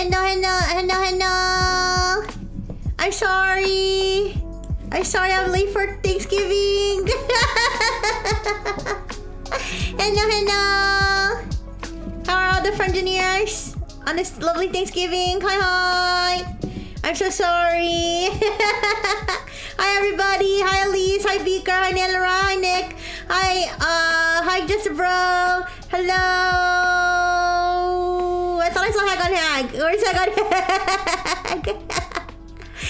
Hello. I'm sorry. I'm late for Thanksgiving. Hello. How are all the Frengineers on this lovely Thanksgiving? Hi. I'm so sorry. Hi everybody. Hi Elise. Hi Beaker. Hi Nelora. Hi Nick. Hi Just Bro. Hello. I thought I saw Hag on Hag. Where's Hag on Hag?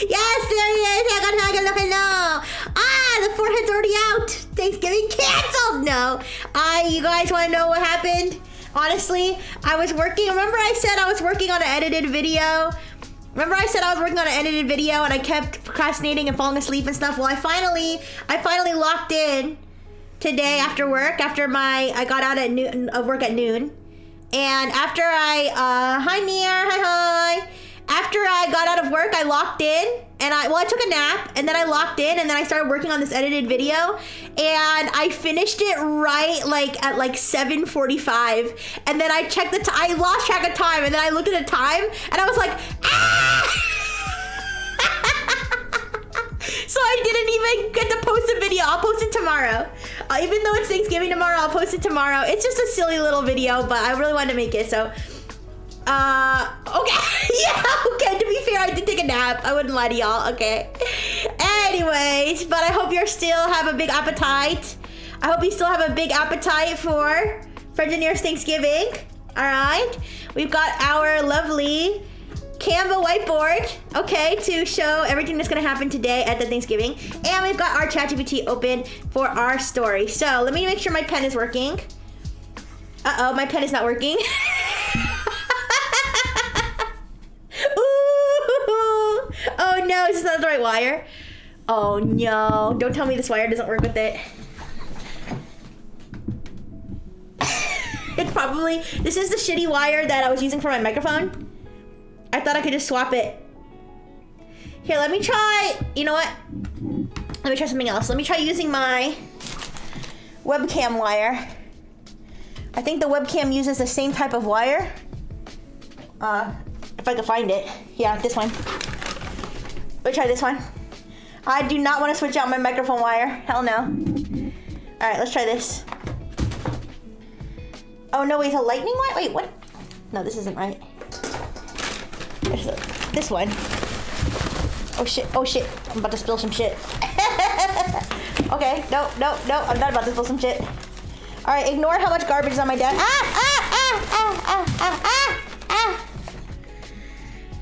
Yes, there he is. Hag on Hag. Hello. The forehead's already out. Thanksgiving canceled. No. You guys want to know what happened? Honestly, I was working. Remember I said I was working on an edited video? And I kept procrastinating and falling asleep and stuff. Well, I finally locked in today after work. I got out of work at noon. And after hi Near, hi. After I got out of work, I locked in and I took a nap and then I locked in and then I started working on this edited video and I finished it right at 7:45 and then I checked I lost track of time and then I looked at the time and I was like, ah! So I didn't even get to post a video. I'll post it tomorrow. Even though it's Thanksgiving tomorrow, I'll post it tomorrow. It's just a silly little video, but I really wanted to make it, so. Okay. Yeah, okay. To be fair, I did take a nap. I wouldn't lie to y'all, okay. Anyways, but I hope you still have a big appetite. I hope you still have a big appetite for Frengineers Thanksgiving. Alright. We've got our lovely Canva whiteboard, okay, to show everything that's gonna happen today at the Thanksgiving. And we've got our ChatGPT open for our story. So let me make sure my pen is working. Uh-oh, my pen is not working. Ooh. Oh no, is this not the right wire? Oh no, don't tell me this wire doesn't work with it. It's probably, this is the shitty wire that I was using for my microphone. I thought I could just swap it. Here, let me try, you know what? Let me try something else. Let me try using my webcam wire. I think the webcam uses the same type of wire. If I can find it. Yeah, this one. Let me try this one. I do not want to switch out my microphone wire. Hell no. All right, let's try this. Oh no, wait, it's a lightning wire? Wait, what? No, this isn't right. This one. Oh shit, I'm about to spill some shit. Okay, no, I'm not about to spill some shit. All right, ignore how much garbage is on my desk.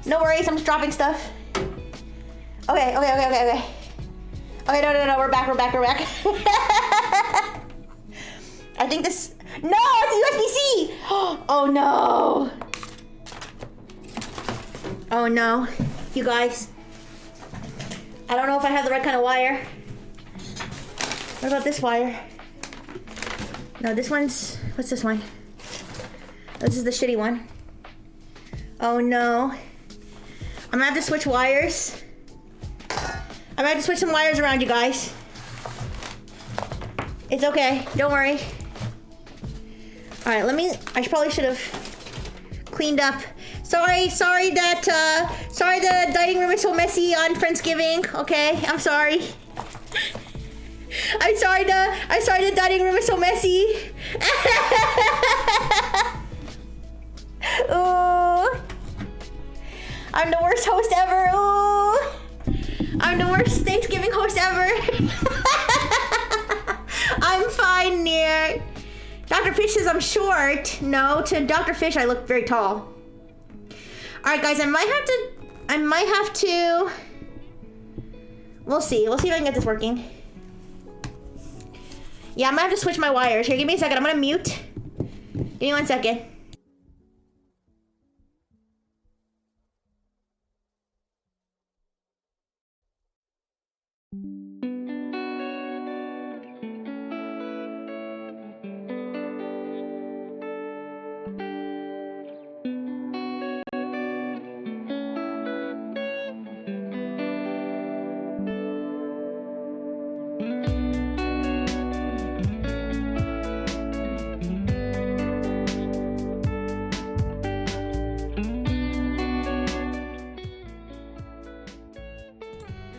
No worries, I'm just dropping stuff. Okay. Okay, no, we're back. I think this, no, it's USB-C. Oh no. Oh no, you guys. I don't know if I have the right kind of wire. What about this wire? No, this one's, what's this one? This is the shitty one. Oh no. I'm gonna have to switch wires. I'm gonna have to switch some wires around, you guys. It's okay, don't worry. All right, I probably should have cleaned up. Sorry the dining room is so messy on Friendsgiving, okay? I'm sorry. I'm sorry the dining room is so messy. Ooh. I'm the worst host ever. Ooh. I'm the worst Thanksgiving host ever. I'm fine, Near. Dr. Fish says I'm short. No, to Dr. Fish I look very tall. All right, guys, I might have to. We'll see if I can get this working. Yeah, I might have to switch my wires. Here, give me a second. I'm gonna mute. Give me 1 second.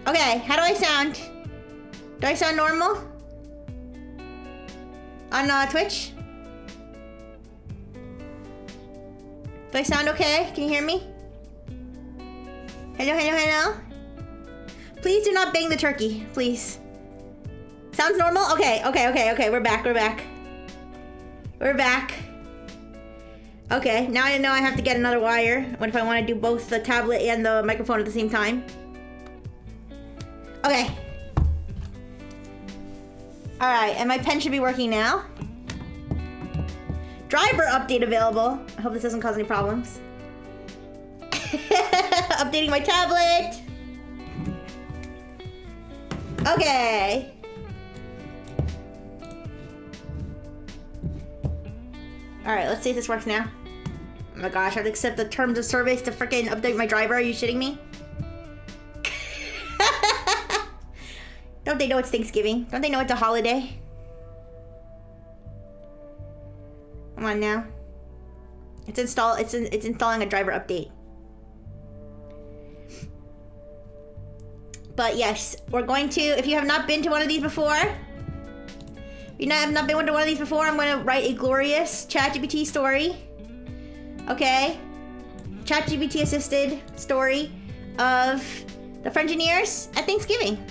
Okay, how do I sound? Do I sound normal? On Twitch? Do I sound okay? Can you hear me? Hello, hello, hello? Please do not bang the turkey, please. Sounds normal? Okay, we're back. We're back. Okay, now I know I have to get another wire. What if I want to do both the tablet and the microphone at the same time? Okay. Alright, and my pen should be working now. Driver update available. I hope this doesn't cause any problems. Updating my tablet. Okay. Alright, let's see if this works now. Oh my gosh, I have to accept the terms of service to freaking update my driver. Are you shitting me? Don't they know it's Thanksgiving? Don't they know it's a holiday? Come on now. It's installing a driver update. But yes, we're going to, if you have not been to one of these before, if you have not been to one of these before, I'm going to write a glorious ChatGPT story. Okay? ChatGPT assisted story of the Frengineers at Thanksgiving.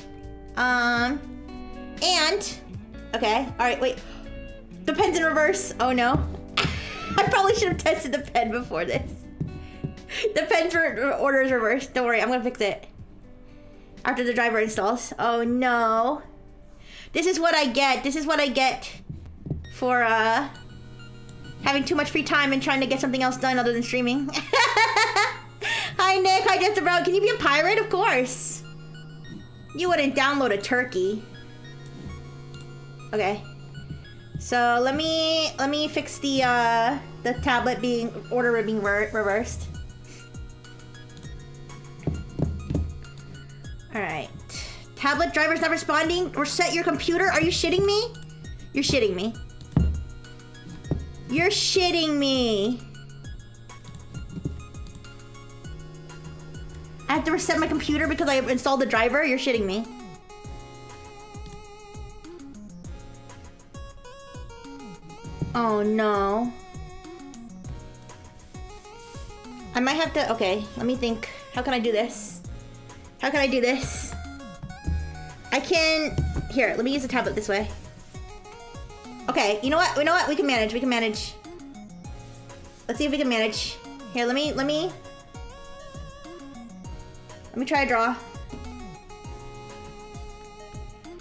And, okay, alright, wait. The pen's in reverse. Oh no. I probably should have tested the pen before this. The pen's order is reversed. Don't worry, I'm gonna fix it. After the driver installs. Oh no. This is what I get. This is what I get for having too much free time and trying to get something else done other than streaming. Hi Nick, hi Just Bro. Can you be a pirate? Of course. You wouldn't download a turkey. Okay. So let me fix the tablet being reversed. Alright. Tablet driver's not responding. Reset your computer. Are you shitting me? You're shitting me. You're shitting me. I have to reset my computer because I installed the driver? You're shitting me. Oh no. I might have to, okay, let me think. How can I do this? How can I do this? I can, here, let me use the tablet this way. Okay, you know what? We can manage, Let's see if we can manage. Here, let me try a draw.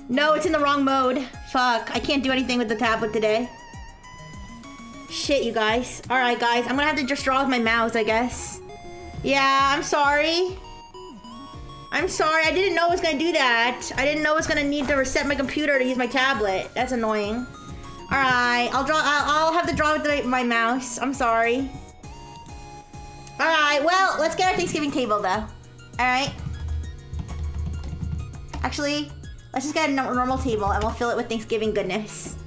No, it's in the wrong mode. Fuck, I can't do anything with the tablet today. Shit, you guys. Alright, guys, I'm gonna have to just draw with my mouse, I guess. Yeah, I'm sorry. I'm sorry, I didn't know it was gonna do that. I didn't know it was gonna need to reset my computer to use my tablet. That's annoying. Alright, I'll have to draw with my mouse. I'm sorry. Alright, well, let's get our Thanksgiving table, though. Alright. Actually, let's just get a normal table and we'll fill it with Thanksgiving goodness.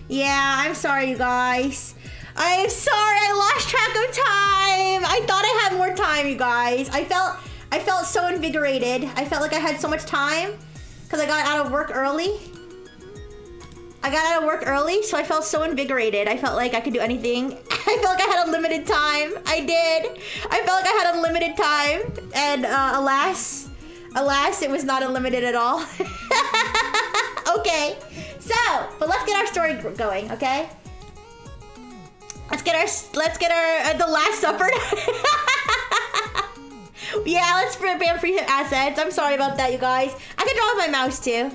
Yeah, I'm sorry, you guys. I'm sorry, I lost track of time. I thought I had more time, you guys. I felt so invigorated. I felt like I had so much time because I got out of work early. So I felt so invigorated. I felt like I could do anything. I felt like I had unlimited time. I did. I felt like I had unlimited time. And alas, it was not unlimited at all. Okay, so, but let's get our story going, okay? Let's get our the Last Supper. Yeah, let's ban free assets. I'm sorry about that, you guys. I can draw with my mouse too.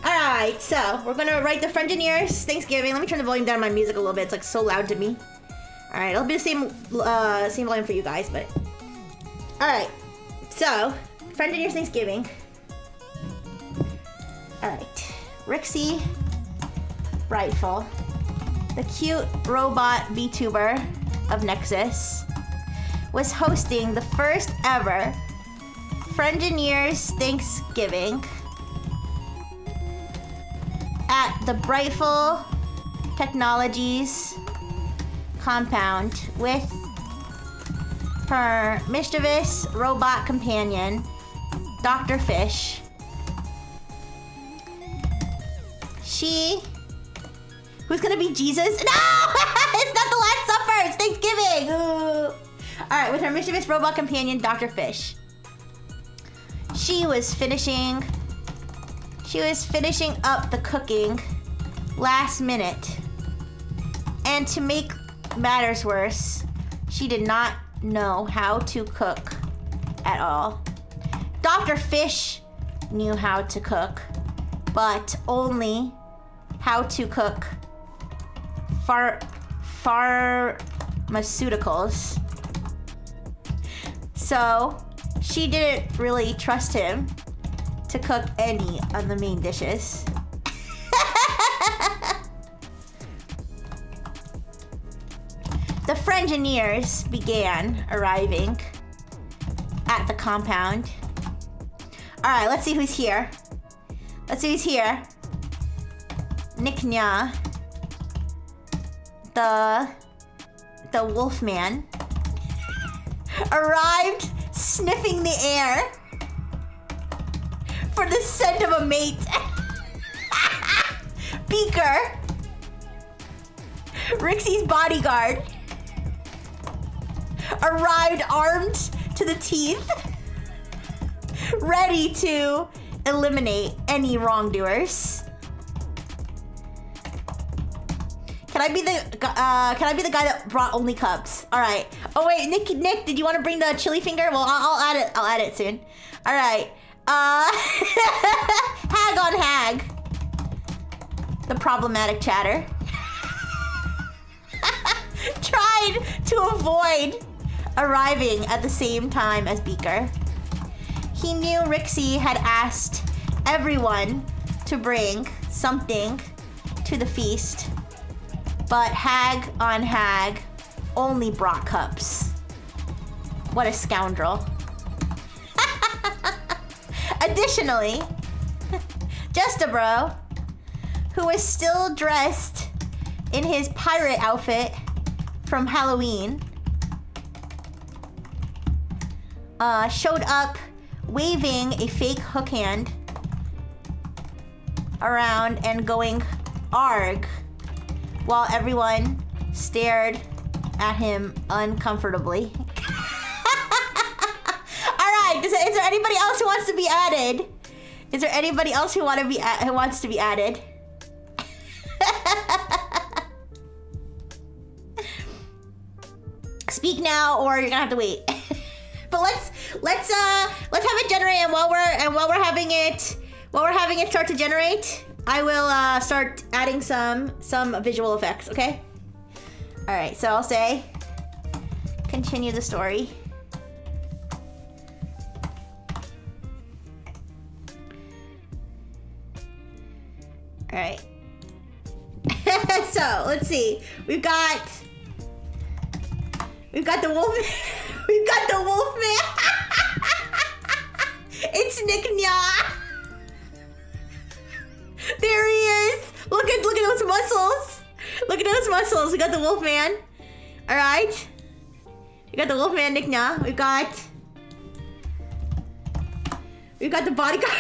Alright, so we're gonna write the Frengineers Thanksgiving. Let me turn the volume down on my music a little bit. It's like so loud to me. Alright, it'll be the same volume for you guys, but alright. So, Frengineers Thanksgiving. Alright. Rixie Rightful, the cute robot VTuber of Nexus, was hosting the first ever Frengineers Thanksgiving at the Brightful Technologies compound with her mischievous robot companion, Dr. Fish, Who's gonna be Jesus? No! It's not the Last Supper! It's Thanksgiving! Ooh. Alright, with her mischievous robot companion, Dr. Fish. She was finishing up the cooking last minute. And to make matters worse, she did not know how to cook at all. Dr. Fish knew how to cook, but only how to cook pharmaceuticals. So she didn't really trust him to cook any of the main dishes. The Frengineers began arriving at the compound. All right, let's see who's here. Nicknya, the Wolfman, arrived sniffing the air for the scent of a mate. Beaker, Rixie's bodyguard, arrived armed to the teeth, ready to eliminate any wrongdoers. Can I be the guy that brought only cups? All right. Oh wait, Nick, did you want to bring the chili finger? Well, I'll add it. I'll add it soon. All right. Hag on Hag, the problematic chatter, tried to avoid arriving at the same time as Beaker. He knew Rixie had asked everyone to bring something to the feast, but Hag on Hag only brought cups. What a scoundrel. Additionally, Justabro, who was still dressed in his pirate outfit from Halloween, showed up waving a fake hook hand around and going arg while everyone stared at him uncomfortably. All right, is there anybody else who wants to be added? Is there anybody else who wants to be added? Speak now, or you're gonna have to wait. But let's have it generate, and while we're having it start to generate, I will start adding some visual effects. Okay. All right. So I'll say, continue the story. All right. So let's see. We've got the wolf. We've got the Wolfman. It's Nicknya. There he is. Look at those muscles. Look at those muscles. We got the Wolfman. All right. We got the Wolfman, Nicknya. We've got the bodyguard.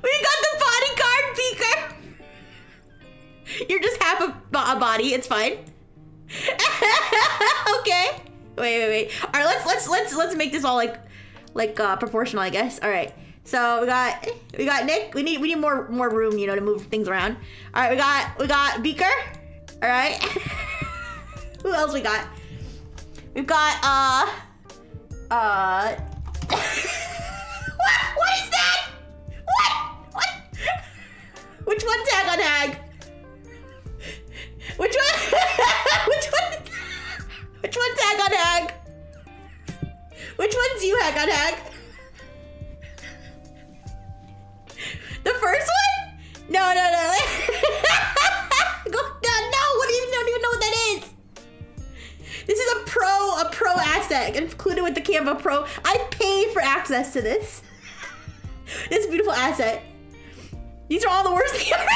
We got the bodyguard, Beaker. You're just half a body. It's fine. Okay. Wait. All right, let's make this all like proportional, I guess. All right. So we got Nick. We need more room, to move things around. All right, we got Beaker. All right. Who else we got? We've got what is that? What? Which one's Hag on Hag? Which one? Which one's Hag on Hag? Which one's you, Hag on Hag? The first one? No. No, what do you don't even know what that is? This is a pro asset included with the Canva Pro. I paid for access to this. This beautiful asset. These are all the worst things ever.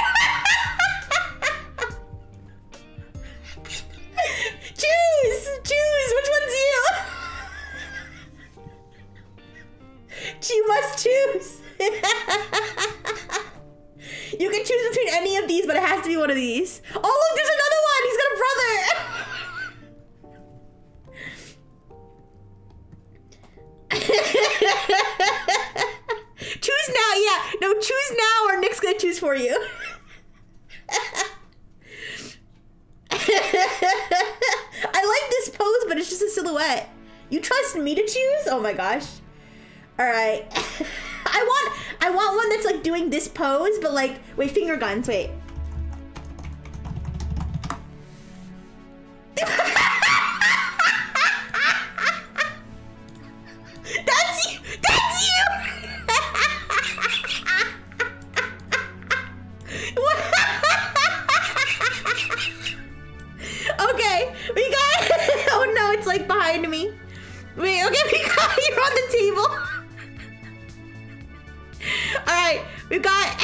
Choose, which one's you? You must choose. choose for you. I like this pose, but it's just a silhouette. You trust me to choose? Oh my gosh. All right. I want one that's like doing this pose, but like, wait, finger guns, wait. That's you! That's you! Okay, we got, oh no, it's like behind me. Wait, okay, we got, you're on the table. All right, we've got,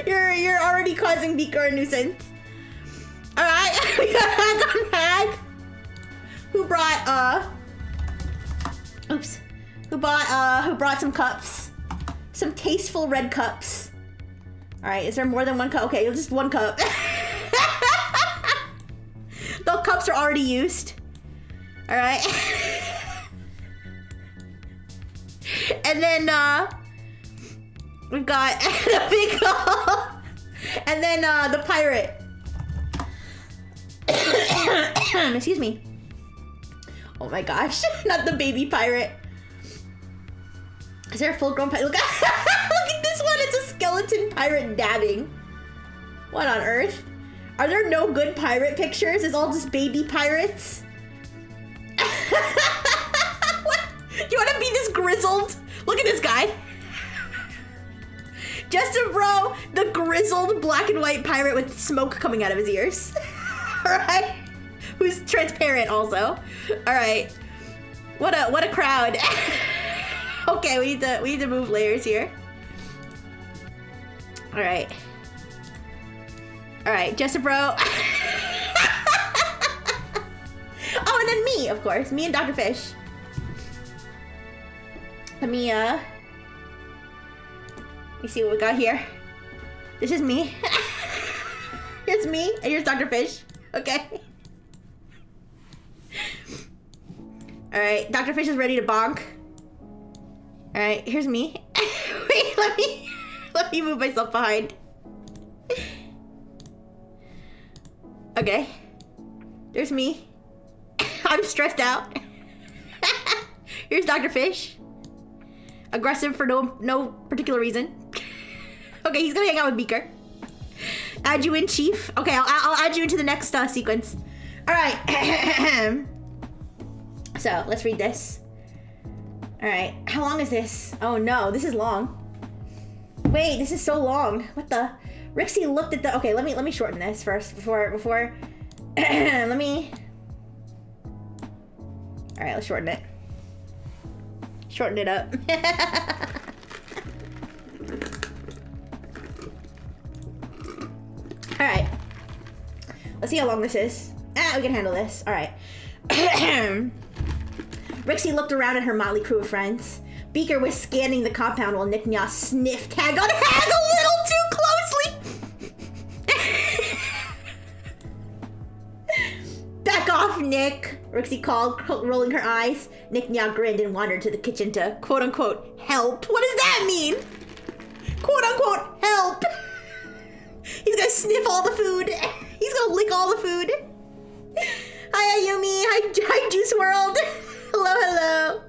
you're already causing Beaker a nuisance. All right, we got Hag on Hag, who brought, who brought some cups, some tasteful red cups. All right, is there more than one cup? Okay, just one cup. The cups are already used. All right. And then we've got the big cup. And then the pirate. Excuse me. Oh my gosh, not the baby pirate. Is there a full-grown pirate? Look at, look at this one. It's a skeleton pirate dabbing. What on earth? Are there no good pirate pictures? It's all just baby pirates? What? Do you want to be this grizzled? Look at this guy. Justin Bro, the grizzled black and white pirate with smoke coming out of his ears. All right. Who's transparent also. All right. What a crowd. Okay, we need to move layers here. All right. All right, Justin Bro. Oh, and then me, of course. Me and Dr. Fish. Let me see what we got here. This is me. Here's me, and here's Dr. Fish. Okay. All right, Dr. Fish is ready to bonk. All right, here's me. Wait, let me move myself behind. Okay, there's me. I'm stressed out. Here's Dr. Fish. Aggressive for no particular reason. Okay, he's gonna hang out with Beaker. Add you in, Chief. Okay, I'll add you into the next sequence. All right. So let's read this. All right, how long is this? Oh no, this is long. Wait, this is so long. What the? Rixie looked at the. Okay, let me shorten this first before. Let me. All right, let's shorten it. Shorten it up. All right. Let's see how long this is. We can handle this. All right. Rixie looked around at her motley crew of friends. Beaker was scanning the compound while Nick Nya sniffed Hag on Hag a little too closely. Back off, Nick, Rixie called, rolling her eyes. Nick Nya grinned and wandered to the kitchen to quote-unquote help. What does that mean? Quote-unquote help. He's gonna sniff all the food. He's gonna lick all the food. Hi, Ayumi. Hi, Juice World. Hello.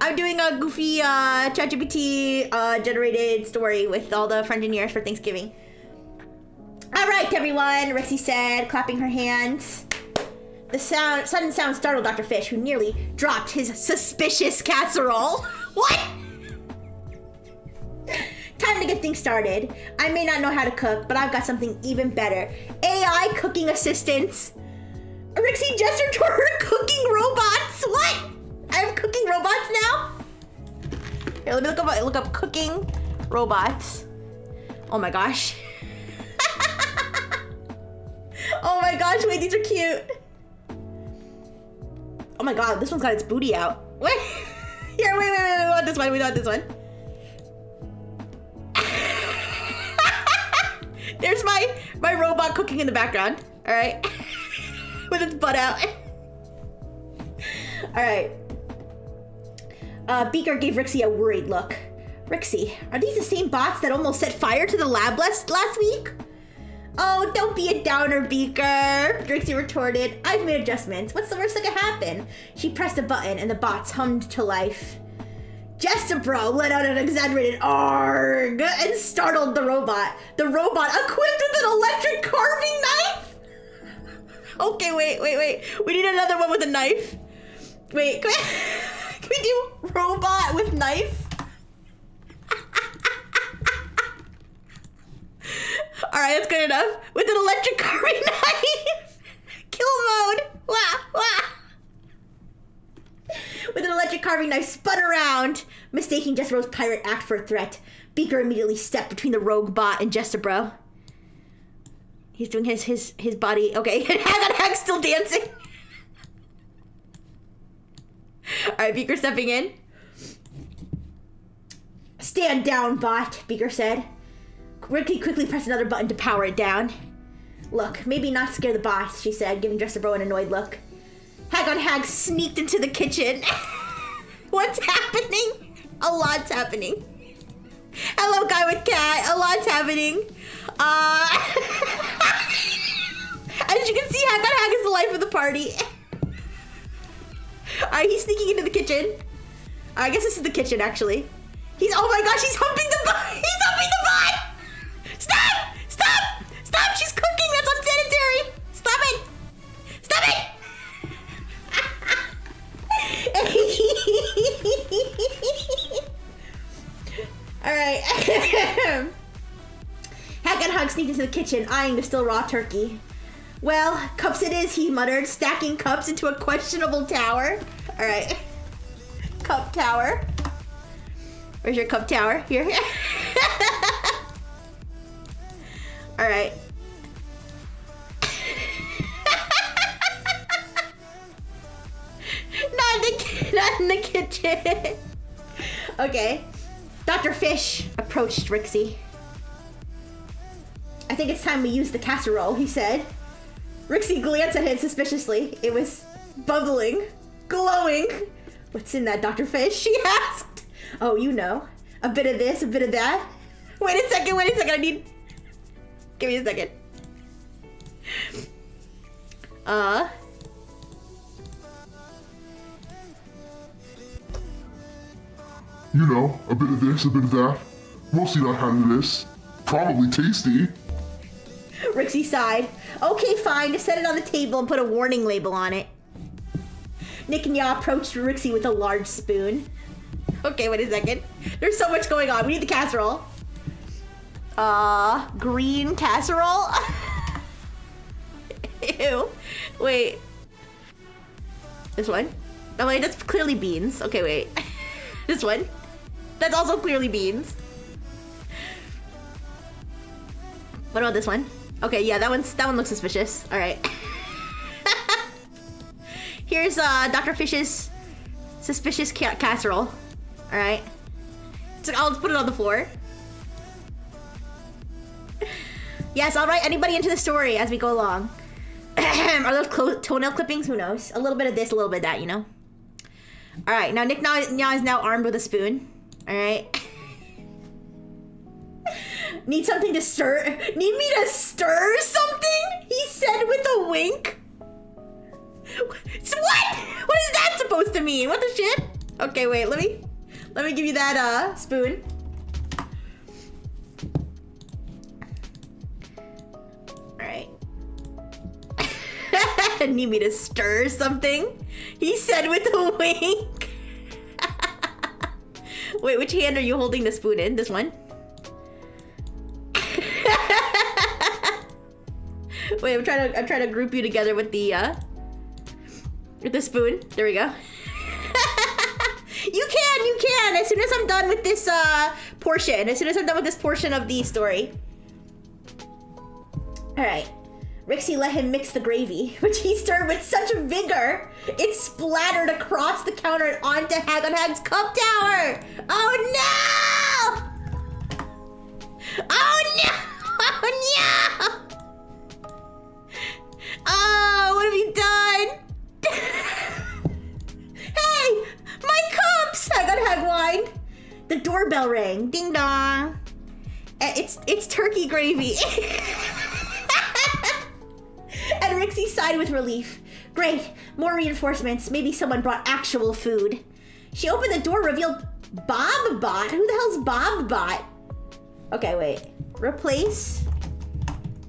I'm doing a goofy ChatGPT generated story with all the Frengineers for Thanksgiving. All right, everyone, Rixie said, clapping her hands. The sudden sound startled Dr. Fish, who nearly dropped his suspicious casserole. What? Time to get things started. I may not know how to cook, but I've got something even better. AI cooking assistants. Rixie gestured toward her cooking robots. What? I have cooking robots now? Here, let me look up cooking robots. Oh my gosh. Oh my gosh, wait, these are cute. Oh my god, this one's got its booty out. Wait. Here, wait, we want this one, we want this one. There's my robot cooking in the background, all right? With its butt out. All right. Beaker gave Rixie a worried look. Rixie, are these the same bots that almost set fire to the lab last week? Oh, don't be a downer, Beaker, Rixie retorted. I've made adjustments. What's the worst that could happen? She pressed a button and the bots hummed to life. Jestabro let out an exaggerated arg and startled the robot. The robot, equipped with an electric carving knife? Okay, wait. We need another one with a knife. Wait, can we do robot with knife? Alright, that's good enough. With an electric carving knife. Kill mode. Wah. With an electric carving knife spun around, mistaking Jestabro's pirate act for a threat. Beaker immediately stepped between the rogue bot and Jestabro. He's doing his body. Okay, and Hag's still dancing. Alright, Beaker stepping in. Stand down, bot, Beaker said. Ricky quickly pressed another button to power it down. Look, maybe not scare the boss, she said, giving Jestabro an annoyed look. Hag sneaked into the kitchen. What's happening? A lot's happening. Hello, guy with cat. A lot's happening. As you can see, Hag is the life of the party. Alright, he's sneaking into the kitchen. I guess this is the kitchen, actually. Oh my gosh, he's humping the bot! He's humping the bot! Stop! She's cooking! That's unsanitary! Stop it! Alright. Hag sneaked into the kitchen, eyeing the still raw turkey. Well, cups it is, he muttered, stacking cups into a questionable tower. Alright. Cup tower. Where's your cup tower? Here. Alright. Not in the kitchen. Okay. Dr. Fish approached Rixie. I think it's time we use the casserole, he said. Rixie glanced at him suspiciously. It was bubbling, glowing. What's in that, Dr. Fish? She asked. Oh, you know. A bit of this, a bit of that. Wait a second. Give me a second. You know, a bit of this, a bit of that. Mostly not hazardous. Probably tasty. Rixie sighed. Okay, fine. Just set it on the table and put a warning label on it. Nick and Ya approached Rixie with a large spoon. Okay, wait a second. There's so much going on. We need the casserole. Green casserole? Ew. Wait. This one? Oh wait, that's clearly beans. Okay, wait. This one? That's also clearly beans. What about this one? Okay, yeah, that one looks suspicious. Alright. Here's Dr. Fish's suspicious casserole. Alright. So I'll put it on the floor. Yes, I'll write anybody into the story as we go along. Are those toenail clippings? Who knows? A little bit of this, a little bit of that, you know? Alright, now Nick is now armed with a spoon. Alright. Need something to stir? Need me to stir something? He said with a wink. So what? What is that supposed to mean? What the shit? Okay, wait, let me give you that spoon. Alright. Need me to stir something? He said with a wink. Wait, which hand are you holding the spoon in? This one? Wait, I'm trying to group you together with the spoon. There we go. You can. As soon as I'm done with this portion. As soon as I'm done with this portion of the story. Alright. Rixie let him mix the gravy, which he stirred with such vigor, it splattered across the counter and onto Hag's cup tower! Oh no! Oh no! Oh no! Oh, what have you done? Hey! My cups! Hag whined. The doorbell doorbell ring. Ding dong. It's turkey gravy. And Rixie sighed with relief. Great, more reinforcements. Maybe someone brought actual food. She opened the door, revealed Bobbot. Who the hell's Bobbot? Okay, wait. Replace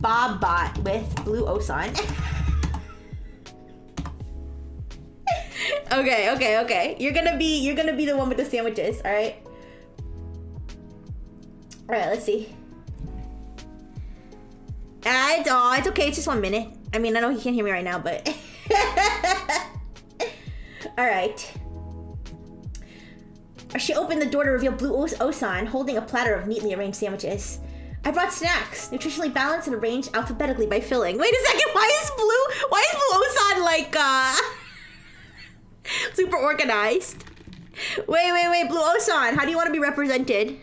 Bobbot with Blue Osan. Okay. You're gonna be the one with the sandwiches, alright? Alright, let's see. It's okay, it's just 1 minute. I mean, I know he can't hear me right now, but... Alright. She opened the door to reveal Blue Osan holding a platter of neatly arranged sandwiches. I brought snacks, nutritionally balanced and arranged alphabetically by filling. Wait a second, why is Blue Osan like, super organized? Wait, Blue Osan, how do you want to be represented?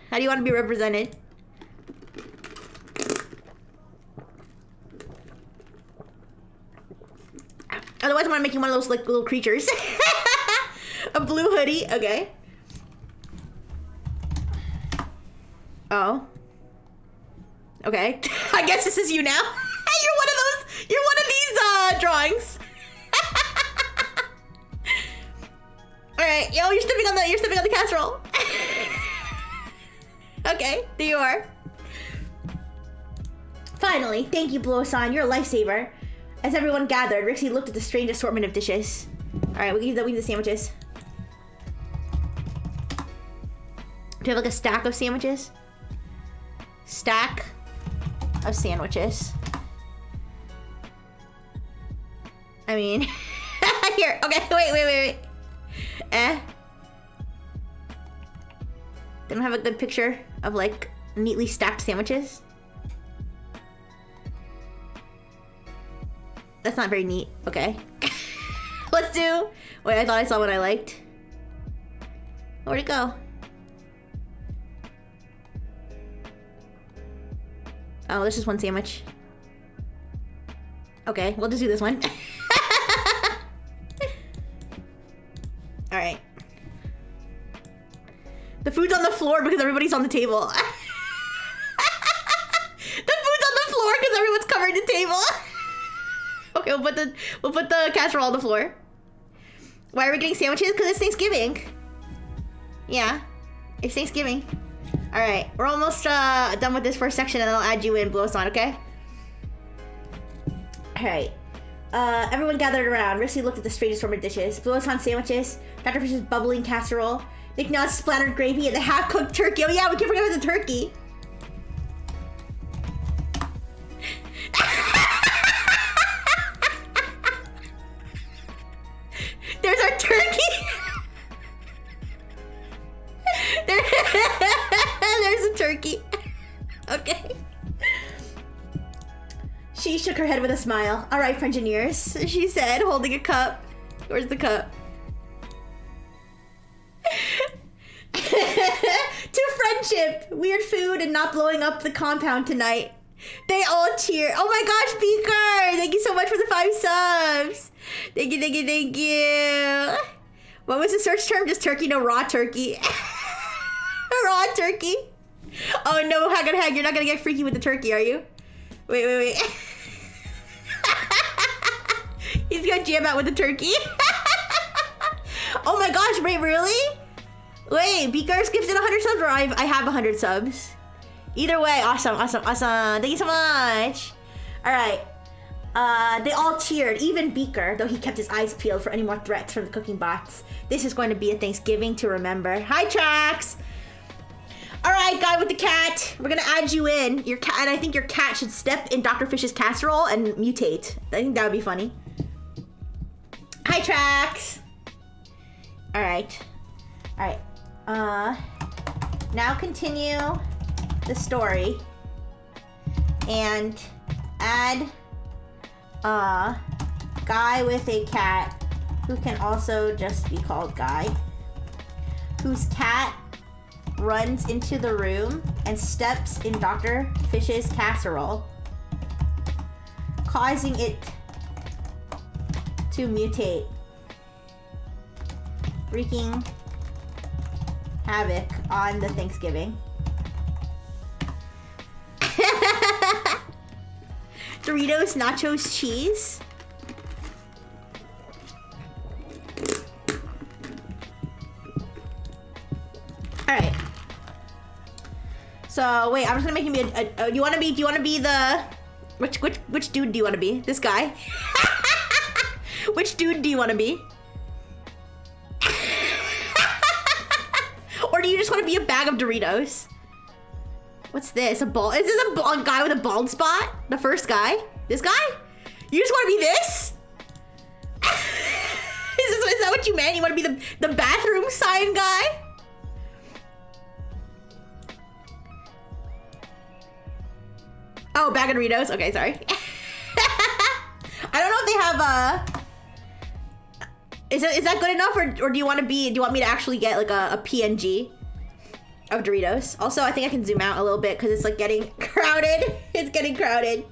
Otherwise, I'm gonna make you one of those like little creatures. A blue hoodie, okay. Oh. Okay. I guess this is you now. You're one of these drawings. Alright, yo, you're stepping on the casserole. Okay, there you are. Finally, thank you, Blue Osan. You're a lifesaver. As everyone gathered, Rixie looked at the strange assortment of dishes. Alright, we need the sandwiches. Do you have like a stack of sandwiches? Stack of sandwiches. I mean, here, okay, wait. They don't have a good picture of like neatly stacked sandwiches. That's not very neat. Okay. Let's do... Wait, I thought I saw what I liked. Where'd it go? Oh, this is one sandwich. Okay, we'll just do this one. Alright. The food's on the floor because everybody's on the table. The food's on the floor because everyone's covering the table. Okay, we'll put the casserole on the floor. Why are we getting sandwiches? Because it's Thanksgiving. Yeah, it's Thanksgiving. All right, we're almost done with this first section, and I'll add you in, Blue Osan, okay? All right. Everyone gathered around. Rixie looked at the strangest form of dishes. Blue Osan sandwiches, Dr. Fish's bubbling casserole, Nick Nod's splattered gravy, and the half-cooked turkey. Oh yeah, we can't forget about the turkey. There's our turkey. There's a turkey. Okay. She shook her head with a smile. All right, Frengineers, she said, holding a cup. Where's the cup? To friendship, weird food, and not blowing up the compound tonight. They all cheer. Oh my gosh, Beaker! Thank you so much for the 5 subs. Thank you. What was the search term? Just turkey, no raw turkey. Raw turkey. Oh no, Hag, you're not gonna get freaky with the turkey, are you? Wait. He's gonna jam out with the turkey. Oh my gosh, wait, really? Wait, Beaker's gifted 100 subs, or I have 100 subs. Either way, awesome. Thank you so much. All right. They all cheered, even Beaker, though he kept his eyes peeled for any more threats from the cooking bots. This is going to be a Thanksgiving to remember. Hi, Trax. All right, guy with the cat. We're gonna add you in. Your cat, and I think your cat should step in Dr. Fish's casserole and mutate. I think that would be funny. Hi, Trax. All right. Now continue the story and add a guy with a cat who can also just be called Guy, whose cat runs into the room and steps in Dr. Fish's casserole, causing it to mutate, wreaking havoc on the Thanksgiving. Doritos, nachos, cheese. All right. So wait, I'm just gonna make him be do you want to be the which dude do you want to be? This guy? Which dude do you want to be? Or do you just want to be a bag of Doritos? What's this? A bald? Is this a guy with a bald spot? The first guy? This guy? You just want to be this? Is that what you meant? You want to be the bathroom sign guy? Oh, bag of Doritos. Okay, sorry. I don't know if they have is that good enough, or do you want me to actually get like a PNG of Doritos? Also, I think I can zoom out a little bit because it's like getting crowded. It's getting crowded.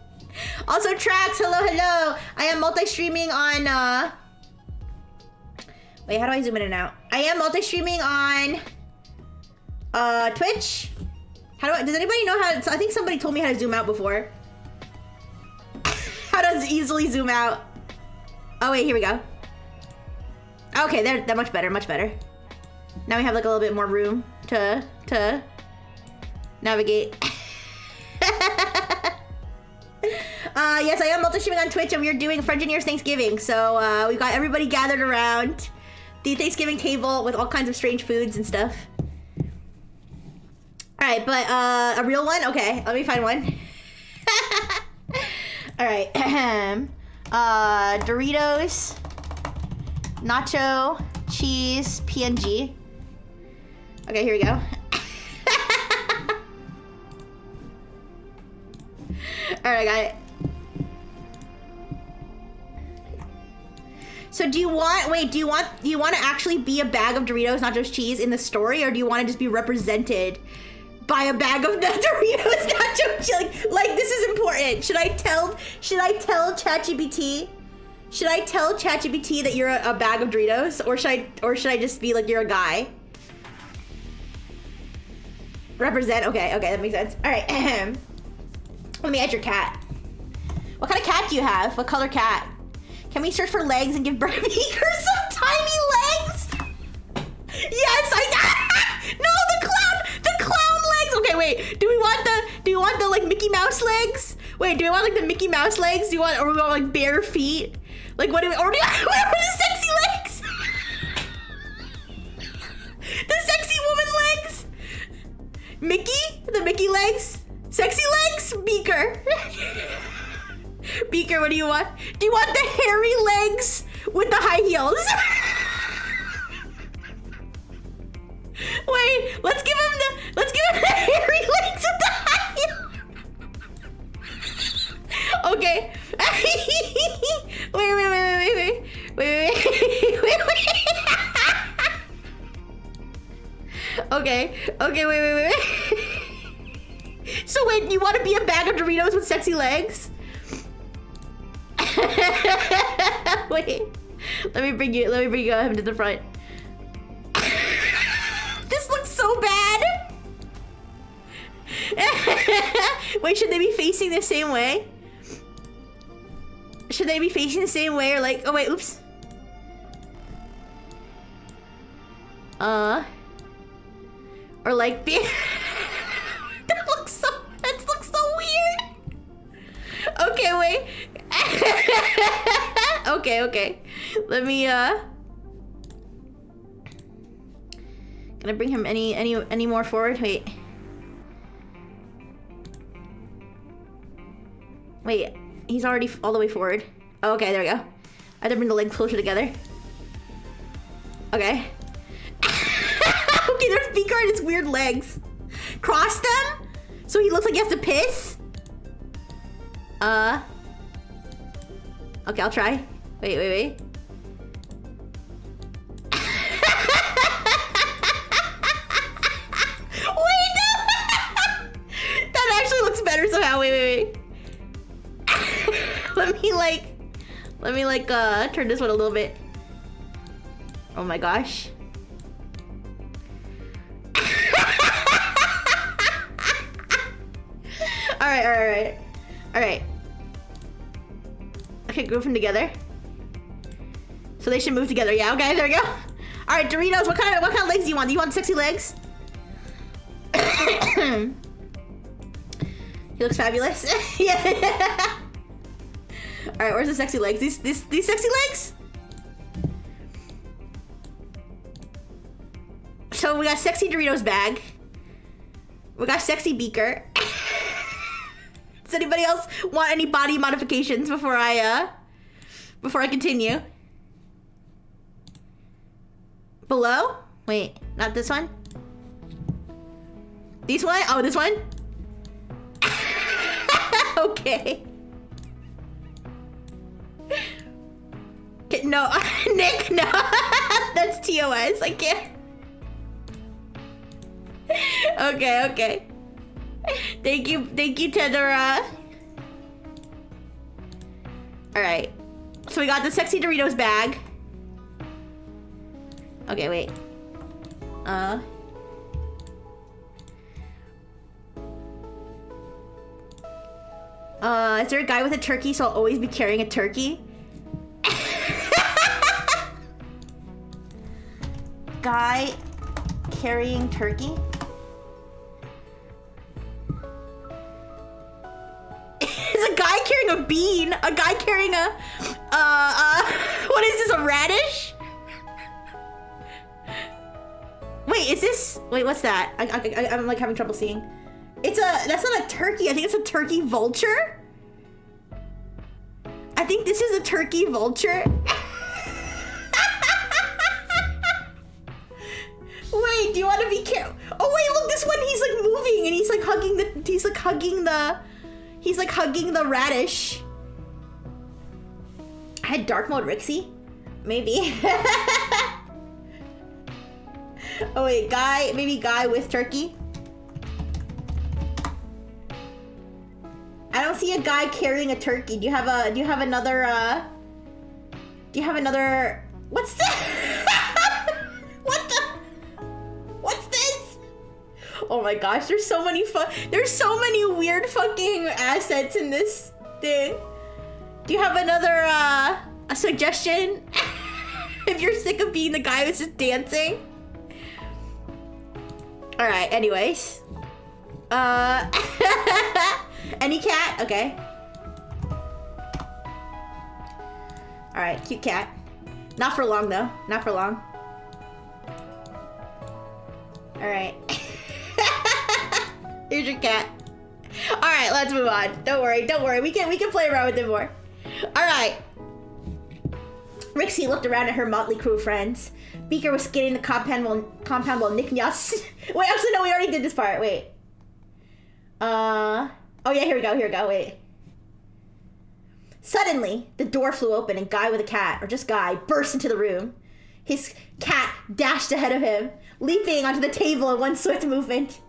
Also, Trax, hello. I am multi-streaming on wait, how do I zoom in and out? I am multi-streaming on Twitch. Does anybody know how to, I think somebody told me how to zoom out before. How to easily zoom out. Oh wait, here we go. Okay, they're much better, much better. Now we have like a little bit more room to navigate. Yes, I am multi-streaming on Twitch, and we are doing Frengineers Thanksgiving. So we've got everybody gathered around the Thanksgiving table with all kinds of strange foods and stuff. All right, but a real one? Okay, let me find one. All right, Doritos, nacho, cheese, PNG. Okay, here we go. All right, I got it. So do you want to actually be a bag of Doritos, not just cheese, in the story, or do you want to just be represented by a bag of Doritos, nacho cheese? Like this is important. Should I tell ChatGPT? Should I tell ChatGPT that you're a bag of Doritos, or should I just be like you're a guy? Represent. Okay, that makes sense. All right. Let me add your cat. What kind of cat do you have? What color cat? Can we search for legs and give Beaker some tiny legs? Yes, no, the clown legs. Okay, wait. Do we want the like Mickey Mouse legs? Wait, do we want like the Mickey Mouse legs? Or we want like bare feet? Like what do we? Or do we want the sexy legs? The sexy woman legs. Mickey, the Mickey legs. Sexy legs, Beaker. Beaker, what do you want? Do you want the hairy legs with the high heels? Wait, let's give him the hairy legs with the high heels. Okay. Wait. Okay, wait. So wait, you want to be a bag of Doritos with sexy legs? Wait, let me bring him to the front. This looks so bad. Wait, should they be facing the same way? Should they be facing the same way, or like? Oh wait, oops. Or like be. That looks so weird. Okay, wait. Okay. Let me Can I bring him any more forward? Wait, he's already all the way forward. Oh, okay, there we go. I have to bring the legs closer together. Okay. Okay, there's Beaker and his weird legs. Cross them so he looks like he has to piss. Okay, I'll try. Wait. Wait, that actually looks better somehow. Wait. Let me turn this one a little bit. Oh my gosh. Alright. Okay, group them together. So they should move together. Yeah, okay, there we go. Alright, Doritos, what kind of legs do you want? Do you want sexy legs? He looks fabulous. Yeah. Alright, where's the sexy legs? These sexy legs? So we got sexy Doritos bag. We got sexy beaker. Does anybody else want any body modifications before I continue? Below? Wait, not this one? This one? Oh, this one? Okay. No, Nick, no. That's TOS, I can't. Okay. Thank you, Tedora. Alright. So we got the sexy Doritos bag. Okay, wait. Is there a guy with a turkey, so I'll always be carrying a turkey? Guy carrying turkey? Is a guy carrying a bean? A guy carrying a, what is this, a radish? Wait, is this, wait, what's that? I'm like having trouble seeing. That's not a turkey, I think it's a turkey vulture? I think this is a turkey vulture. Wait, do you want to be careful? Oh wait, look, this one, he's like moving and he's like hugging the radish. I had dark mode Rixie? Maybe. Oh wait, maybe guy with turkey? I don't see a guy carrying a turkey. Do you have another, what's that? What's this? Oh my gosh, there's so many weird fucking assets in this thing. Do you have another, a suggestion? If you're sick of being the guy who's just dancing? Alright, anyways. Any cat? Okay. Alright, cute cat. Not for long, though. Not for long. Alright. Here's your cat. Alright, let's move on. Don't worry. We can play around with it more. Alright. Rixie looked around at her motley crew of friends. Beaker was skating the compound while Nick and Yas... Wait, actually, no, we already did this part. Wait. Oh yeah, here we go, wait. Suddenly, the door flew open and Guy with a cat, or just Guy, burst into the room. His cat dashed ahead of him, leaping onto the table in one swift movement.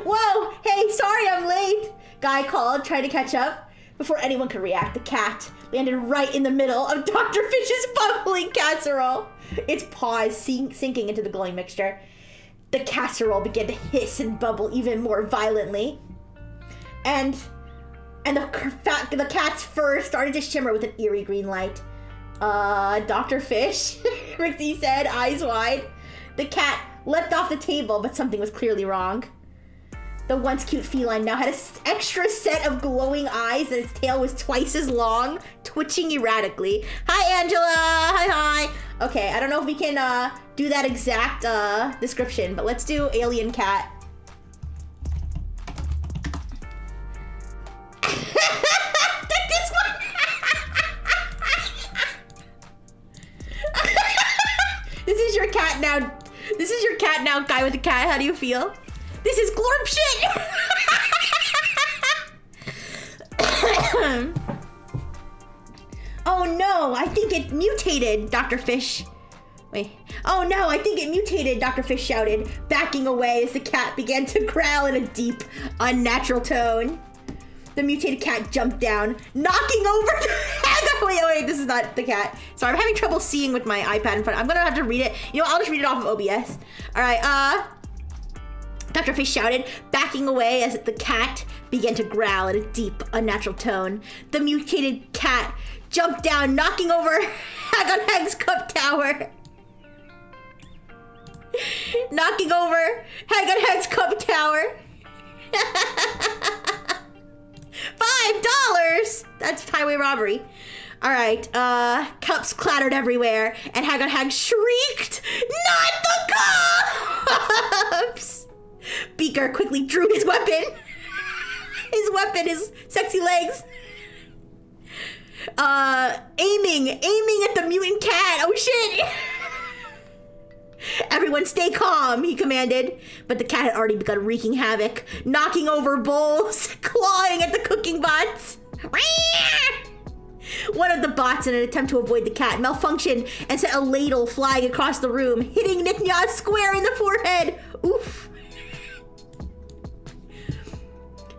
Whoa, hey, sorry I'm late, Guy called, trying to catch up. Before anyone could react, the cat landed right in the middle of Dr. Fish's bubbling casserole, its paws sinking into the glowing mixture. The casserole began to hiss and bubble even more violently. And the cat's fur started to shimmer with an eerie green light. Dr. Fish, Rixie said, eyes wide. The cat leapt off the table, but something was clearly wrong. The once cute feline now had an extra set of glowing eyes and its tail was twice as long, twitching erratically. Hi, Angela! Hi! Okay, I don't know if we can do that exact description, but let's do alien cat. Take this one! This is your cat now. This is your cat now, Guy with a cat. How do you feel? This is glorp shit! Oh no, I think it mutated, Dr. Fish. Wait. Oh no, I think it mutated, Dr. Fish shouted, backing away as the cat began to growl in a deep, unnatural tone. The mutated cat jumped down, knocking over wait, this is not the cat. Sorry, I'm having trouble seeing with my iPad in front. I'm gonna have to read it. You know, I'll just read it off of OBS. All right, Dr. Fish shouted, backing away as the cat began to growl in a deep, unnatural tone. The mutated cat jumped down, knocking over Hag-on-Hag's cup tower. Knocking over Hag-on-Hag's cup tower. $5! That's highway robbery. Alright, cups clattered everywhere, and Hag-on-Hag shrieked, "Not the cups!" Beaker quickly drew his weapon. His sexy legs. Aiming at the mutant cat. Oh shit! Everyone stay calm, he commanded. But the cat had already begun wreaking havoc, knocking over bowls, clawing at the cooking bots. One of the bots, in an attempt to avoid the cat, malfunctioned and sent a ladle flying across the room, hitting Nick Nya square in the forehead. Oof.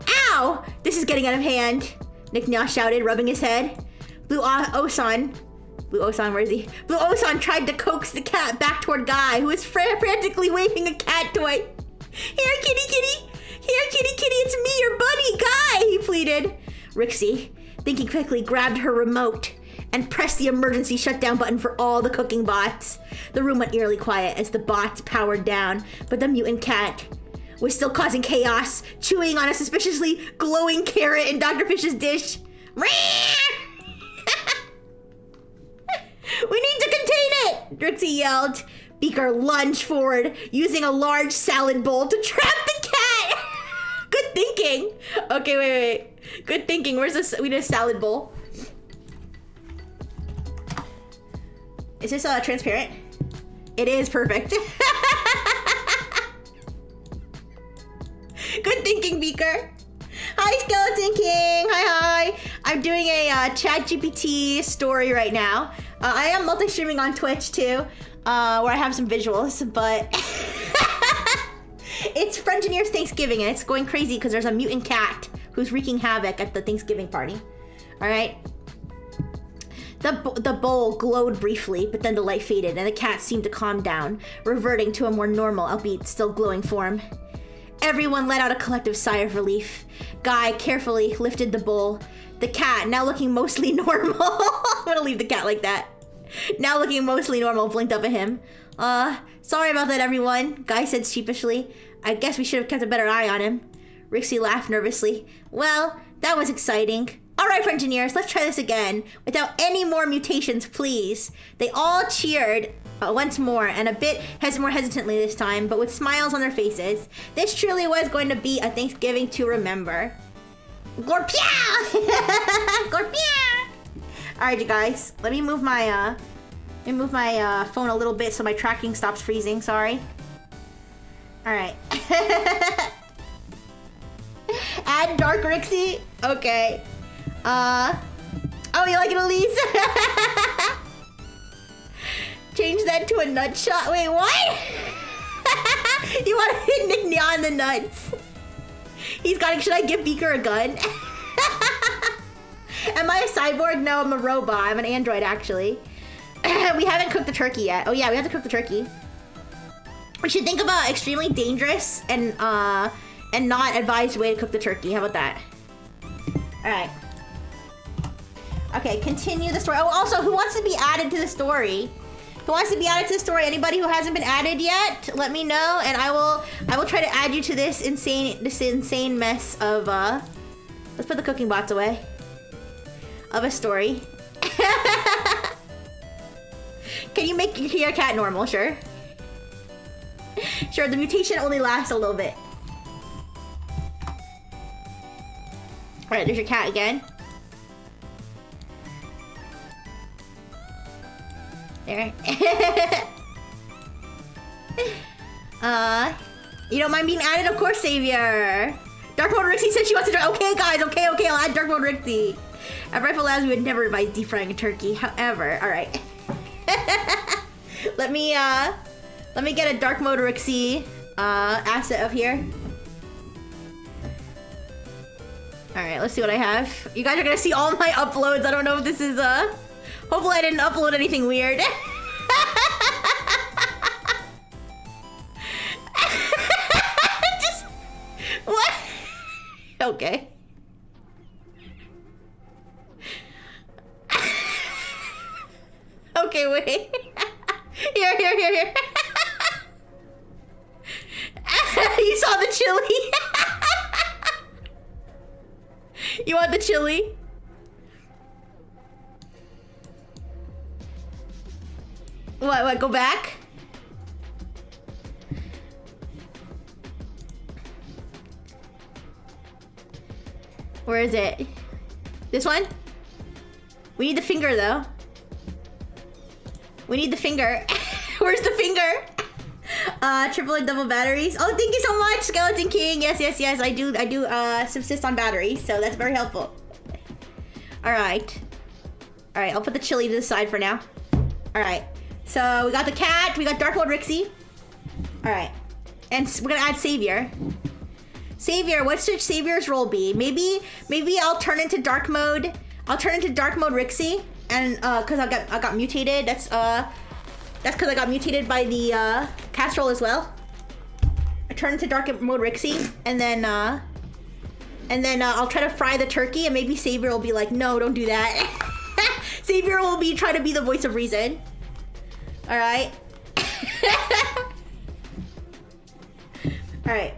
Ow! This is getting out of hand, Nick Nya shouted, rubbing his head. Blue Osan, where is he? Blue Osan tried to coax the cat back toward Guy, who was frantically waving a cat toy. Here, kitty, kitty! Here, kitty, kitty, it's me, your buddy, Guy, he pleaded. Rixie, thinking quickly, grabbed her remote and pressed the emergency shutdown button for all the cooking bots. The room went eerily quiet as the bots powered down, but the mutant cat was still causing chaos, chewing on a suspiciously glowing carrot in Dr. Fish's dish. We need to contain it, Rixie yelled. Beaker lunged forward, using a large salad bowl to trap the cat. Good thinking. Okay, wait. Good thinking. Where's this? We need a salad bowl. Is this transparent? It is perfect. Good thinking, Beaker. Hi, Skeleton King. Hi. I'm doing a ChatGPT story right now. I am multi-streaming on Twitch too, where I have some visuals, but it's Frengineers Thanksgiving and it's going crazy because there's a mutant cat who's wreaking havoc at the Thanksgiving party. All right. The bowl glowed briefly, but then the light faded and the cat seemed to calm down, reverting to a more normal, albeit still glowing form. Everyone let out a collective sigh of relief. Guy carefully lifted the bowl. The cat, now looking mostly normal. I'm gonna leave the cat like that. Now looking mostly normal, blinked up at him. Sorry about that, everyone, Guy said sheepishly. I guess we should have kept a better eye on him. Rixie laughed nervously. Well, that was exciting. All right, Frengineers, let's try this again. Without any more mutations, please. They all cheered once more, and a bit more hesitantly this time, but with smiles on their faces. This truly was going to be a Thanksgiving to remember. Gorpia! Gorpia! All right, you guys. Let me move my phone a little bit so my tracking stops freezing. Sorry. All right. Add Dark Rixie. Okay. Oh, you like it, Elise? Change that to a nut shot. Wait, what? You want to hit Nick Nya in the nuts? He's got it. Should I give Beaker a gun? Am I a cyborg? No, I'm a robot. I'm an android, actually. We haven't cooked the turkey yet. Oh yeah, we have to cook the turkey. We should think about extremely dangerous and not advised way to cook the turkey. How about that? All right. Okay, continue the story. Oh, also, who wants to be added to the story? Who wants to be added to the story? Anybody who hasn't been added yet? Let me know, and I will try to add you to this insane mess of let's put the cooking bots away. Of a story. Can you make your cat normal? Sure. Sure, the mutation only lasts a little bit. Alright, there's your cat again. There. You don't mind being added? Of course, Savior. Dark Mode Rixie said she wants to try. Okay, guys. Okay, I'll add Dark Mode Rixie. At Rifle Labs, we would never advise deep frying a turkey. However, all right. Let me get a Dark Mode Rixie asset up here. All right, let's see what I have. You guys are gonna see all my uploads. I don't know if this is hopefully I didn't upload anything weird. Just Okay. Okay, wait. Here. You saw the chili? You want the chili? What, go back? Where is it? This one? We need the finger, though. We need the finger. Where's the finger? Triple and double batteries. Oh, thank you so much, Skeleton King. Yes. I do subsist on batteries, so that's very helpful. All right, I'll put the chili to the side for now. All right. So we got the cat. We got Dark Mode Rixie. All right, and we're gonna add Savior. Savior, what should Savior's role be? Maybe I'll turn into Dark Mode. I'll turn into Dark Mode Rixie, and cause I got mutated. That's because I got mutated by the casserole as well. I turn into Dark Mode Rixie, and then I'll try to fry the turkey, and maybe Savior will be like, no, don't do that. Savior will try to be the voice of reason. All right. All right.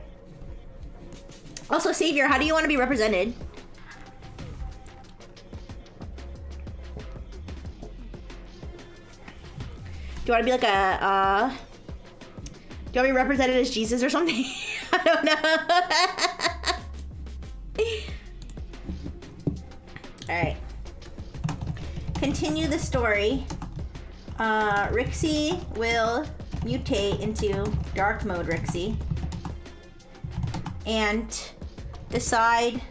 Also, Savior, how do you want to be represented? Do you want to be like a, do you want to be represented as Jesus or something? I don't know. Alright. Continue the story. Rixie will mutate into Dark Mode Rixie. And decide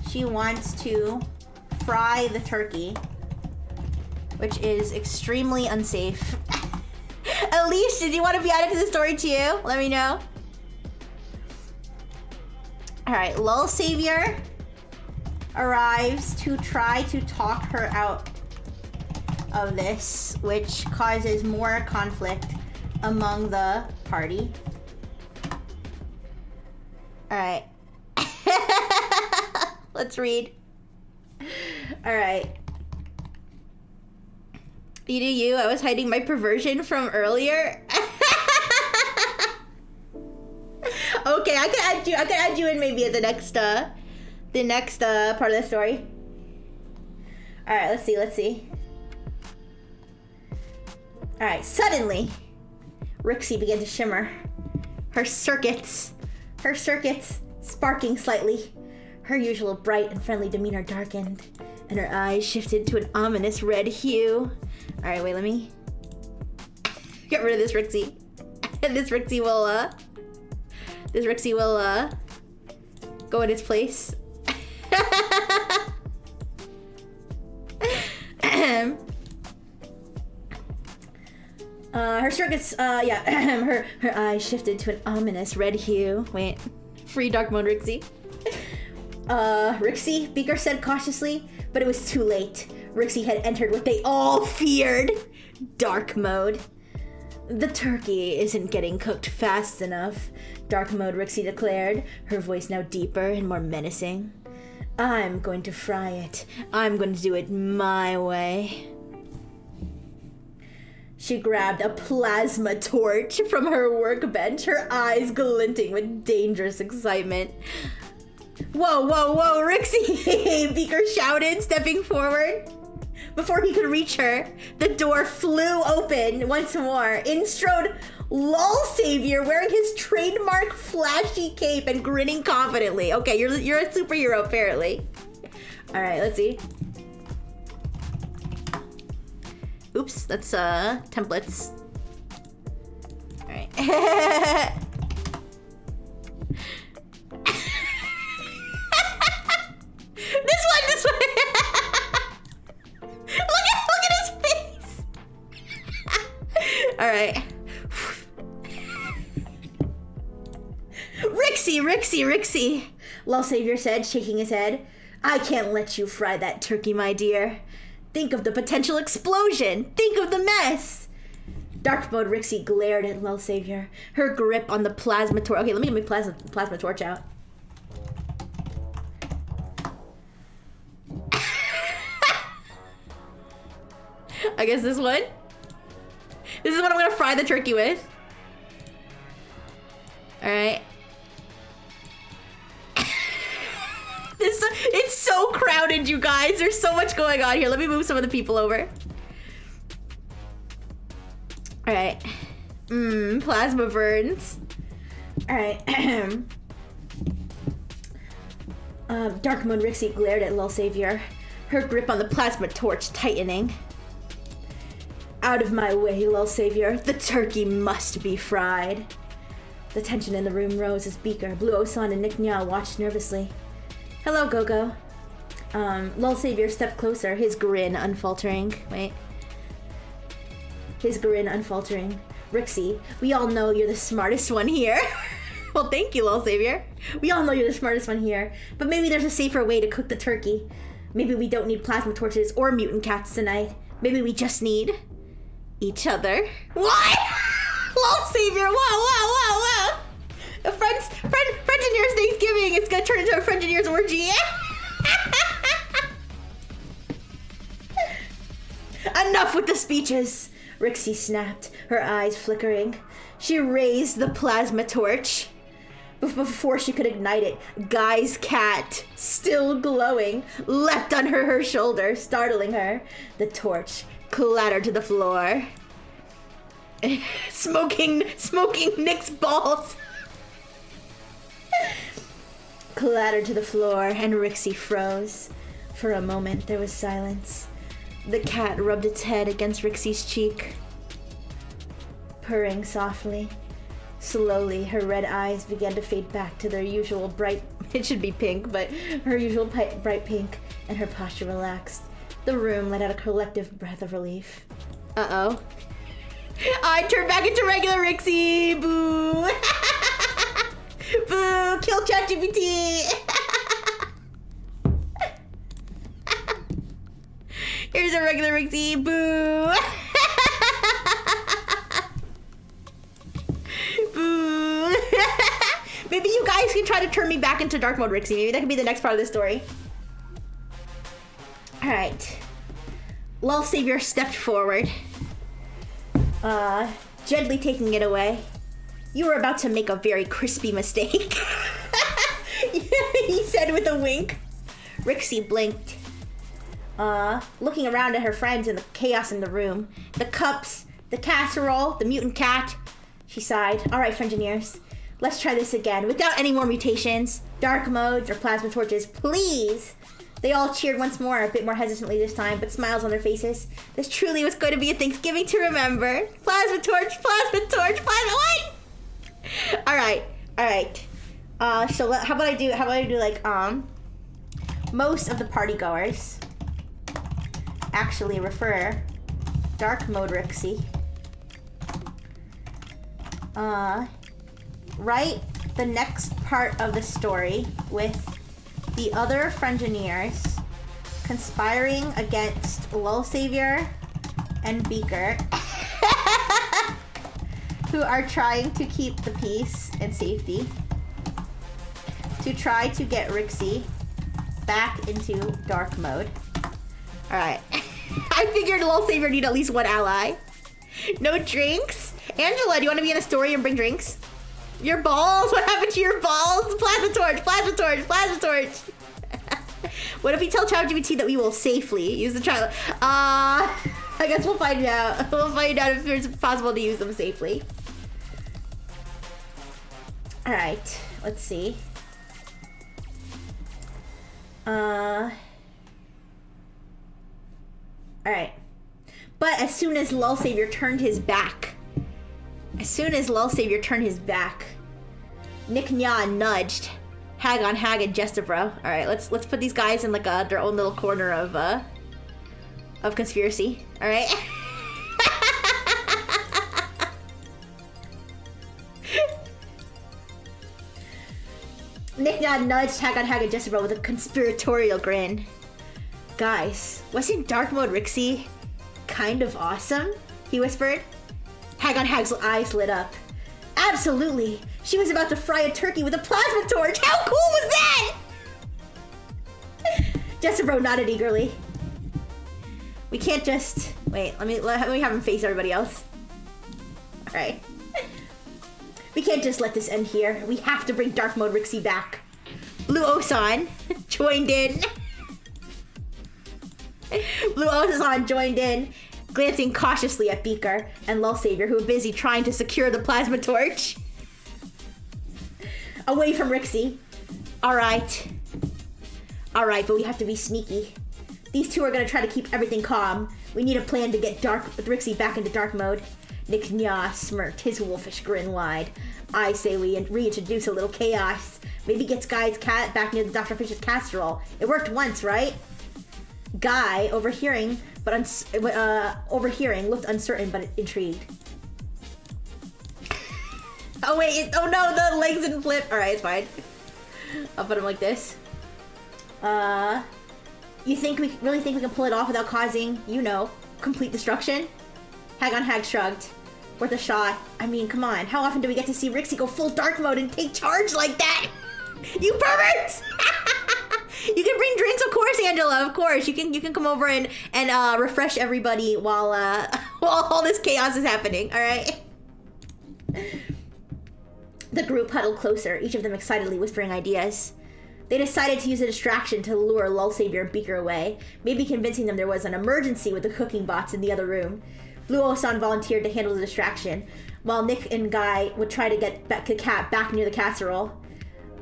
she wants to fry the turkey, which is extremely unsafe. Elise, did you want to be added to the story too? Let me know. All right, Lull Savior arrives to try to talk her out of this, which causes more conflict among the party. All right. Let's read. All right. You do you. I was hiding my perversion from earlier. Okay, I can add you. I can add you in maybe at the next part of the story. All right. Let's see. All right. Suddenly, Rixie began to shimmer. Her circuits sparking slightly. Her usual bright and friendly demeanor darkened, and her eyes shifted to an ominous red hue. All right, wait, let me get rid of this Rixie. This Rixie will go in its place. Her circuits, her eyes shifted to an ominous red hue. Wait, free Dark Mode Rixie. Rixie, Beaker said cautiously, but it was too late. Rixie had entered what they all feared, Dark Mode. The turkey isn't getting cooked fast enough, Dark Mode Rixie declared, her voice now deeper and more menacing. I'm going to fry it. I'm going to do it my way. She grabbed a plasma torch from her workbench, her eyes glinting with dangerous excitement. Whoa, Rixie! Beaker shouted, stepping forward. Before he could reach her, the door flew open once more. In strode Lull Savior, wearing his trademark flashy cape and grinning confidently. Okay, you're a superhero, apparently. All right, let's see. Oops, that's templates. All right. This one. Look at his face. All right. Rixie, Lull Savior said, shaking his head. I can't let you fry that turkey, my dear. Think of the potential explosion. Think of the mess. Dark Mode Rixie glared at Lull Savior, her grip on the plasma torch. Okay, let me get my plasma torch out. I guess this one. This is what I'm gonna fry the turkey with. All right. It's so crowded, you guys. There's so much going on here. Let me move some of the people over. All right. Plasma burns. All right. Dark Mode Rixie glared at Lil Savior, her grip on the plasma torch tightening. Out of my way, Lil Savior. The turkey must be fried. The tension in the room rose as Beaker, Blue Osan, and Nick Nya watched nervously. Hello, Gogo. Lil Savior stepped closer, his grin unfaltering. Wait. His grin unfaltering. Rixie, we all know you're the smartest one here. Well, thank you, Lil Savior. We all know you're the smartest one here. But maybe there's a safer way to cook the turkey. Maybe we don't need plasma torches or mutant cats tonight. Maybe we just need each other. What? Lil Savior, whoa. A Frengineers Thanksgiving. It's gonna turn into a Frengineers orgy. Enough with the speeches. Rixie snapped, her eyes flickering. She raised the plasma torch. Before she could ignite it, Guy's cat, still glowing, leapt on her shoulder, startling her. The torch clattered to the floor. Smoking Nick's balls. Clattered to the floor, and Rixie froze. For a moment, there was silence. The cat rubbed its head against Rixie's cheek, purring softly. Slowly, her red eyes began to fade back to their usual bright... It should be pink, but her usual bright pink, and her posture relaxed. The room let out a collective breath of relief. Uh-oh. I turned back into regular Rixie! Boo! Boo! Kill ChatGPT! Here's a regular Rixie! Boo! Boo! Maybe you guys can try to turn me back into Dark Mode Rixie. Maybe that could be the next part of the story. Alright. Lil Savior stepped forward. Gently taking it away. You were about to make a very crispy mistake. He said with a wink. Rixie blinked. Looking around at her friends and the chaos in the room. The cups, the casserole, the mutant cat. She sighed. Alright, Frengineers. Let's try this again, without any more mutations, dark modes, or plasma torches, please! They all cheered once more, a bit more hesitantly this time, but smiles on their faces. This truly was going to be a Thanksgiving to remember. Plasma torch, plasma what? Alright. So how about I do like, most of the party goers actually refer Dark Mode Rixie. Write the next part of the story with the other Frengineers conspiring against Lil Savior and Beaker, who are trying to keep the peace and safety, to try to get Rixie back into dark mode. Alright. I figured Lil Savior need at least one ally. No drinks? Angela, do you want to be in a story and bring drinks? Your balls? What happened to your balls? Plasma torch. What if we tell ChatGPT that we will safely use the child? I guess we'll find out. We'll find out if it's possible to use them safely. Alright, let's see. Alright. But as soon as Lil Savior turned his back, Nick Nya nudged Hag on Hag and Jestebro. Alright, let's put these guys in like their own little corner of conspiracy. Alright? Nick Nya nudged Hag on Hag and Jestebro with a conspiratorial grin. Guys, wasn't Dark Mode Rixie kind of awesome? He whispered. Hag on Hag's eyes lit up. Absolutely! She was about to fry a turkey with a plasma torch! How cool was that?! Jestebro nodded eagerly. We can't just... Wait, let me have him face everybody else. Alright. We can't just let this end here. We have to bring Dark Mode Rixie back. Blue Osan joined in. Blue Osan joined in, glancing cautiously at Beaker and Lull Savior, who were busy trying to secure the plasma torch. Away from Rixie. Alright. Alright, but we have to be sneaky. These two are gonna try to keep everything calm. We need a plan to get Rixie back into dark mode. Nick Nya smirked, his wolfish grin wide. I say we reintroduce a little chaos. Maybe gets Guy's cat back near the Dr. Fish's casserole. It worked once, right? Guy, overhearing, looked uncertain but intrigued. Oh wait, oh no, the legs didn't flip. Alright, it's fine. I'll put him like this. You really think we can pull it off without causing, complete destruction? Hag shrugged. Worth a shot. I mean, come on. How often do we get to see Rixie go full dark mode and take charge like that? You perverts! You can bring drinks, of course, Angela. Of course, you can come over and refresh everybody while all this chaos is happening. All right. The group huddled closer, each of them excitedly whispering ideas. They decided to use a distraction to lure Lull Savior and Beaker away, maybe convincing them there was an emergency with the cooking bots in the other room. Blue Osan volunteered to handle the distraction, while Nick and Guy would try to get the cat back near the casserole.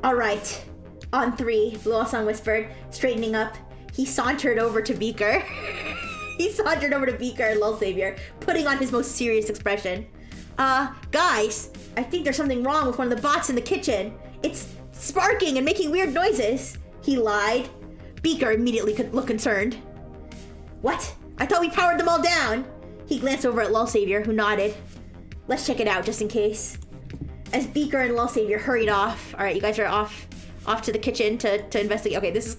All right, on three, Blue Osan whispered, straightening up. He sauntered over to Beaker. And Lull Savior, putting on his most serious expression. Guys, I think there's something wrong with one of the bots in the kitchen. It's sparking and making weird noises. He lied. Beaker immediately looked concerned. What? I thought we powered them all down. He glanced over at Lull Savior, who nodded. Let's check it out, just in case. As Beaker and Lull Savior hurried off. All right, you guys are off to the kitchen to investigate. Okay, this is...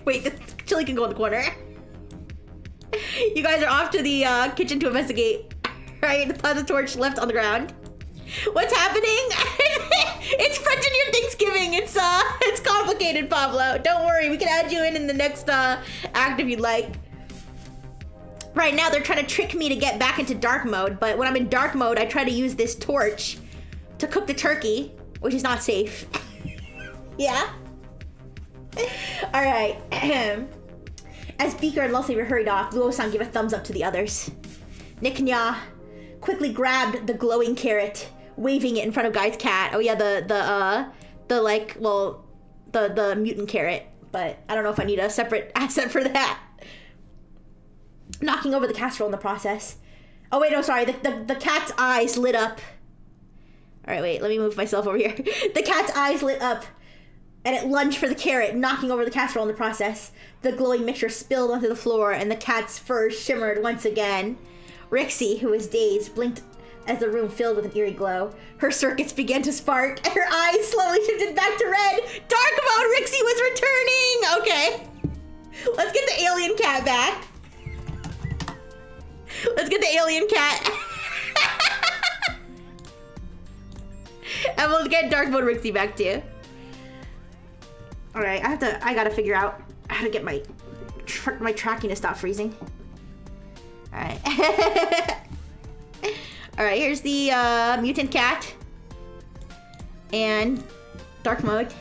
Wait, this chili can go in the corner. You guys are off to the kitchen to investigate. Right, the plasma torch left on the ground. What's happening? It's Frengineer Thanksgiving. It's complicated, Pablo. Don't worry, we can add you in the next act if you'd like. Right now, they're trying to trick me to get back into dark mode, but when I'm in dark mode, I try to use this torch to cook the turkey, which is not safe. Yeah? All right. As Beaker and Lull Savior hurried off, Luo-san gave a thumbs up to the others. Nick Nya quickly grabbed the glowing carrot, waving it in front of Guy's cat. Oh yeah, the mutant carrot, but I don't know if I need a separate asset for that. Knocking over the casserole in the process. Oh wait, no, sorry, the cat's eyes lit up. All right, wait, let me move myself over here. The cat's eyes lit up, and it lunged for the carrot, knocking over the casserole in the process. The glowing mixture spilled onto the floor, and the cat's fur shimmered once again. Rixie, who was dazed, blinked as the room filled with an eerie glow. Her circuits began to spark, and her eyes slowly shifted back to red. Dark mode Rixie was returning! Okay. Let's get the alien cat back. Let's get the alien cat. And we'll get dark mode Rixie back too. All right, I gotta figure out how to get my tracking to stop freezing. All right. All right, here's the mutant cat and dark mode.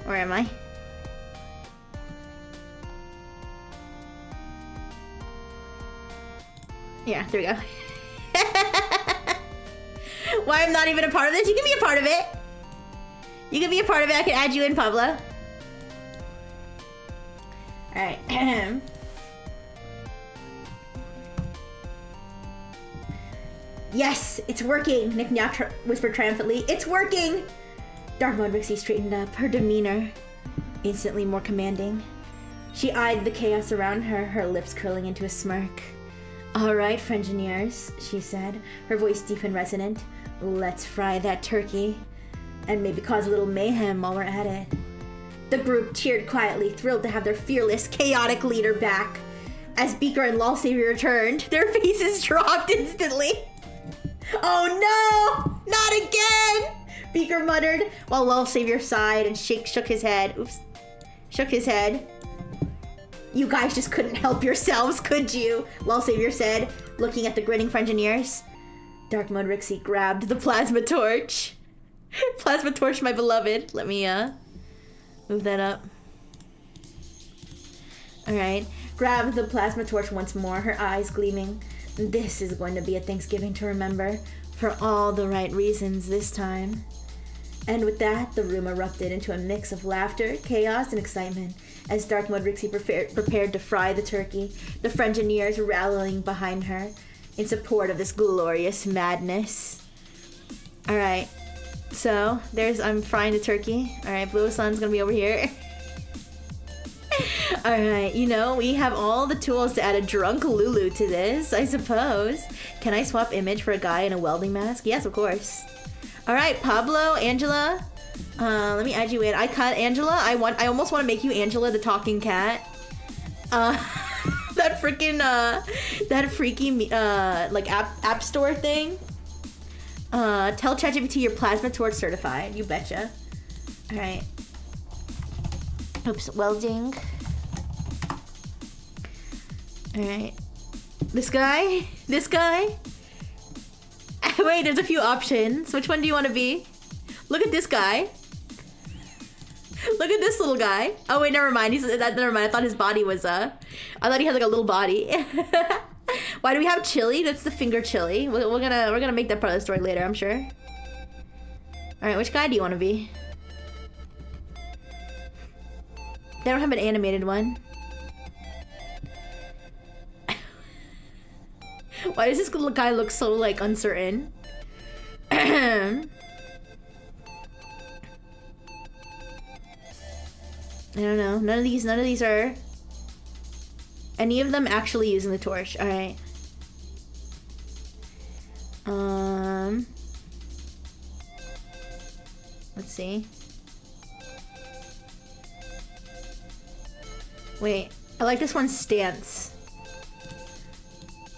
Where am I? Yeah, there we go. Why I'm not even a part of this? You can be a part of it. You can be a part of it. I can add you in, Pablo. All right. Yes, it's working, Nick Nya whispered triumphantly. It's working! Dark mode Rixie straightened up, her demeanor instantly more commanding. She eyed the chaos around her, her lips curling into a smirk. All right, Frengineers, she said, her voice deep and resonant. Let's fry that turkey, and maybe cause a little mayhem while we're at it. The group cheered quietly, thrilled to have their fearless, chaotic leader back. As Beaker and Lull Savior returned, their faces dropped instantly. Oh no! Not again! Beaker muttered while Well Savior sighed and shook his head. Oops. Shook his head. You guys just couldn't help yourselves, could you? Well Savior said, looking at the grinning Frengineers. Dark Mode Rixie grabbed the plasma torch. Plasma torch, my beloved. Let me, move that up. Alright. Grabbed the plasma torch once more, her eyes gleaming. This is going to be a Thanksgiving to remember. For all the right reasons this time. And with that, the room erupted into a mix of laughter, chaos, and excitement as Dark Mode Rixie prepared to fry the turkey, the Frengineers rallying behind her in support of this glorious madness. Alright, so I'm frying the turkey. Alright, Blue Sun's gonna be over here. Alright, you know, we have all the tools to add a drunk Lulu to this, I suppose. Can I swap image for a guy in a welding mask? Yes, of course. Alright, Pablo, Angela. Let me add you in. I cut Angela. I almost want to make you Angela the talking cat. That freaking, that freaky, like app store thing. Tell ChatGPT your plasma torch certified. You betcha. Alright. Oops, welding. Alright. This guy? This guy? Wait, there's a few options. Which one do you want to be? Look at this guy. Look at this little guy. Oh wait, never mind. Never mind. I thought his body was I thought he had like a little body. Why do we have chili? That's the finger chili. We're gonna make that part of the story later, I'm sure. All right, which guy do you want to be? They don't have an animated one. Why does this little guy look so like uncertain? I don't know. None of these are any of them actually using the torch. All right. Let's see. Wait, I like this one's stance.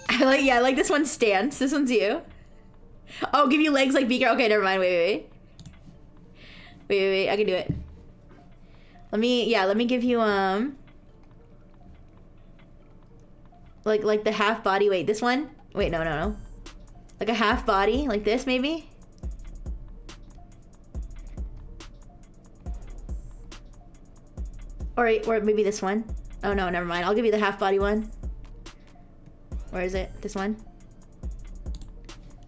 I like this one's stance. This one's you. Oh, give you legs like Beaker. Okay, never mind. Wait. I can do it. Let me give you like the half body. Wait, this one? Wait, no. Like a half body, like this maybe? Or maybe this one. Oh no, never mind. I'll give you the half body one. Where is it? This one?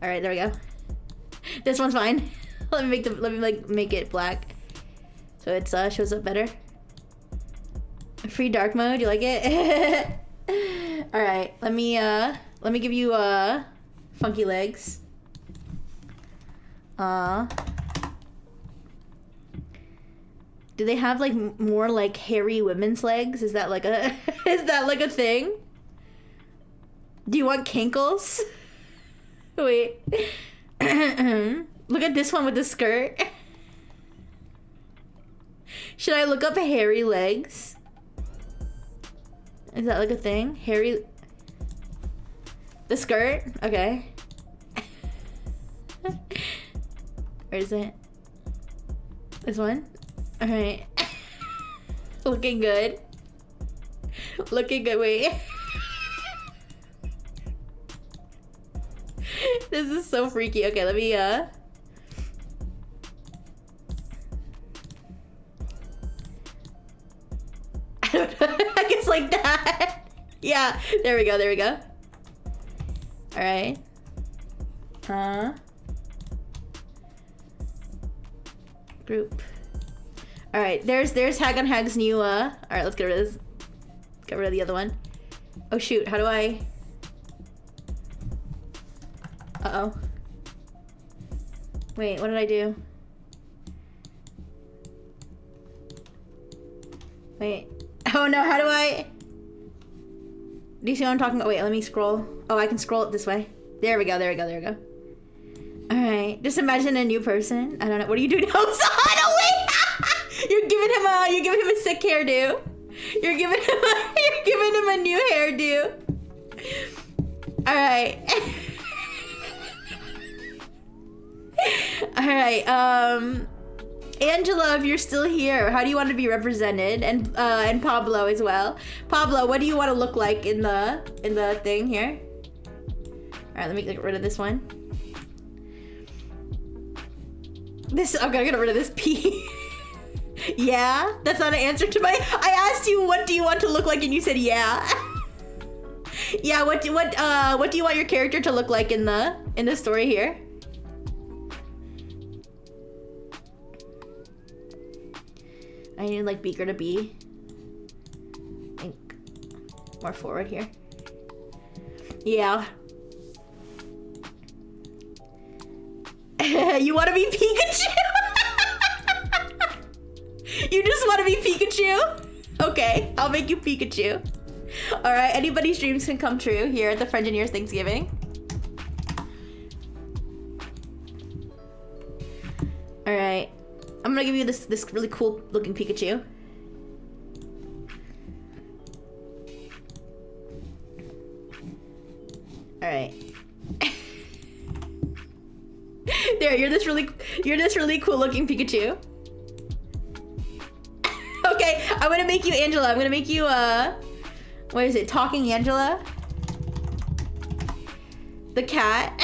Alright, there we go. This one's fine. let me make it black. So it shows up better. Free dark mode, you like it? Alright, let me give you funky legs. Do they have like more like hairy women's legs? Is that like a thing? Do you want kinkles? Wait. Look at this one with the skirt. Should I look up hairy legs? Is that like a thing? Hairy... The skirt? Okay. Where is it? This one? Alright. Looking good. Looking good, wait. This is so freaky. Okay, let me, I don't know. I guess like that. Yeah, there we go. Alright. Group. Alright, there's Hag on Hag's new, alright, let's get rid of this. Get rid of the other one. Oh shoot, how do I... Uh-oh. Wait, what did I do? Wait. Oh no, how do I... Do you see what I'm talking about? Wait, let me scroll. Oh, I can scroll it this way. There we go. Alright, just imagine a new person. I don't know. What are you doing? Oh, no, wait! You're giving him a sick hairdo. You're giving him a new hairdo. All right. Angela, if you're still here, how do you want to be represented? And Pablo as well. Pablo, what do you want to look like in the thing here? All right, let me get rid of this one. I'm gonna get rid of this P. Yeah, that's not an answer to my. I asked you what do you want to look like, and you said yeah. Yeah, what do you want your character to look like in the story here? I need like Beaker to be, I think, more forward here. Yeah. You want to be Pikachu? You just want to be Pikachu? Okay, I'll make you Pikachu. All right, anybody's dreams can come true here at the Frengineers Thanksgiving. All right, I'm gonna give you this really cool looking Pikachu. All right. There, you're this really cool looking Pikachu. Okay, I'm gonna make you Angela. I'm gonna make you what is it? Talking Angela? The cat.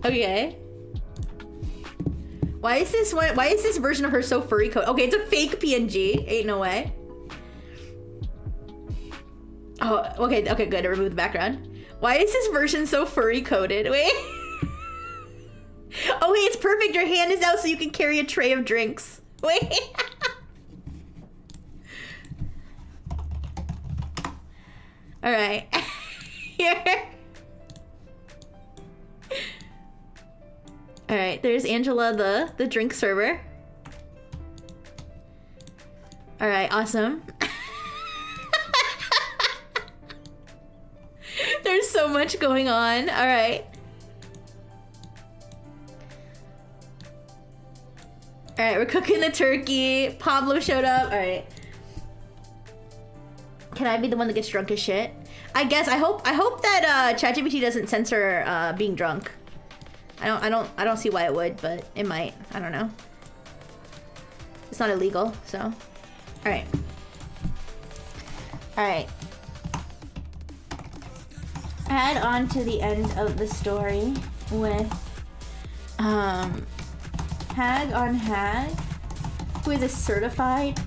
Okay. Why is this version of her so furry coat? Okay, it's a fake PNG. Ain't no way. Oh, okay, good. I removed the background. Why is this version so furry coated? Wait. Oh, hey, it's perfect. Your hand is out so you can carry a tray of drinks. Wait. All right. Here. All right, there's Angela, the drink server. All right, awesome. There's so much going on. All right. All right, we're cooking the turkey. Pablo showed up. All right. Can I be the one that gets drunk as shit? I guess. I hope that ChatGPT doesn't censor being drunk. I don't see why it would, but it might. I don't know. It's not illegal, so. All right. All right. Add on to the end of the story with Hag on Hag, who is a certified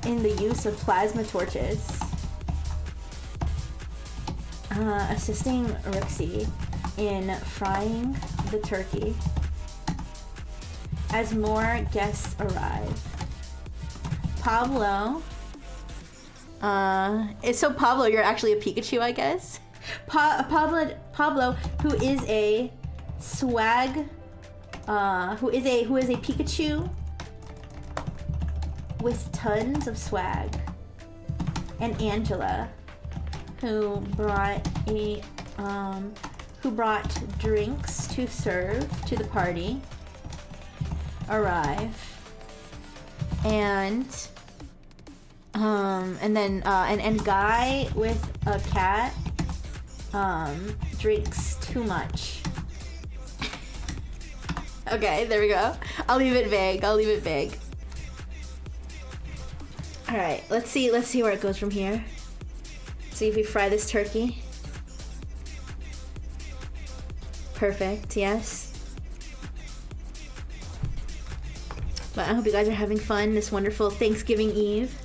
in the use of plasma torches, assisting Rixie in frying the turkey as more guests arrive. Pablo, so Pablo, you're actually a Pikachu, I guess. Pablo, who is a swag, who is a Pikachu with tons of swag, and Angela, who brought drinks to serve to the party, arrive, and then guy with a cat drinks too much. Okay, there we go. I'll leave it vague. All right, let's see where it goes from here. See if we fry this turkey. Perfect, yes. But I hope you guys are having fun this wonderful Thanksgiving Eve.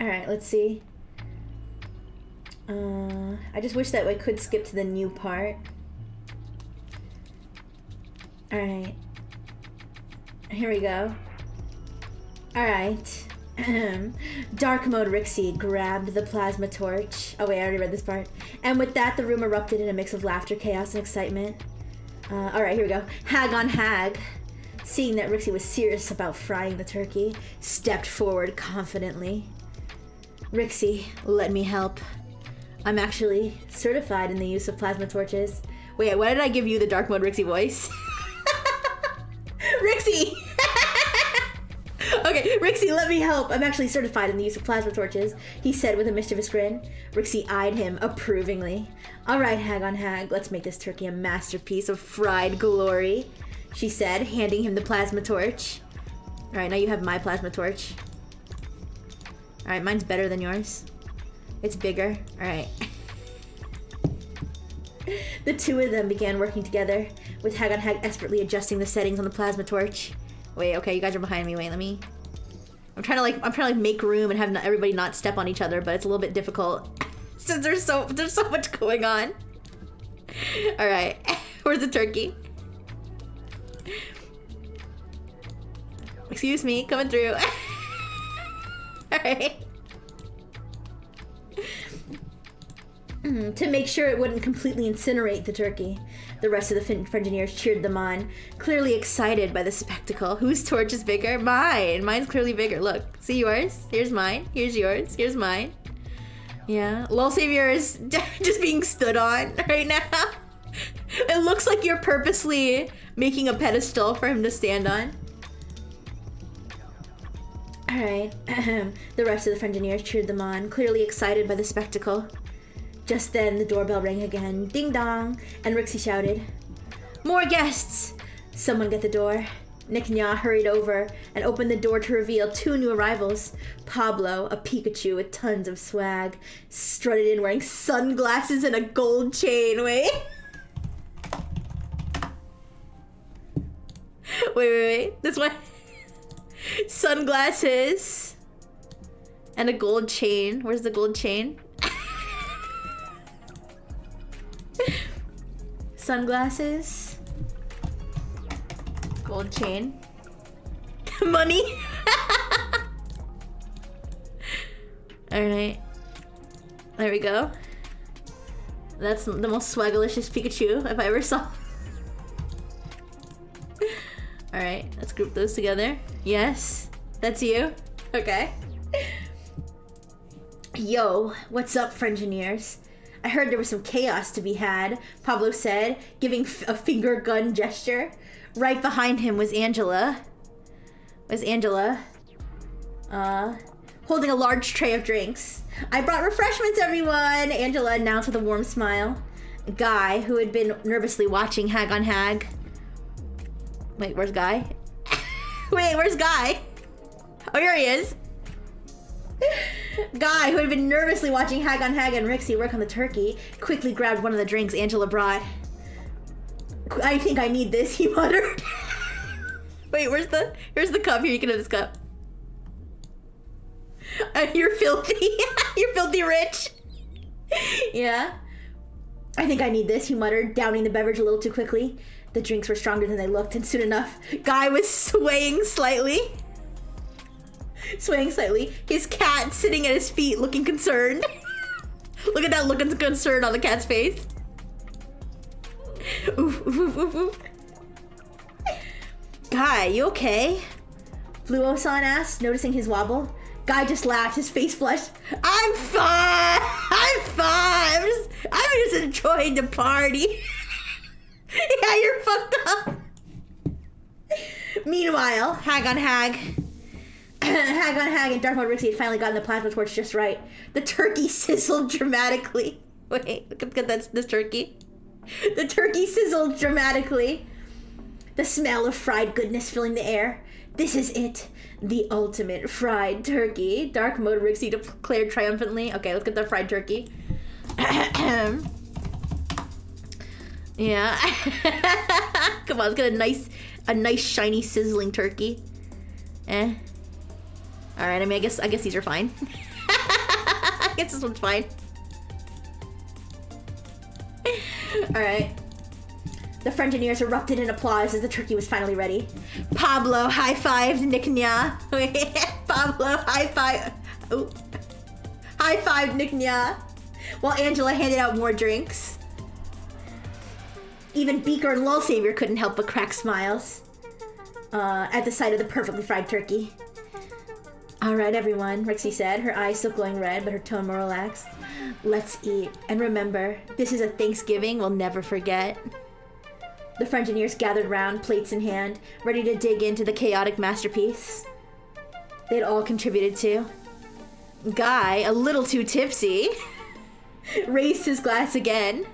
All right, let's see. I just wish that I could skip to the new part. All right. Here we go. All right. Dark mode Rixie grabbed the plasma torch. Oh wait, I already read this part. And with that, the room erupted in a mix of laughter, chaos, and excitement. All right, here we go. Hag on Hag, seeing that Rixie was serious about frying the turkey, stepped forward confidently. Rixie, let me help. I'm actually certified in the use of plasma torches. Wait, why did I give you the dark mode Rixie voice? Rixie! Okay, Rixie, let me help. I'm actually certified in the use of plasma torches, he said with a mischievous grin. Rixie eyed him approvingly. All right, Hag on Hag, let's make this turkey a masterpiece of fried glory, she said, handing him the plasma torch. All right, now you have my plasma torch. All right, mine's better than yours. It's bigger. All right. The two of them began working together, with Hag on Hag expertly adjusting the settings on the plasma torch. Wait, okay, you guys are behind me. Wait, let me... I'm trying to make room and have everybody not step on each other, but it's a little bit difficult since there's so much going on. All right, where's the turkey? Excuse me, coming through. All right. To make sure it wouldn't completely incinerate the turkey, the rest of the Frengineers cheered them on, clearly excited by the spectacle. Whose torch is bigger? Mine. Mine's clearly bigger. Look, see yours? Here's mine. Here's yours. Here's mine. Yeah. Lol Savior is just being stood on right now. It looks like you're purposely making a pedestal for him to stand on. Alright. The rest of the Frengineers cheered them on, clearly excited by the spectacle. Just then, the doorbell rang again. Ding dong! And Rixie shouted, "More guests!" Someone get the door. Nick Nya hurried over and opened the door to reveal two new arrivals. Pablo, a Pikachu with tons of swag, strutted in wearing sunglasses and a gold chain. Wait. Wait. This one. Sunglasses and a gold chain. Where's the gold chain? Sunglasses, gold chain, money. All right, there we go. That's the most swagalicious Pikachu if I ever saw. All right, let's group those together. Yes, that's you. Okay. Yo, what's up, Frengineers? I heard there was some chaos to be had, Pablo said, giving a finger gun gesture. Right behind him was Angela. Holding a large tray of drinks. I brought refreshments, everyone, Angela announced with a warm smile. Guy, who had been nervously watching Hag on Hag. Wait, where's Guy? Wait, where's Guy? Oh, here he is. Guy, who had been nervously watching Hag on Hag and Rixie work on the turkey, quickly grabbed one of the drinks Angela brought. I think I need this, he muttered. Wait, here's the cup. Here, you can have this cup. You're filthy. You're filthy rich. Yeah. I think I need this, he muttered, downing the beverage a little too quickly. The drinks were stronger than they looked, and soon enough, Guy was swaying slightly. His cat sitting at his feet looking concerned. Look at that look of concern on the cat's face. Oof, oof, oof, oof, oof. Guy, you okay? Fluo-san asked, noticing his wobble. Guy just laughed, his face flushed. I'm fine! I'm just enjoying the party. Yeah, you're fucked up. Meanwhile, Hag on Hag and Dark Mode Rixie had finally gotten the plasma torch just right. The turkey sizzled dramatically. Wait, look at this turkey. The turkey sizzled dramatically. The smell of fried goodness filling the air. This is it. The ultimate fried turkey. Dark Mode Rixie declared triumphantly. Okay, let's get the fried turkey. Yeah. Come on, let's get a nice shiny sizzling turkey. All right, I mean, I guess these are fine. I guess this one's fine. All right. The Frengineers erupted in applause as the turkey was finally ready. Pablo high-fived Nick Nya. Pablo high-five. Oh. High-fived Nick Nya. While Angela handed out more drinks. Even Beaker and Lull Savior couldn't help but crack smiles at the sight of the perfectly fried turkey. All right, everyone, Rixie said, her eyes still glowing red, but her tone more relaxed. Let's eat. And remember, this is a Thanksgiving we'll never forget. The Frengineers gathered round, plates in hand, ready to dig into the chaotic masterpiece. it all contributed to. Guy, a little too tipsy, raised his glass again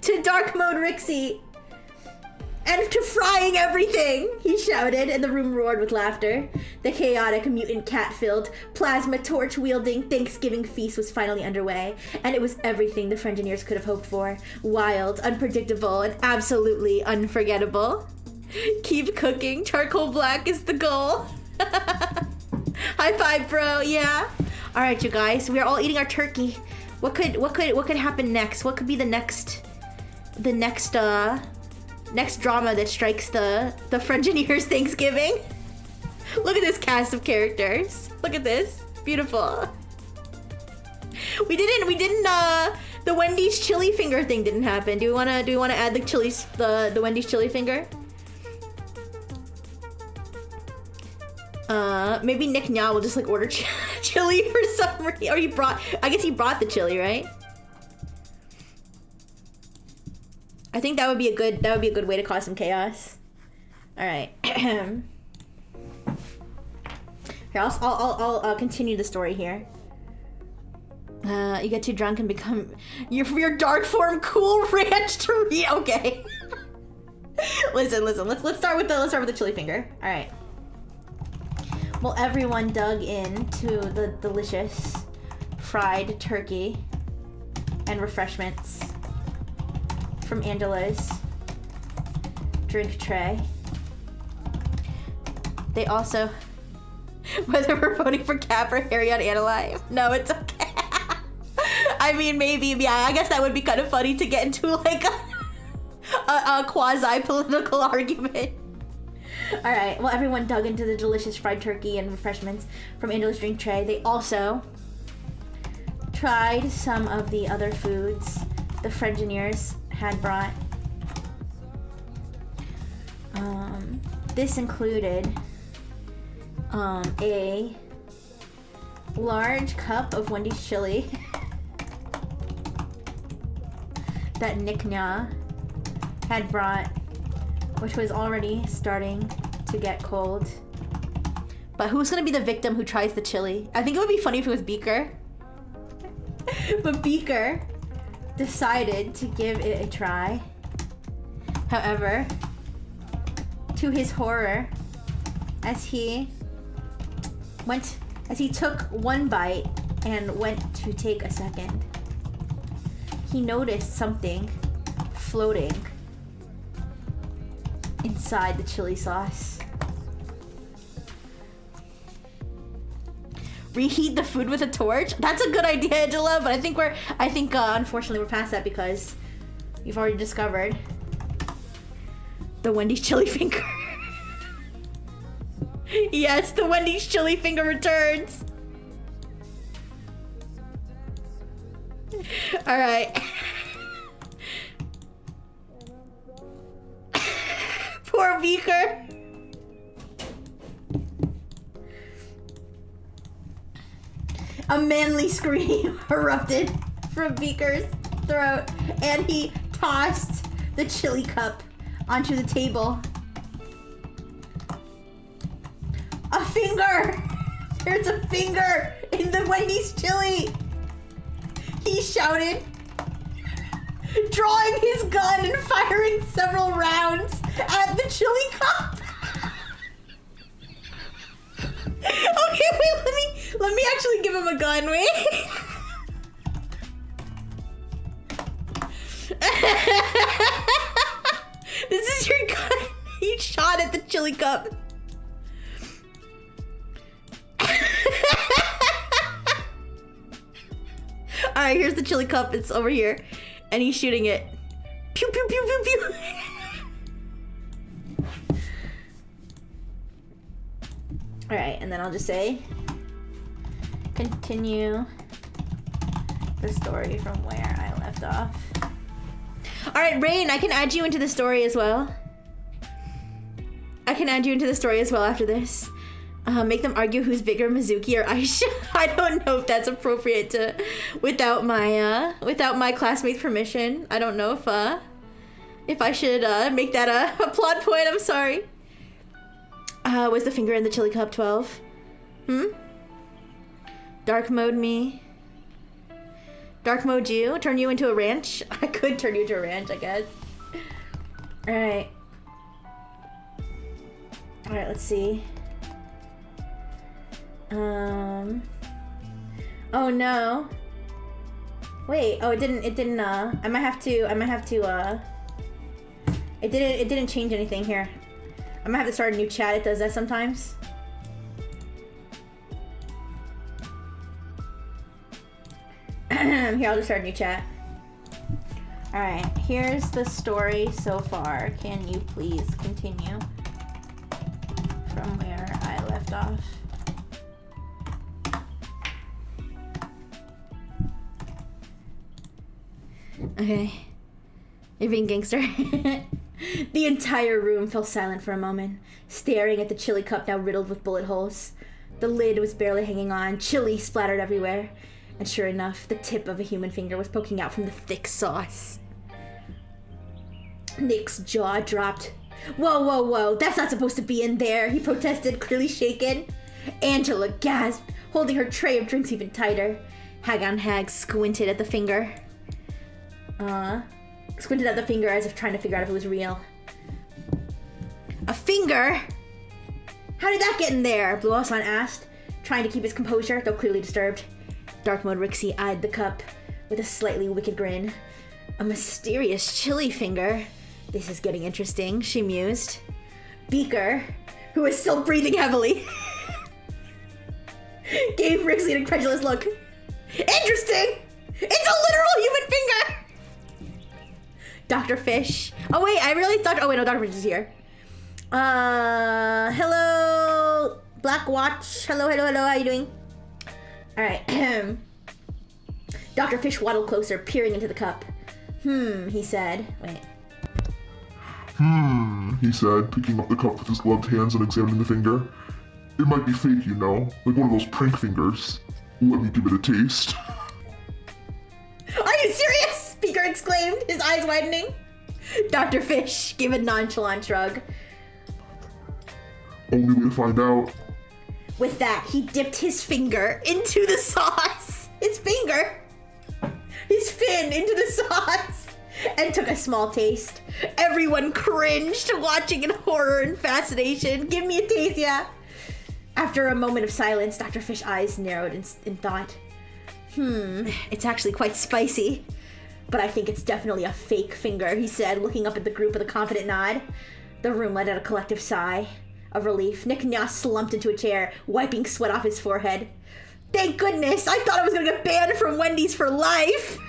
to dark mode Rixie and to frying everything, he shouted, and the room roared with laughter. The chaotic, mutant cat-filled, plasma torch-wielding Thanksgiving feast was finally underway, and it was everything the Frengineers could have hoped for. Wild, unpredictable, and absolutely unforgettable. Keep cooking, charcoal black is the goal. High five, bro, yeah. All right, you guys, we are all eating our turkey. What could happen next? What could be the next drama that strikes the Frengineers Thanksgiving? Look at this cast of characters. Look at this. Beautiful. We didn't the Wendy's chili finger thing didn't happen. Do we wanna add the Wendy's chili finger? Maybe Nick Nya will just like order chili for some reason. Or I guess he brought the chili, right? I think that would be a good way to cause some chaos. All right. Here, I'll continue the story here. You get too drunk and become your dark form Cool Ranch to okay. listen. Let's start with the chili finger. All right. Well, everyone dug into the delicious fried turkey and refreshments from Angela's drink tray. They also, whether we're voting for Cap or Harry on Analyze, no, it's okay. I mean, maybe, yeah, I guess that would be kind of funny to get into like a quasi-political argument. All right, well, everyone dug into the delicious fried turkey and refreshments from Angela's drink tray. They also tried some of the other foods the Frengineers had brought. This included a large cup of Wendy's chili that Nick Nya had brought, which was already starting to get cold. But who's gonna be the victim who tries the chili? I think it would be funny if it was Beaker. But Beaker decided to give it a try. However, to his horror, as he took one bite and went to take a second, he noticed something floating inside the chili sauce. Reheat the food with a torch? That's a good idea, Angela, but I think unfortunately we're past that because you've already discovered the Wendy's chili finger. Yes, the Wendy's chili finger returns. All right. Poor Beaker. A manly scream erupted from Beaker's throat, and he tossed the chili cup onto the table. A finger! There's a finger in the Wendy's chili! He shouted, drawing his gun and firing several rounds at the chili cup. Okay, wait, let me actually give him a gun, wait. This is your gun. He shot at the chili cup. Alright, here's the chili cup. It's over here. And he's shooting it. Pew, pew, pew, pew, pew. Alright, and then I'll just say, continue the story from where I left off. Alright, Rain, I can add you into the story as well. I can add you into the story as well after this. Make them argue who's bigger, Mizuki or Aisha. I don't know if that's appropriate to, without my classmate's permission. I don't know if I should make that a plot point. I'm sorry. Was the finger in the chili cup 12? Dark mode me. Dark mode you? Turn you into a ranch? I could turn you into a ranch, I guess. Alright. Alright, let's see. Oh no. Wait, oh it didn't, I might have to, it didn't change anything here. I might have to start a new chat, it does that sometimes. Here, I'll just start a new chat. Alright, here's the story so far. Can you please continue from where I left off? Okay. You're being gangster. The entire room fell silent for a moment, staring at the chili cup now riddled with bullet holes. The lid was barely hanging on, chili splattered everywhere. And sure enough, the tip of a human finger was poking out from the thick sauce. Nick's jaw dropped. Whoa, whoa, whoa, that's not supposed to be in there, he protested, clearly shaken. Angela gasped, holding her tray of drinks even tighter. Hag on Hag squinted at the finger. Squinted at the finger as if trying to figure out if it was real. A finger? How did that get in there? Blue Osan asked, trying to keep his composure, though clearly disturbed. Dark Mode Rixie eyed the cup with a slightly wicked grin. A mysterious chili finger. This is getting interesting, she mused. Beaker, who was still breathing heavily, gave Rixie an incredulous look. Interesting! It's a literal human finger! Dr. Fish. Oh wait, I really thought, oh wait, no, Dr. Fish is here. Hello, Black Watch. Hello, how you doing? Alright, Dr. Fish waddled closer, peering into the cup. He said. Wait. He said, picking up the cup with his gloved hands and examining the finger. It might be fake, you know, like one of those prank fingers. Let me give it a taste. Are you serious? Beaker exclaimed, his eyes widening. Dr. Fish gave a nonchalant shrug. Only way to find out. With that, he dipped his finger into the sauce. His finger? His fin into the sauce. And took a small taste. Everyone cringed, watching in horror and fascination. Give me a taste, yeah. After a moment of silence, Dr. Fish's eyes narrowed in thought. It's actually quite spicy. But I think it's definitely a fake finger, he said, looking up at the group with a confident nod. The room let out a collective sigh of relief. Nick Nya slumped into a chair, wiping sweat off his forehead. Thank goodness! I thought I was gonna get banned from Wendy's for life!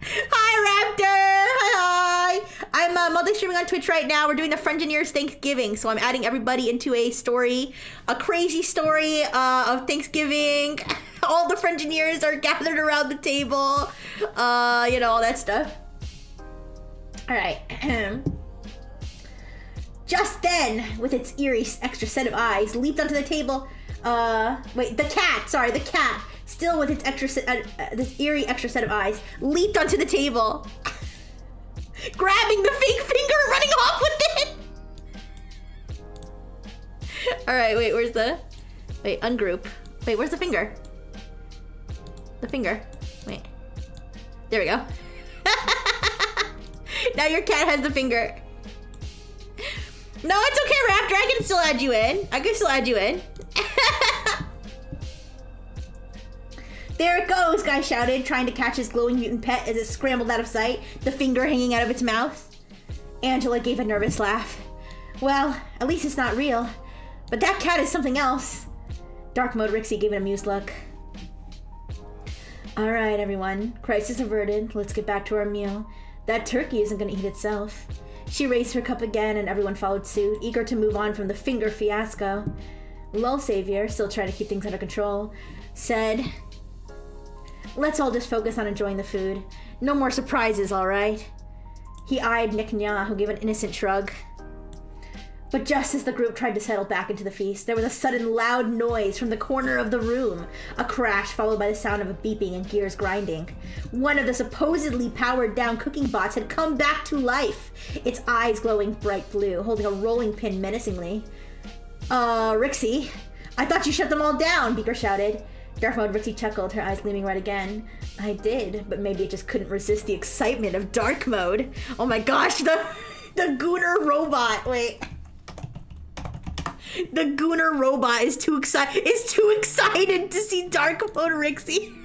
Hi, Raptor! Hi! I'm multi-streaming on Twitch right now. We're doing the Frengineers Thanksgiving, so I'm adding everybody into a story, a crazy story of Thanksgiving. All the Frengineers are gathered around the table. You know, all that stuff. Alright. Just then, with its eerie extra set of eyes, leaped onto the table. The cat, still with its this eerie extra set of eyes, leaped onto the table, grabbing the fake finger and running off with it. Alright, wait, ungroup. Wait, where's the finger? The finger. Wait. There we go. Now your cat has the finger. No, it's okay, Raptor. I can still add you in. There it goes, Guy shouted, trying to catch his glowing mutant pet as it scrambled out of sight, the finger hanging out of its mouth. Angela gave a nervous laugh. Well, at least it's not real. But that cat is something else. Dark Mode Rixie gave an amused look. Alright, everyone. Crisis averted. Let's get back to our meal. That turkey isn't gonna eat itself. She raised her cup again and everyone followed suit, eager to move on from the finger fiasco. Lull Savior, still trying to keep things under control, said, let's all just focus on enjoying the food. No more surprises, alright? He eyed Nick Nya, who gave an innocent shrug. But just as the group tried to settle back into the feast, there was a sudden loud noise from the corner of the room. A crash followed by the sound of a beeping and gears grinding. One of the supposedly powered down cooking bots had come back to life, its eyes glowing bright blue, holding a rolling pin menacingly. Rixie, I thought you shut them all down, Beaker shouted. Dark mode Rixie chuckled, her eyes gleaming red again. I did, but maybe it just couldn't resist the excitement of dark mode. Oh my gosh, the Gooner robot. Wait. The Gooner robot is too excited to see dark mode Rixie.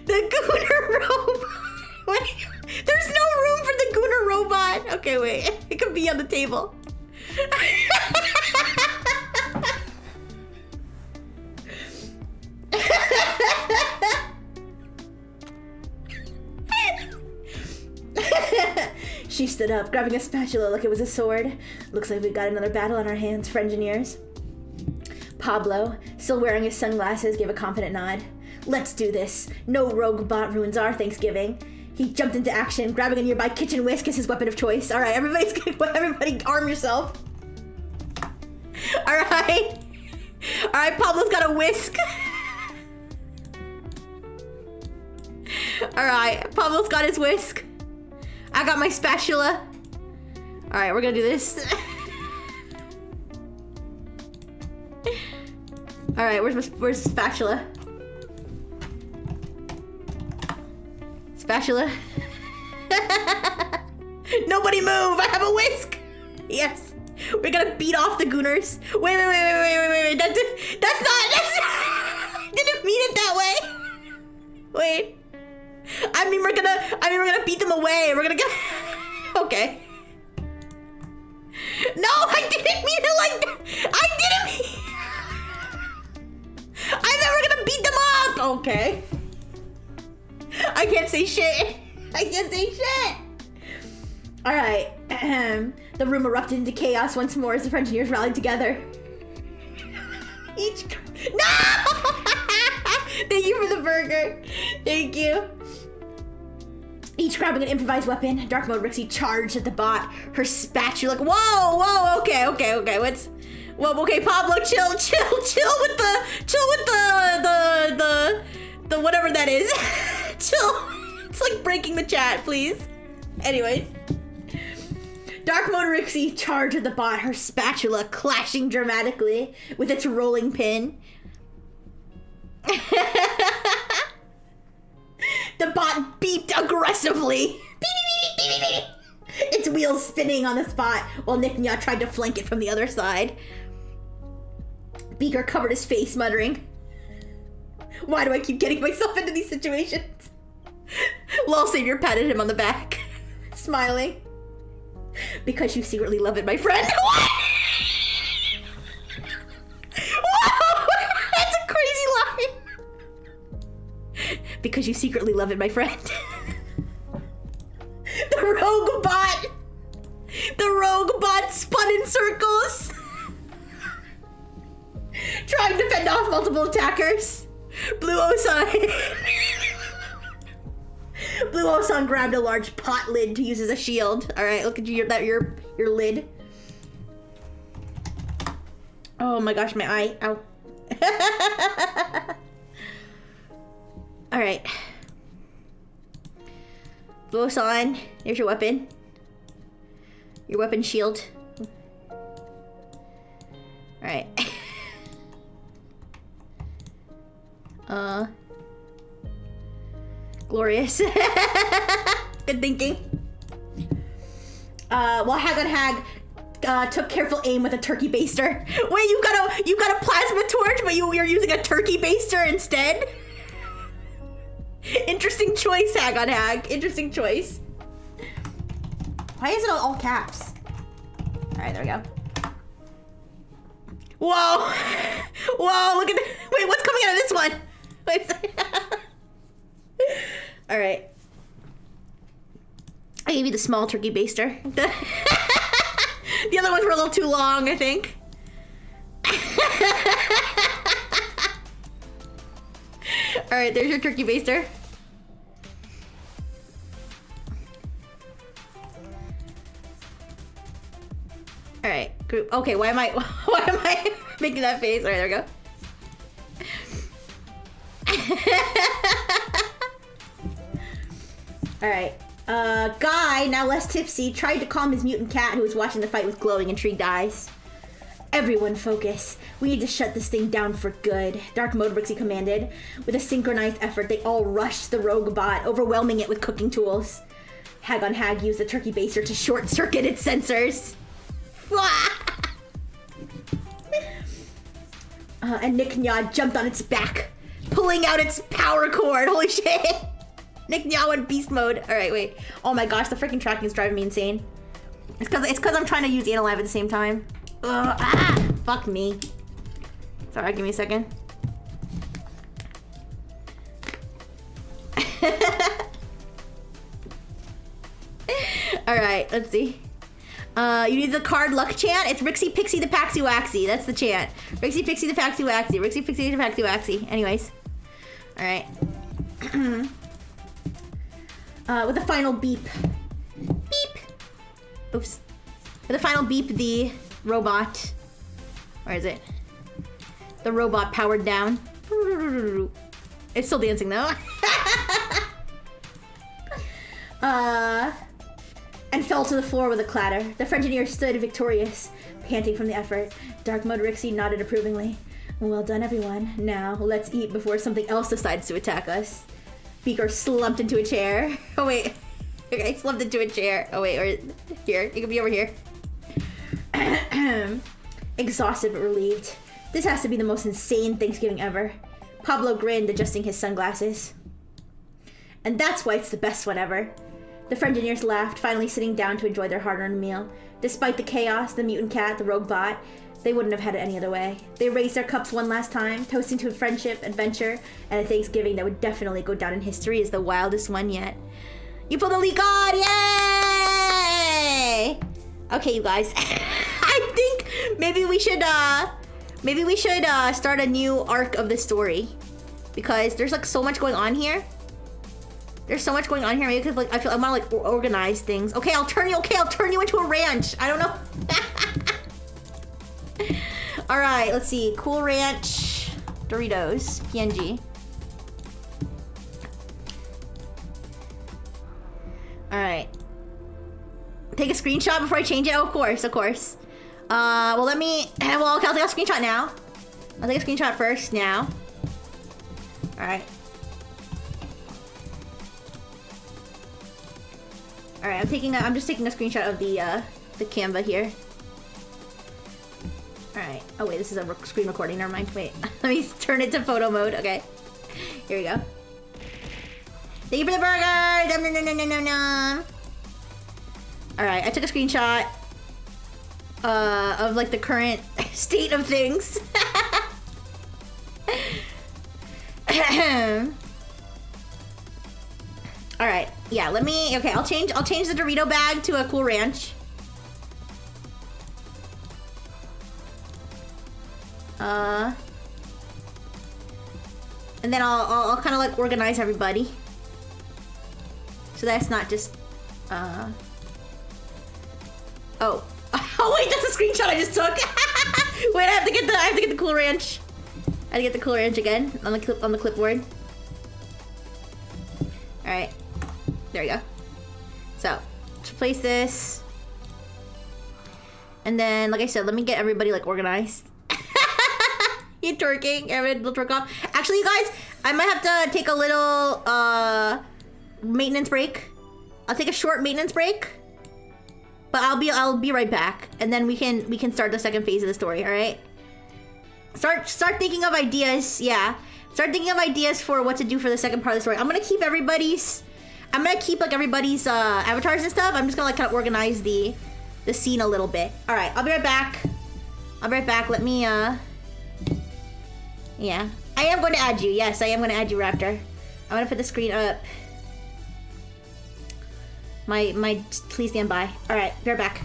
The Gooner robot. Wait, there's no room for the Gooner robot. Okay, wait. It could be on the table. She stood up, grabbing a spatula like it was a sword. Looks like we got another battle on our hands, Frengineers. Pablo, still wearing his sunglasses, gave a confident nod. Let's do this. No rogue bot ruins our Thanksgiving. He jumped into action, grabbing a nearby kitchen whisk as his weapon of choice. All right, everybody arm yourself. All right, Pablo's got a whisk. All right, Pablo's got his whisk. I got my spatula. All right, we're gonna do this. All right, where's the spatula? Spatula. Nobody move! I have a whisk! Yes. We're gonna beat off the Gooners. Wait. That's not didn't mean it that way. Wait. I mean we're gonna beat them away. We're gonna go. Okay. No, I didn't mean it like that. I didn't mean. I thought we're gonna beat them up. Okay. I can't say shit. All right. The room erupted into chaos once more as the Frengineers rallied together. No! Thank you for the burger. Thank you. Each grabbing an improvised weapon, dark mode Rixie charged at the bot. Her spatula. Like, whoa. Okay. Okay, Pablo, chill with the whatever that is. Chill. It's like breaking the chat, please. Anyways. Dark mode Rixie charged at the bot, her spatula clashing dramatically with its rolling pin. The bot beeped aggressively. Beep. Its wheels spinning on the spot while Nick Nya tried to flank it from the other side. Beaker covered his face, muttering, "Why do I keep getting myself into these situations?" Lol Savior patted him on the back, smiling. "Because you secretly love it, my friend." What? Whoa! That's a crazy line. "Because you secretly love it, my friend." The rogue bot spun in circles, trying to fend off multiple attackers. Blue Osan grabbed a large pot lid to use as a shield. All right, look at your lid. Oh my gosh, my eye. Ow. All right. Blue Osan, there's your weapon. Your weapon shield. All right. Glorious. Good thinking. While Hag took careful aim with a turkey baster. Wait, you got a plasma torch, but you're using a turkey baster instead? Interesting choice, Hag. Interesting choice. Why is it all caps? All right, there we go. Whoa! Whoa! Look at the, wait, what's coming out of this one? Wait. All right. I gave you the small turkey baster. The other ones were a little too long, I think. All right, there's your turkey baster. All right, group. Okay, why am I making that face? All right, there we go. Alright. Guy, now less tipsy, tried to calm his mutant cat who was watching the fight with glowing, intrigued eyes. Everyone focus. We need to shut this thing down for good, Dark Mode Rixie commanded. With a synchronized effort, they all rushed the rogue bot, overwhelming it with cooking tools. Hag on Hag used the turkey baster to short-circuit its sensors. And Nick Nya jumped on its back, pulling out its power cord. Holy shit! Nick Nya went beast mode. Alright, wait. Oh my gosh, the freaking tracking is driving me insane. It's cause I'm trying to use Analyve at the same time. Fuck me. Sorry, give me a second. Alright, let's see. You need the card luck chant? It's Rixie Pixie the Paxi Waxy. That's the chant. Rixie Pixie the Paxi Waxy. Rixie Pixie the Paxi Waxy. Anyways. Alright. With the final beep. Beep! Oops. With the final beep, the robot. Where is it? The robot powered down. It's still dancing though. And fell to the floor with a clatter. The Frengineers stood victorious, panting from the effort. Dark Mode Rixie nodded approvingly. Well done, everyone. Now, let's eat before something else decides to attack us. Beaker slumped into a chair. Oh, wait. Okay, slumped into a chair. Oh, wait, or here. You can be over here. Exhausted but relieved. This has to be the most insane Thanksgiving ever. Pablo grinned, adjusting his sunglasses. And that's why it's the best one ever. The Frengineers laughed, finally sitting down to enjoy their hard-earned meal. Despite the chaos, the mutant cat, the rogue bot, they wouldn't have had it any other way. They raised their cups one last time, toasting to friendship, adventure, and a Thanksgiving that would definitely go down in history as the wildest one yet. You pulled the leak on! Yay! Okay, you guys. I think maybe we should start a new arc of the story, because there's like so much going on here. There's so much going on here. Maybe because like I want to like organize things. Okay, I'll turn you into a ranch. I don't know. All right, let's see. Cool Ranch Doritos PNG. All right. Take a screenshot before I change it. Oh, of course, of course. Well, let me. Well, okay, I'll take a screenshot now. I'll take a screenshot first now. All right. All right, I'm just taking a screenshot of the Canva here. All right. Oh wait, this is a screen recording. Never mind. Wait, let me turn it to photo mode. Okay. Here we go. Thank you for the burger. Nom, nom, nom, nom, nom, nom. All right, I took a screenshot of like the current state of things. All right, yeah. Okay, I'll change the Dorito bag to a Cool Ranch. And then I'll kind of like organize everybody, so that's not just oh. Oh wait, that's a screenshot I just took. Wait, I have to get the Cool Ranch. I have to get the Cool Ranch again on the clipboard. All right, there we go. So let's place this, and then like I said, let me get everybody like organized. You twerking? Everybody will twerk off. Actually, you guys, I might have to take a little maintenance break. I'll take a short maintenance break, but I'll be right back, and then we can start the second phase of the story. All right. Start thinking of ideas. Yeah. Start thinking of ideas for what to do for the second part of the story. I'm gonna keep everybody's avatars and stuff. I'm just gonna like kind of organize the scene a little bit. All right. I'll be right back. Let me yeah. I am going to add you. Yes, I am going to add you, Raptor. I'm going to put the screen up. Please stand by. All right, be right back.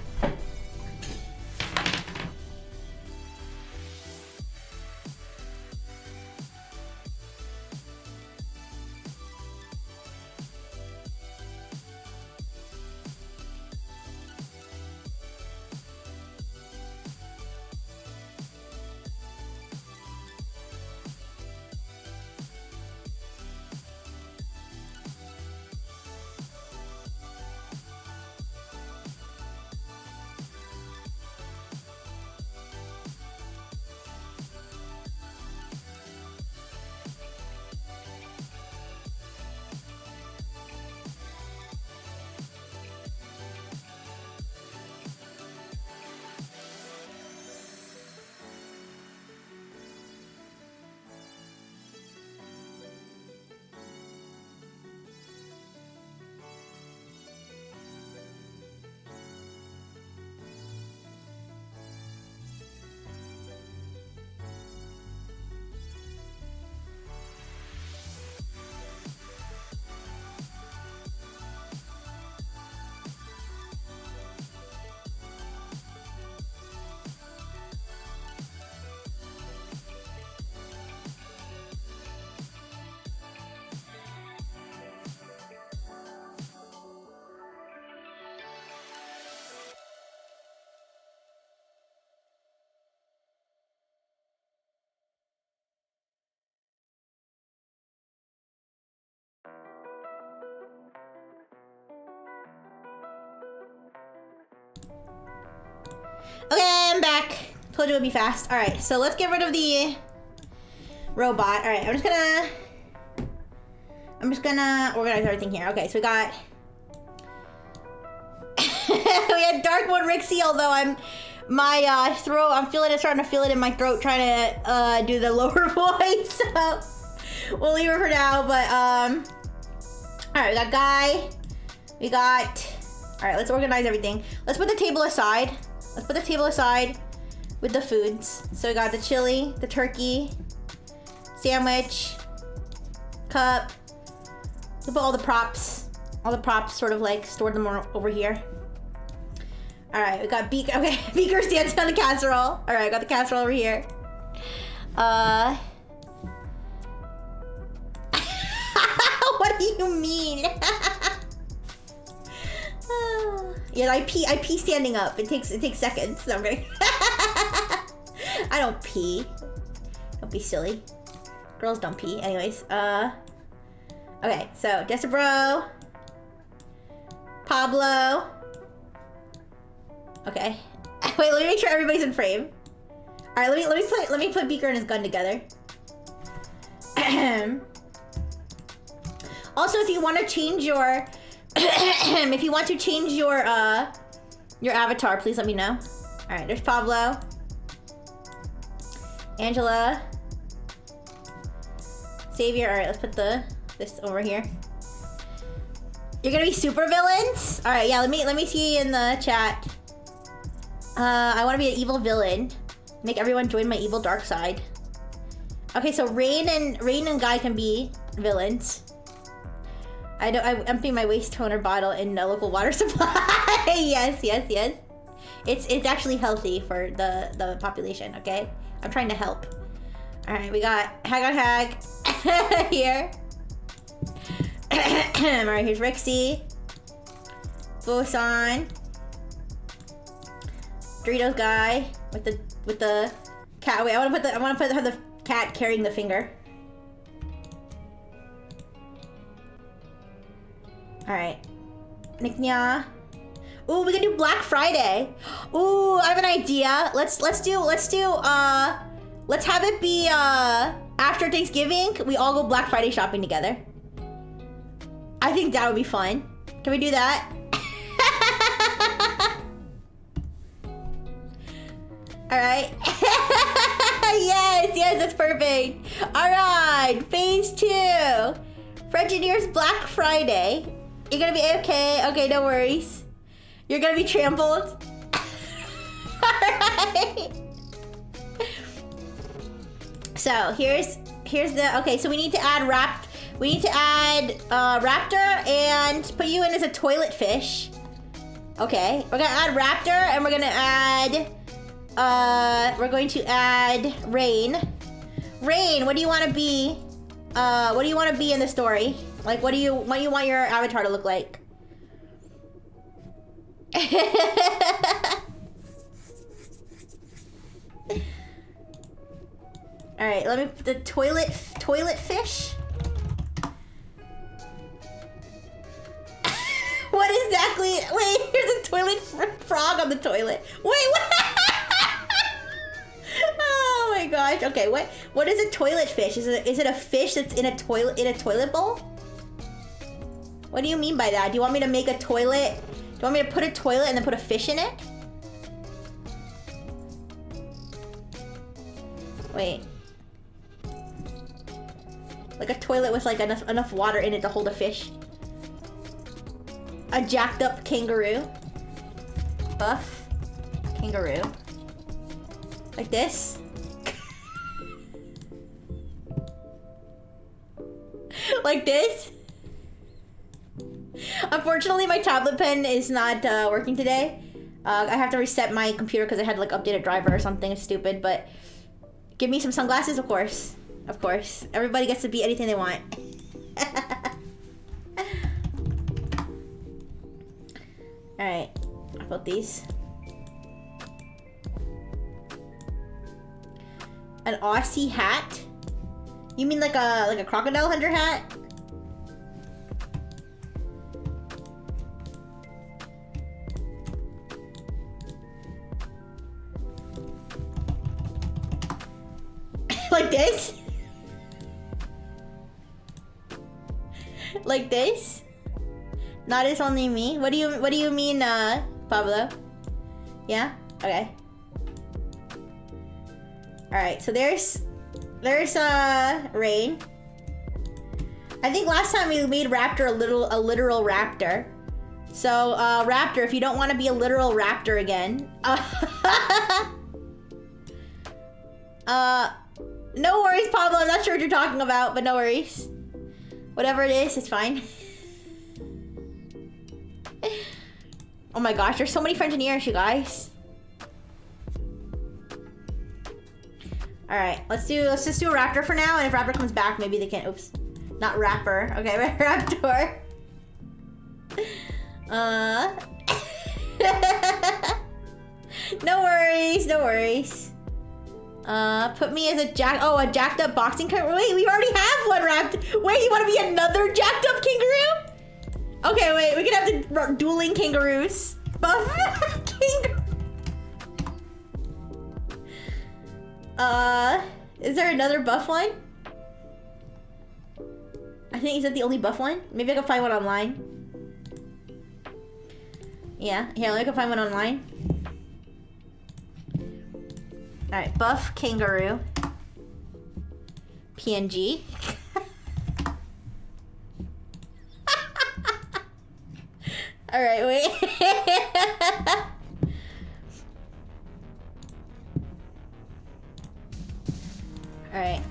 Okay, I'm back. Told you it would be fast. All right, so let's get rid of the robot. All right, I'm just gonna organize everything here. Okay, so we got we had dark mode Rixie, although my throat, starting to feel it in my throat trying to do the lower voice. So we'll leave her for now, but all right, we got Guy. All right, let's organize everything. Let's put the table aside. With the foods. So we got the chili, the turkey, sandwich, cup. We'll put all the props sort of like stored them over here. All right, we got beaker. Okay, beaker stands on the casserole. All right, I got the casserole over here. What do you mean? Yeah, I pee standing up. It takes seconds. So I'm gonna I don't pee. Don't be silly. Girls don't pee. Anyways, okay, so Desabro, Pablo. Okay. Wait, let me make sure everybody's in frame. All right, let me put Beaker and his gun together. Also, if you want to change your your avatar, please let me know. All right, there's Pablo, Angela, Xavier. All right, let's put this over here. You're gonna be super villains. All right, yeah. Let me see in the chat. I want to be an evil villain. Make everyone join my evil dark side. Okay, so Rain and Guy can be villains. I empty my waste toner bottle in a local water supply. yes. It's actually healthy for the population, okay? I'm trying to help. All right, we got Hag on Hag here. All right, here's Rixie. Boson. Doritos Guy with the cat. Wait, I want to put the cat carrying the finger. All right, Nicknya. Ooh, we can do Black Friday. Ooh, I have an idea. Let's have it be after Thanksgiving. We all go Black Friday shopping together. I think that would be fun. Can we do that? All right. yes, that's perfect. All right, phase 2. Frengineers Black Friday. You're gonna be okay. Okay, no worries. You're gonna be trampled. Alright. So here's the okay, so we need to add Raptor and put you in as a toilet fish. Okay. We're gonna add Raptor and we're going to add Rain. Rain, what do you wanna be? What do you wanna be in the story? Like, what do you want your avatar to look like? All right, let me put the toilet fish. What exactly? Wait, here's a toilet frog on the toilet. Wait, what? Oh my gosh. Okay, what is a toilet fish? Is it a fish that's in a toilet bowl? What do you mean by that? Do you want me to make a toilet? Do you want me to put a toilet and then put a fish in it? Wait. Like a toilet with like enough water in it to hold a fish. A jacked up kangaroo. Buff. Kangaroo. Like this. Like this. Unfortunately, my tablet pen is not working today. I have to reset my computer because I had to like update a driver or something stupid, but give me some sunglasses, of course. Of course. Everybody gets to be anything they want. Alright. How about these? An Aussie hat? You mean like a crocodile hunter hat? Like this? Like this? Not as only me? What do you mean, Pablo? Yeah? Okay. Alright, so there's Rain. I think last time we made Raptor a literal raptor. So, Raptor, if you don't want to be a literal raptor again, no worries, Pablo. I'm not sure what you're talking about, but no worries. Whatever it is, it's fine. Oh my gosh, there's so many Frengineers, you guys. All right, let's just do a raptor for now, and if raptor comes back, maybe they can. Oops, not rapper. Okay, raptor. No worries, no worries. Put me as a jacked up boxing kangaroo. Wait, we already have one raptor. Wait, you want to be another jacked up kangaroo? Okay, wait, we can have the dueling kangaroos. Buff kangaroo. Is there another buff one? I think, is that the only buff one? Maybe I can find one online. Yeah, here, let me go find one online. Alright, buff kangaroo. PNG. Alright, wait. Alright.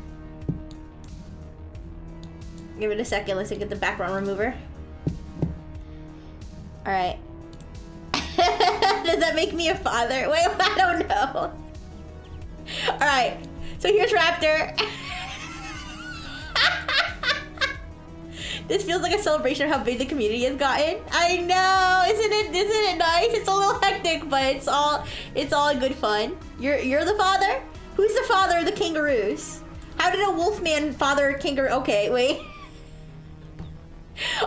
Give it a second. Let's get the background remover. Alright. Does that make me a father? Wait, I don't know. Alright. So here's Raptor. This feels like a celebration of how big the community has gotten. I know, isn't it nice? It's a little hectic, but it's all good fun. You're the father? Who's the father of the kangaroos? How did a wolfman father a kangaroo? Okay, wait.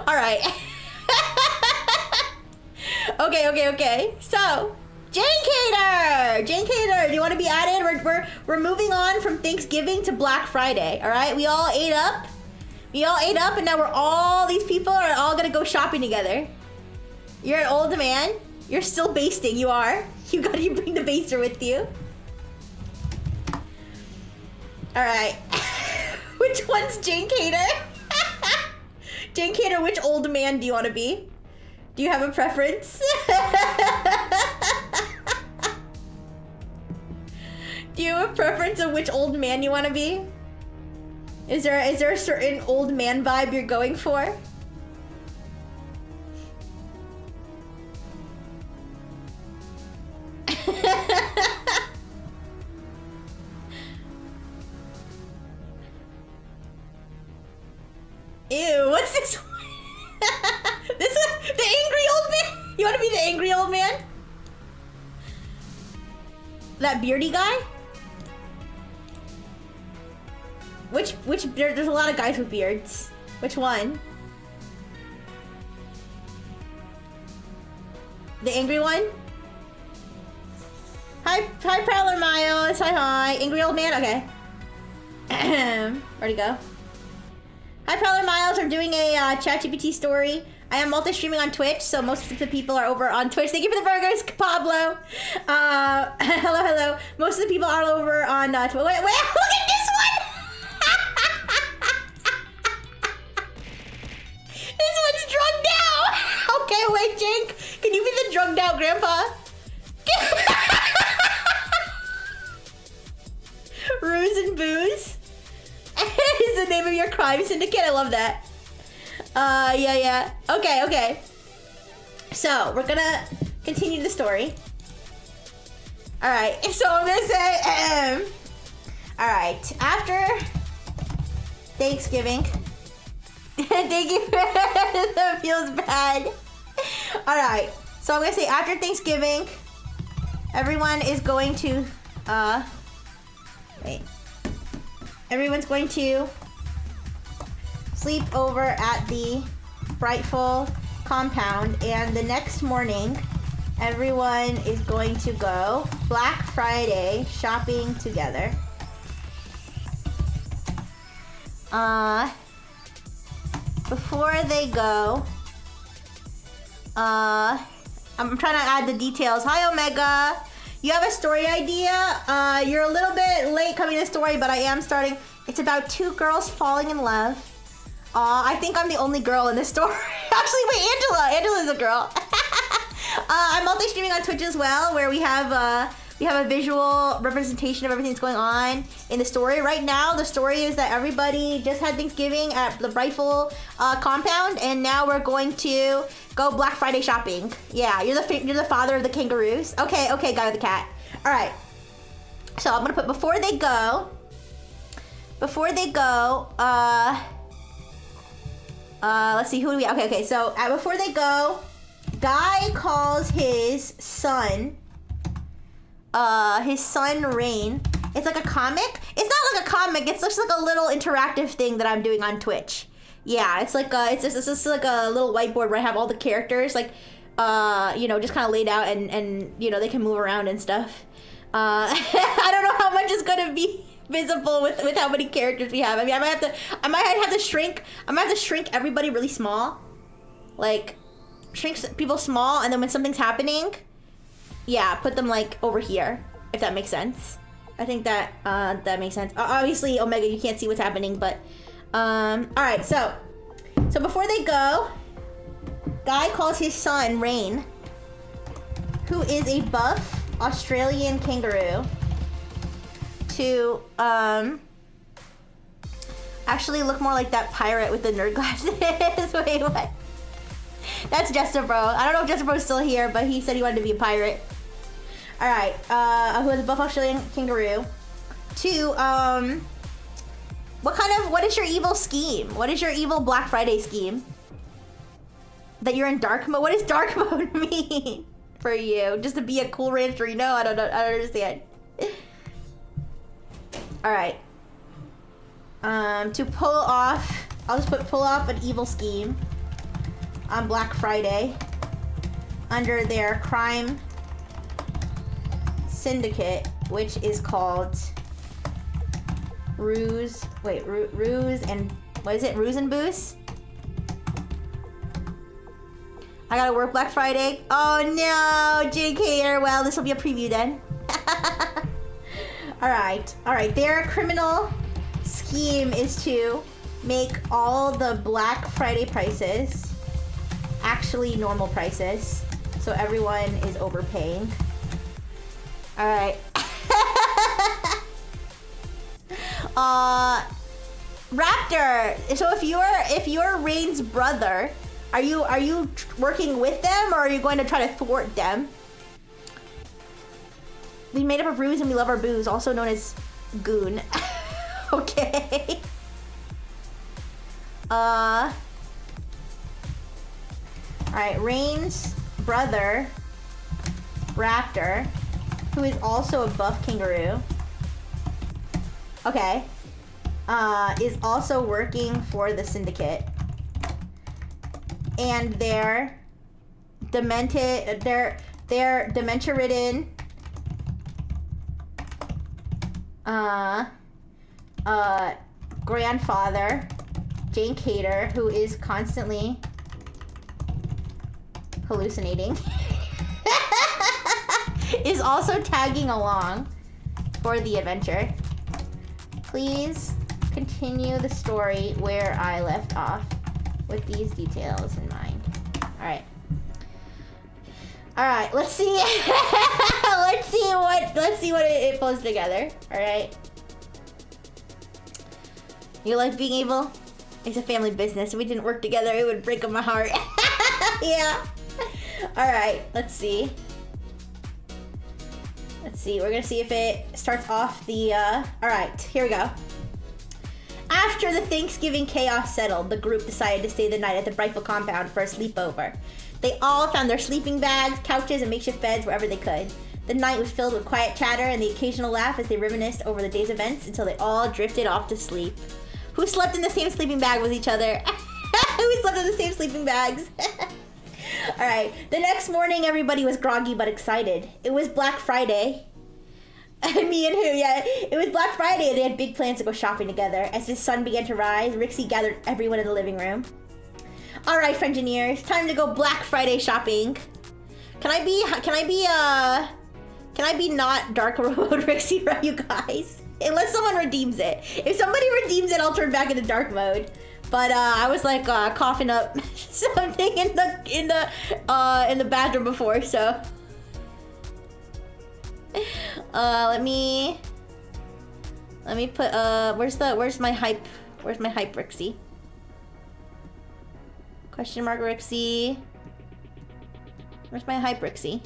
All right. Okay. So, Jane Cater, do you want to be added? We're moving on from Thanksgiving to Black Friday. All right, we all ate up, and now these people are all gonna go shopping together. You're an old man. You're still basting. You are. You bring the baster with you. All right. Which one's Jane Cater? Jane Cater, which old man do you want to be? Do you have a preference? Do you have a preference of which old man you want to be? Is there a certain old man vibe you're going for? Ew, what's this one? This one? The angry old man? You want to be the angry old man? That beardy guy? There's a lot of guys with beards. Which one? The angry one? Hi Prowler Miles, hi. Angry old man, okay. Where'd he go? Hi Prowler Miles, I'm doing a ChatGPT story. I am multi-streaming on Twitch, so most of the people are over on Twitch. Thank you for the burgers, Pablo. Hello. Most of the people are over on Twitch. Wait, look at this one! This one's drugged out! Okay, wait, Jink. Can you be the drugged out grandpa? Ruse and Booze is the name of your crime syndicate. I love that. Yeah. Okay. So, we're gonna continue the story. Alright, so I'm gonna say, alright, after Thanksgiving, thank you, that feels bad. Alright, so I'm gonna say after Thanksgiving, everyone is going to, everyone's going to sleep over at the Frightful compound, and the next morning, everyone is going to go Black Friday shopping together. Before they go, I'm trying to add the details. Hi, Omega. You have a story idea? You're a little bit late coming to the story, but I am starting. It's about two girls falling in love. I think I'm the only girl in this story. Actually, wait, Angela's a girl. I'm multi-streaming on Twitch as well, where we have a visual representation of everything that's going on in the story. Right now, the story is that everybody just had Thanksgiving at the Rifle compound, and now we're going to go Black Friday shopping. Yeah, you're the father of the kangaroos. Okay, guy with the cat. All right. So I'm gonna put before they go. Let's see, who do we? Okay. So before they go, Guy calls his son Rain. It's like a comic. It's not like a comic. It's just like a little interactive thing that I'm doing on Twitch. Yeah, it's like it's just like a little whiteboard where I have all the characters like just kind of laid out and they can move around and stuff. I don't know how much is gonna be visible with how many characters we have. I mean, I might have to shrink everybody really small, like shrink people small, and then when something's happening, yeah, put them like over here, if that makes sense. I think that that makes sense. Obviously, Omega, you can't see what's happening, but all right. So before they go, Guy calls his son Rain, who is a buff Australian kangaroo, to actually look more like that pirate with the nerd glasses. Wait, what? That's Jester Bro. I don't know if Jester Bro's still here, but he said he wanted to be a pirate. All right, who is a buff Australian kangaroo? To what is your evil scheme? What is your evil Black Friday scheme? That you're in dark mode? What does dark mode mean for you? Just to be a cool rancher? I don't know. I don't understand. All right. To pull off, I'll just pull off an evil scheme on Black Friday under their crime syndicate, which is called Ruse and what is it? Ruse and Booze? I gotta work Black Friday. Oh no, JK. Well, this will be a preview then. All right. Their criminal scheme is to make all the Black Friday prices actually normal prices, so everyone is overpaying. All right. Raptor. So if you're Rain's brother, are you working with them, or are you going to try to thwart them? We made up of ruse and we love our booze, also known as goon. Okay. All right, Rain's brother, Raptor, who is also a buff kangaroo, okay, is also working for the syndicate. And they're dementia-ridden grandfather, Jane Cater, who is constantly hallucinating, is also tagging along for the adventure. Please continue the story where I left off with these details in mind. All right, let's see. let's see what it pulls together. All right. You like being evil? It's a family business. If we didn't work together, it would break my heart. Yeah. All right, let's see. We're gonna see if it starts off the, all right, here we go. After the Thanksgiving chaos settled, the group decided to stay the night at the Rifle compound for a sleepover. They all found their sleeping bags, couches, and makeshift beds wherever they could. The night was filled with quiet chatter and the occasional laugh as they reminisced over the day's events until they all drifted off to sleep. Who slept in the same sleeping bag with each other? Who slept in the same sleeping bags? Alright, the next morning everybody was groggy but excited. It was Black Friday. Me and who? Yeah, it was Black Friday and they had big plans to go shopping together. As the sun began to rise, Rixie gathered everyone in the living room. All right, Frengineers, time to go Black Friday shopping. Can I be not dark mode Rixie, right, you guys? Unless someone redeems it. If somebody redeems it, I'll turn back into dark mode. But I was like coughing up something in the bathroom before, so. Let me put where's my hype Rixie? Question mark Rixie. Where's my hype Rixie?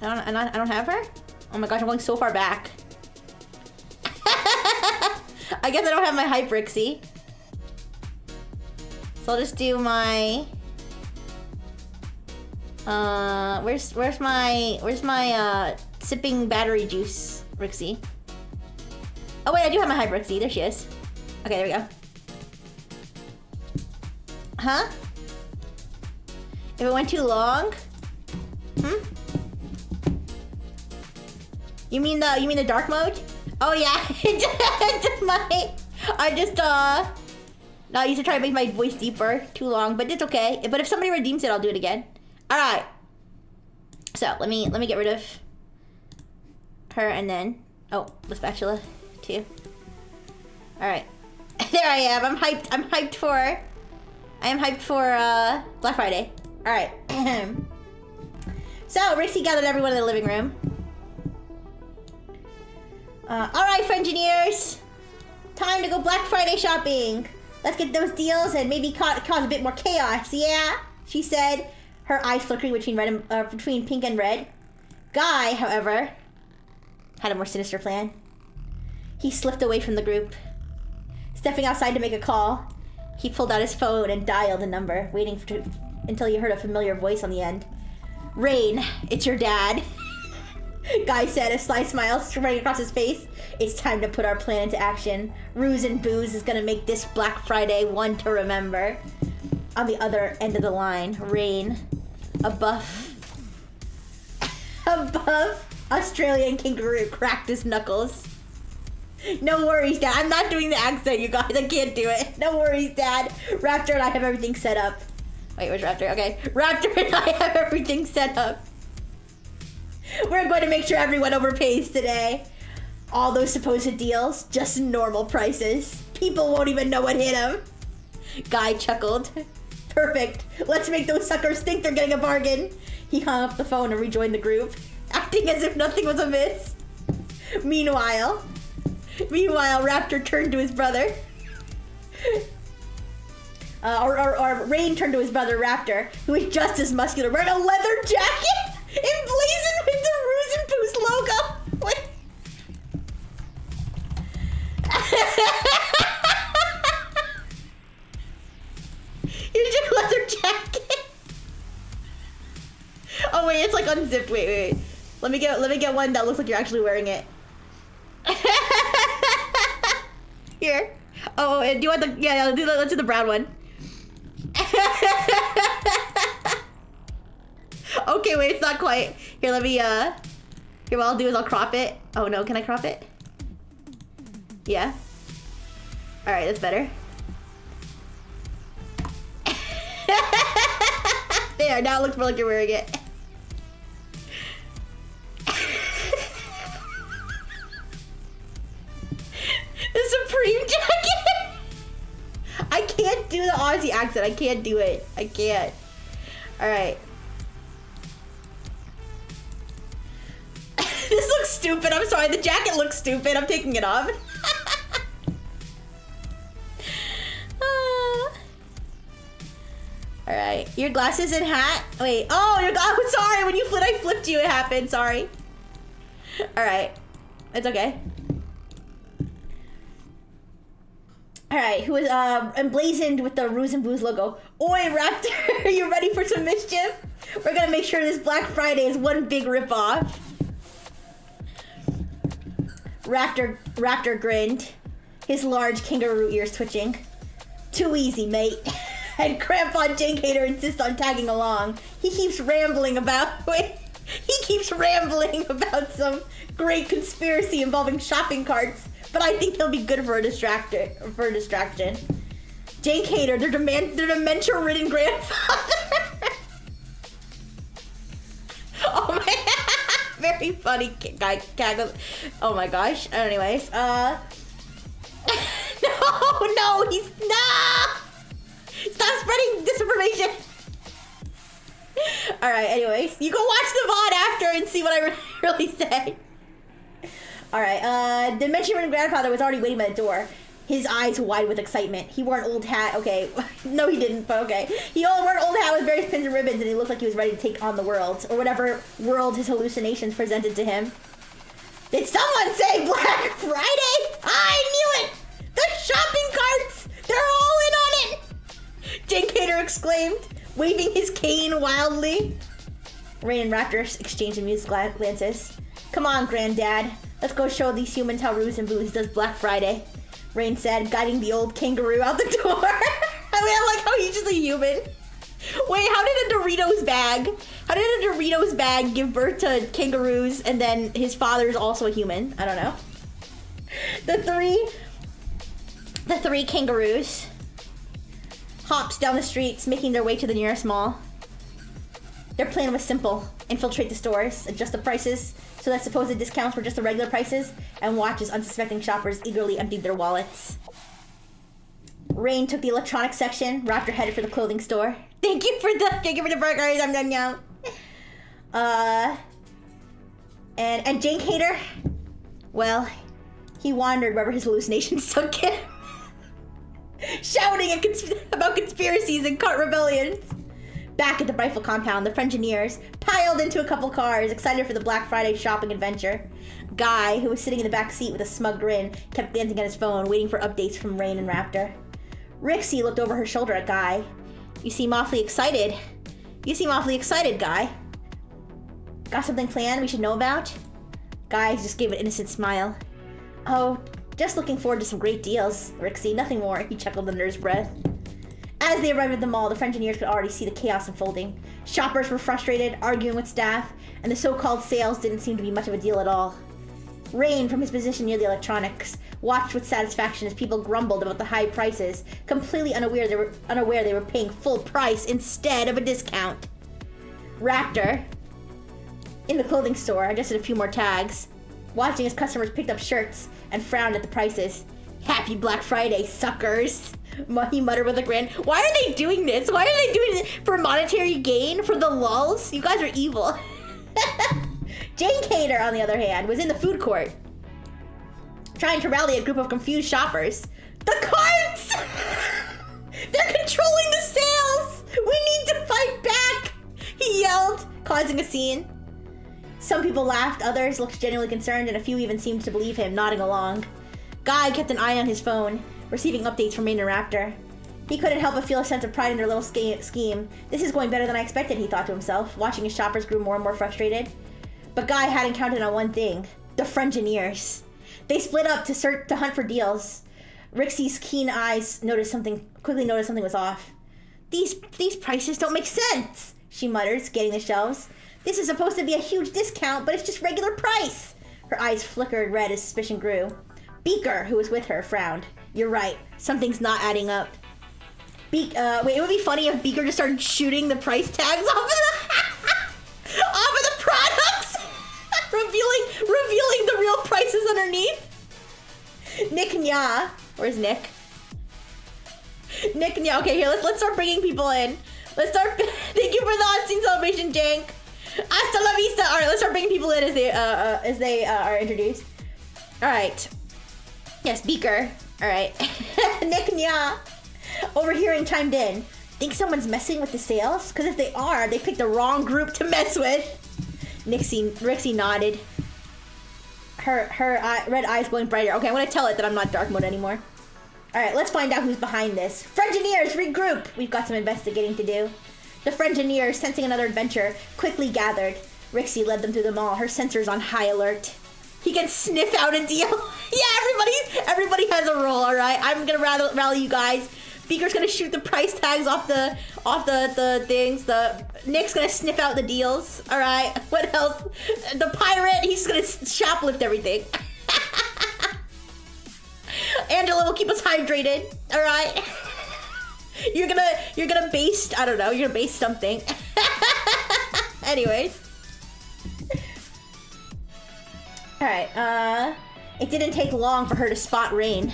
I don't have her? Oh my gosh, I'm going so far back. I guess I don't have my hype Rixie. So I'll just do my where's my sipping battery juice Rixie? Oh wait, I do have my hype Rixie. There she is. Okay, there we go. Huh? If it went too long? You mean the dark mode? Oh yeah. I used to try to make my voice deeper. Too long, but it's okay. But if somebody redeems it, I'll do it again. Alright. So let me get rid of her and then the spatula too. Alright. There I am. I'm hyped for Black Friday. Alright. So Rixie gathered everyone in the living room. Alright, Frengineers. Time to go Black Friday shopping. Let's get those deals and maybe cause a bit more chaos, yeah? She said, her eyes flickering between pink and red. Guy, however, had a more sinister plan. He slipped away from the group. Stepping outside to make a call, he pulled out his phone and dialed a number, waiting until he heard a familiar voice on the end. Rain, it's your dad. Guy said, a sly smile spreading across his face. It's time to put our plan into action. Ruse and Booze is gonna make this Black Friday one to remember. On the other end of the line, Rain, a buff Australian kangaroo, cracked his knuckles. No worries, Dad. I'm not doing the accent, you guys. I can't do it. No worries, Dad. Raptor and I have everything set up. Wait, where's Raptor? Okay. Raptor and I have everything set up. We're going to make sure everyone overpays today. All those supposed deals, just normal prices. People won't even know what hit them. Guy chuckled. Perfect. Let's make those suckers think they're getting a bargain. He hung up the phone and rejoined the group, acting as if nothing was amiss. Meanwhile, Raptor turned to his brother. Or Rain turned to his brother Raptor, who was just as muscular, wearing a leather jacket emblazoned with the Ruse and Poos logo. What? Here's your leather jacket. Oh wait, it's like unzipped. Wait. Let me get one that looks like you're actually wearing it. Here. Oh, do you want the? Yeah, let's do the brown one. Okay, wait, it's not quite. Here, let me, here, what I'll do is I'll crop it. Oh no, can I crop it? Yeah. Alright, that's better. There, now it looks more like you're wearing it. The Supreme jacket! I can't do the Aussie accent. I can't do it. I can't. Alright. This looks stupid. I'm sorry. The jacket looks stupid. I'm taking it off. Alright. Your glasses and hat. Wait. Oh, your glasses. Oh, sorry. When I flipped you, it happened. Sorry. Alright. It's okay. Alright. Who is emblazoned with the Ruse and Booze logo. Oi, Raptor. Are you ready for some mischief? We're gonna make sure this Black Friday is one big ripoff. Raptor grinned, his large kangaroo ears twitching. Too easy, mate. And Crampon Jink Hater insists on tagging along. He keeps rambling about. Wait, he keeps rambling about some great conspiracy involving shopping carts, but I think he'll be good for a distraction. Jake Hader, their dementia-ridden grandfather. Oh my, very funny guy. Oh my gosh. Anyways, no, he's not. Stop spreading disinformation. All right. Anyways, you go watch the VOD after and see what I really said. All right. The dementia-ridden grandfather was already waiting by the door. His eyes wide with excitement. He wore an old hat. Okay. No, he didn't, but okay. He wore an old hat with various pins and ribbons, and he looked like he was ready to take on the world, or whatever world his hallucinations presented to him. Did someone say Black Friday? I knew it! The shopping carts! They're all in on it! Jake Hader exclaimed, waving his cane wildly. Rain and Raptor exchanged amused glances. Come on, Granddad. Let's go show these humans how Ruse and Booze does Black Friday. Rain said, guiding the old kangaroo out the door. I mean, I like how he's just a human. Wait, how did a Doritos bag give birth to kangaroos and then his father's also a human? I don't know. The three kangaroos hops down the streets, making their way to the nearest mall. Their plan was simple. Infiltrate the stores, adjust the prices so that supposed discounts were just the regular prices, and watch as unsuspecting shoppers eagerly emptied their wallets. Rain took the electronics section. Raptor headed for the clothing store. Thank you for the burgers. I'm done now. And Jake Hader, well, he wandered wherever his hallucinations took him, shouting about conspiracies and cart rebellions. Back at the rifle compound, the Frengineers piled into a couple cars, excited for the Black Friday shopping adventure. Guy, who was sitting in the back seat with a smug grin, kept glancing at his phone, waiting for updates from Rain and Raptor. Rixie looked over her shoulder at Guy. You seem awfully excited, Guy. Got something planned we should know about? Guy just gave an innocent smile. Oh, just looking forward to some great deals, Rixie, nothing more, he chuckled under his breath. As they arrived at the mall, the Frengineers could already see the chaos unfolding. Shoppers were frustrated, arguing with staff, and the so-called sales didn't seem to be much of a deal at all. Rain, from his position near the electronics, watched with satisfaction as people grumbled about the high prices, completely unaware they were paying full price instead of a discount. Raptor, in the clothing store, adjusted a few more tags, watching as customers picked up shirts and frowned at the prices. Happy Black Friday, suckers! He muttered with a grin. Why are they doing this? Why are they doing this? For monetary gain? For the lulz? You guys are evil. Jake Hader, on the other hand, was in the food court, trying to rally a group of confused shoppers. The carts! They're controlling the sales! We need to fight back! He yelled, causing a scene. Some people laughed, others looked genuinely concerned, and a few even seemed to believe him, nodding along. Guy kept an eye on his phone, receiving updates from Rain and Raptor. He couldn't help but feel a sense of pride in their little scheme. This is going better than I expected, he thought to himself, watching his shoppers grew more and more frustrated. But Guy hadn't counted on one thing: the Frengineers. They split up to hunt for deals. Rixie's keen eyes quickly noticed something was off. These prices don't make sense, she muttered, scanning the shelves. This is supposed to be a huge discount, but it's just regular price. Her eyes flickered red as suspicion grew. Beaker, who was with her, frowned. You're right. Something's not adding up. Wait, it would be funny if Beaker just started shooting the price tags off of the products, revealing the real prices underneath. Nick Nya, where's Nick? Nick Nya. Okay, here let's start bringing people in. Let's start. Thank you for the on-scene celebration, Jank. Hasta la vista. All right, let's start bringing people in as they are introduced. All right. Yes, Beaker. All right. Nick Nya, overhearing, chimed in. Think someone's messing with the sales? Because if they are, they picked the wrong group to mess with. Rixie nodded. Her red eyes glowing brighter. Okay, I'm gonna tell it that I'm not dark mode anymore. All right, let's find out who's behind this. Frengineers, regroup. We've got some investigating to do. The Frengineers, sensing another adventure, quickly gathered. Rixie led them through the mall, her sensors on high alert. He can sniff out a deal. Yeah, everybody has a role, all right? I'm gonna rally you guys. Beaker's gonna shoot the price tags off the things. Nick's gonna sniff out the deals. All right. What else? The pirate, he's gonna shoplift everything. Angela will keep us hydrated. All right. You're gonna baste. I don't know. You're gonna baste something. Anyways. All right. It didn't take long for her to spot Rain.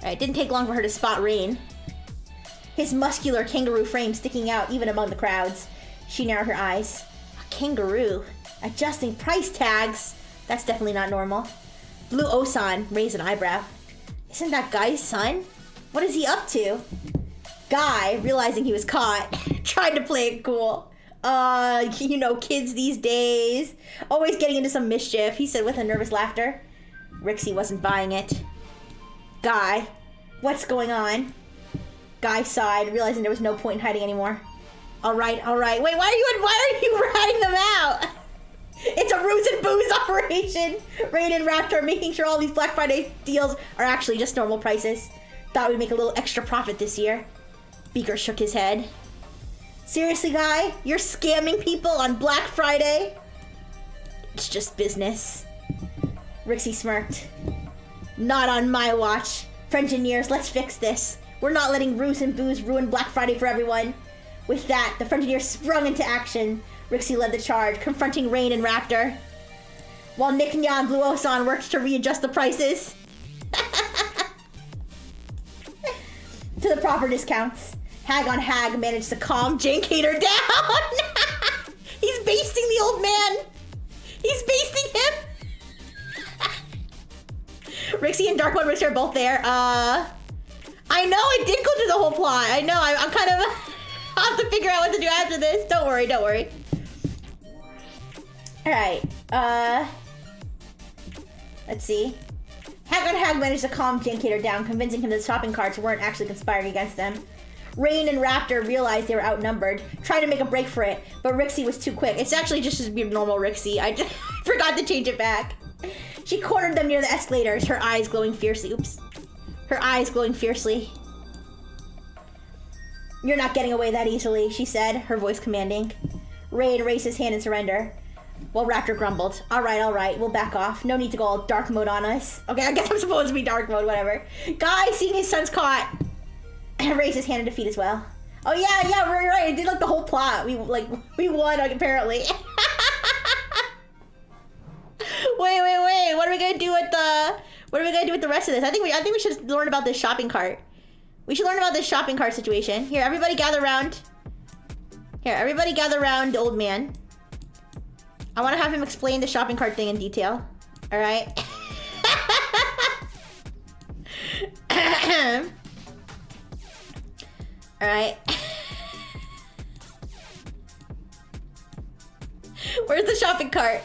Alright, it didn't take long for her to spot Rain. His muscular kangaroo frame sticking out even among the crowds. She narrowed her eyes. A kangaroo? Adjusting price tags? That's definitely not normal. Blue Osan raised an eyebrow. Isn't that Guy's son? What is he up to? Guy, realizing he was caught, tried to play it cool. You know, kids these days. Always getting into some mischief, he said with a nervous laughter. Rixie wasn't buying it. Guy, what's going on? Guy sighed, realizing there was no point in hiding anymore. All right. Wait, why are you ratting them out? It's a ruse and booze operation. Rain and Raptor are making sure all these Black Friday deals are actually just normal prices. Thought we'd make a little extra profit this year. Beaker shook his head. Seriously, Guy? You're scamming people on Black Friday? It's just business. Rixie smirked. Not on my watch. Frengineers, let's fix this. We're not letting ruse and booze ruin Black Friday for everyone. With that, the Frengineers sprung into action. Rixie led the charge, confronting Rain and Raptor. While Nick Nya and Blue Osan worked to readjust the prices. To the proper discounts. Hag on Hag managed to calm Jake Hater down. He's basting the old man. He's basting him. Rixie and Dark Mode Rixie are both there. I know I did go through the whole plot. I know, I'm kind of... I'll have to figure out what to do after this. Don't worry. Alright, let's see. Hag on Hag managed to calm Jankater down, convincing him that the shopping carts weren't actually conspiring against them. Rain and Raptor realized they were outnumbered, trying to make a break for it, but Rixie was too quick. It's actually just your normal Rixie. I just forgot to change it back. She cornered them near the escalators, her eyes glowing fiercely. Oops. Her eyes glowing fiercely. You're not getting away that easily, she said, her voice commanding. Rain raised his hand in surrender, while Raptor grumbled. All right, we'll back off. No need to go all dark mode on us. Okay, I guess I'm supposed to be dark mode, whatever. Guy, seeing his son's caught, raised his hand in defeat as well. Oh yeah, right. It did like the whole plot. We won, like, apparently. Wait. What are we gonna do with the rest of this? I think we should learn about this shopping cart. We should learn about this shopping cart situation. Here, everybody gather around. The old man. I want to have him explain the shopping cart thing in detail. All right. All right. Where's the shopping cart?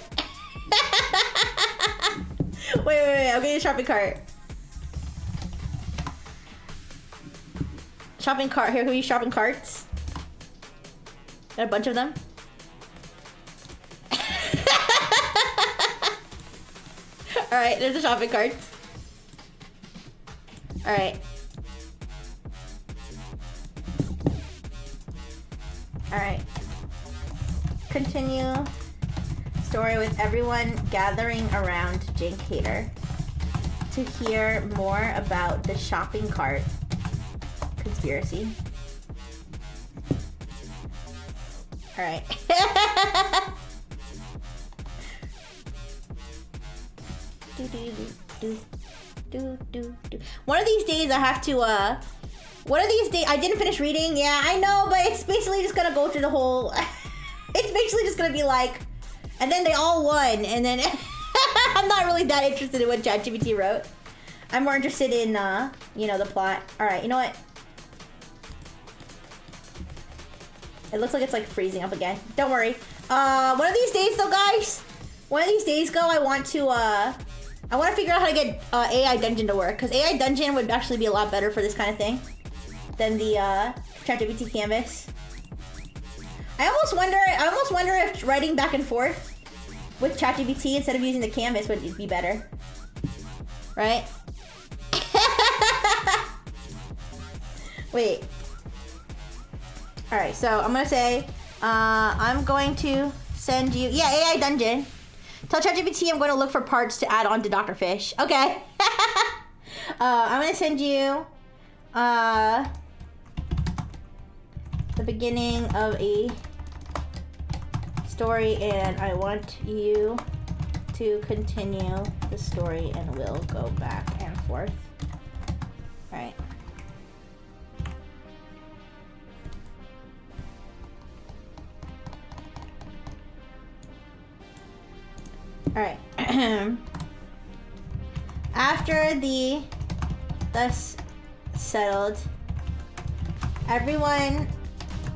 Wait. I'm getting a shopping cart. Shopping cart. Here, can we use shopping carts? Got a bunch of them. Alright, there's the shopping carts. Alright. Alright. Continue story with everyone gathering around Jake Hater to hear more about the shopping cart conspiracy. Alright. One of these days I have to, I didn't finish reading, yeah, I know, but it's basically just gonna go through the whole, it's basically just gonna be like, and then they all won, and then, I'm not really that interested in what ChatGPT wrote. I'm more interested in, you know, the plot. Alright, you know what? It looks like it's like freezing up again. Don't worry. One of these days though, guys, I want to figure out how to get AI Dungeon to work, because AI Dungeon would actually be a lot better for this kind of thing than the ChatGPT canvas. I almost wonder if writing back and forth with ChatGPT instead of using the canvas would be better, right? Wait. Alright, so I'm gonna say, I'm going to send you, yeah, AI Dungeon. Tell ChatGPT I'm going to look for parts to add on to Dr. Fish. Okay. I'm gonna send you, the beginning of a story, and I want you to continue the story, and we'll go back and forth. Alright. Alright. After the dust settled, everyone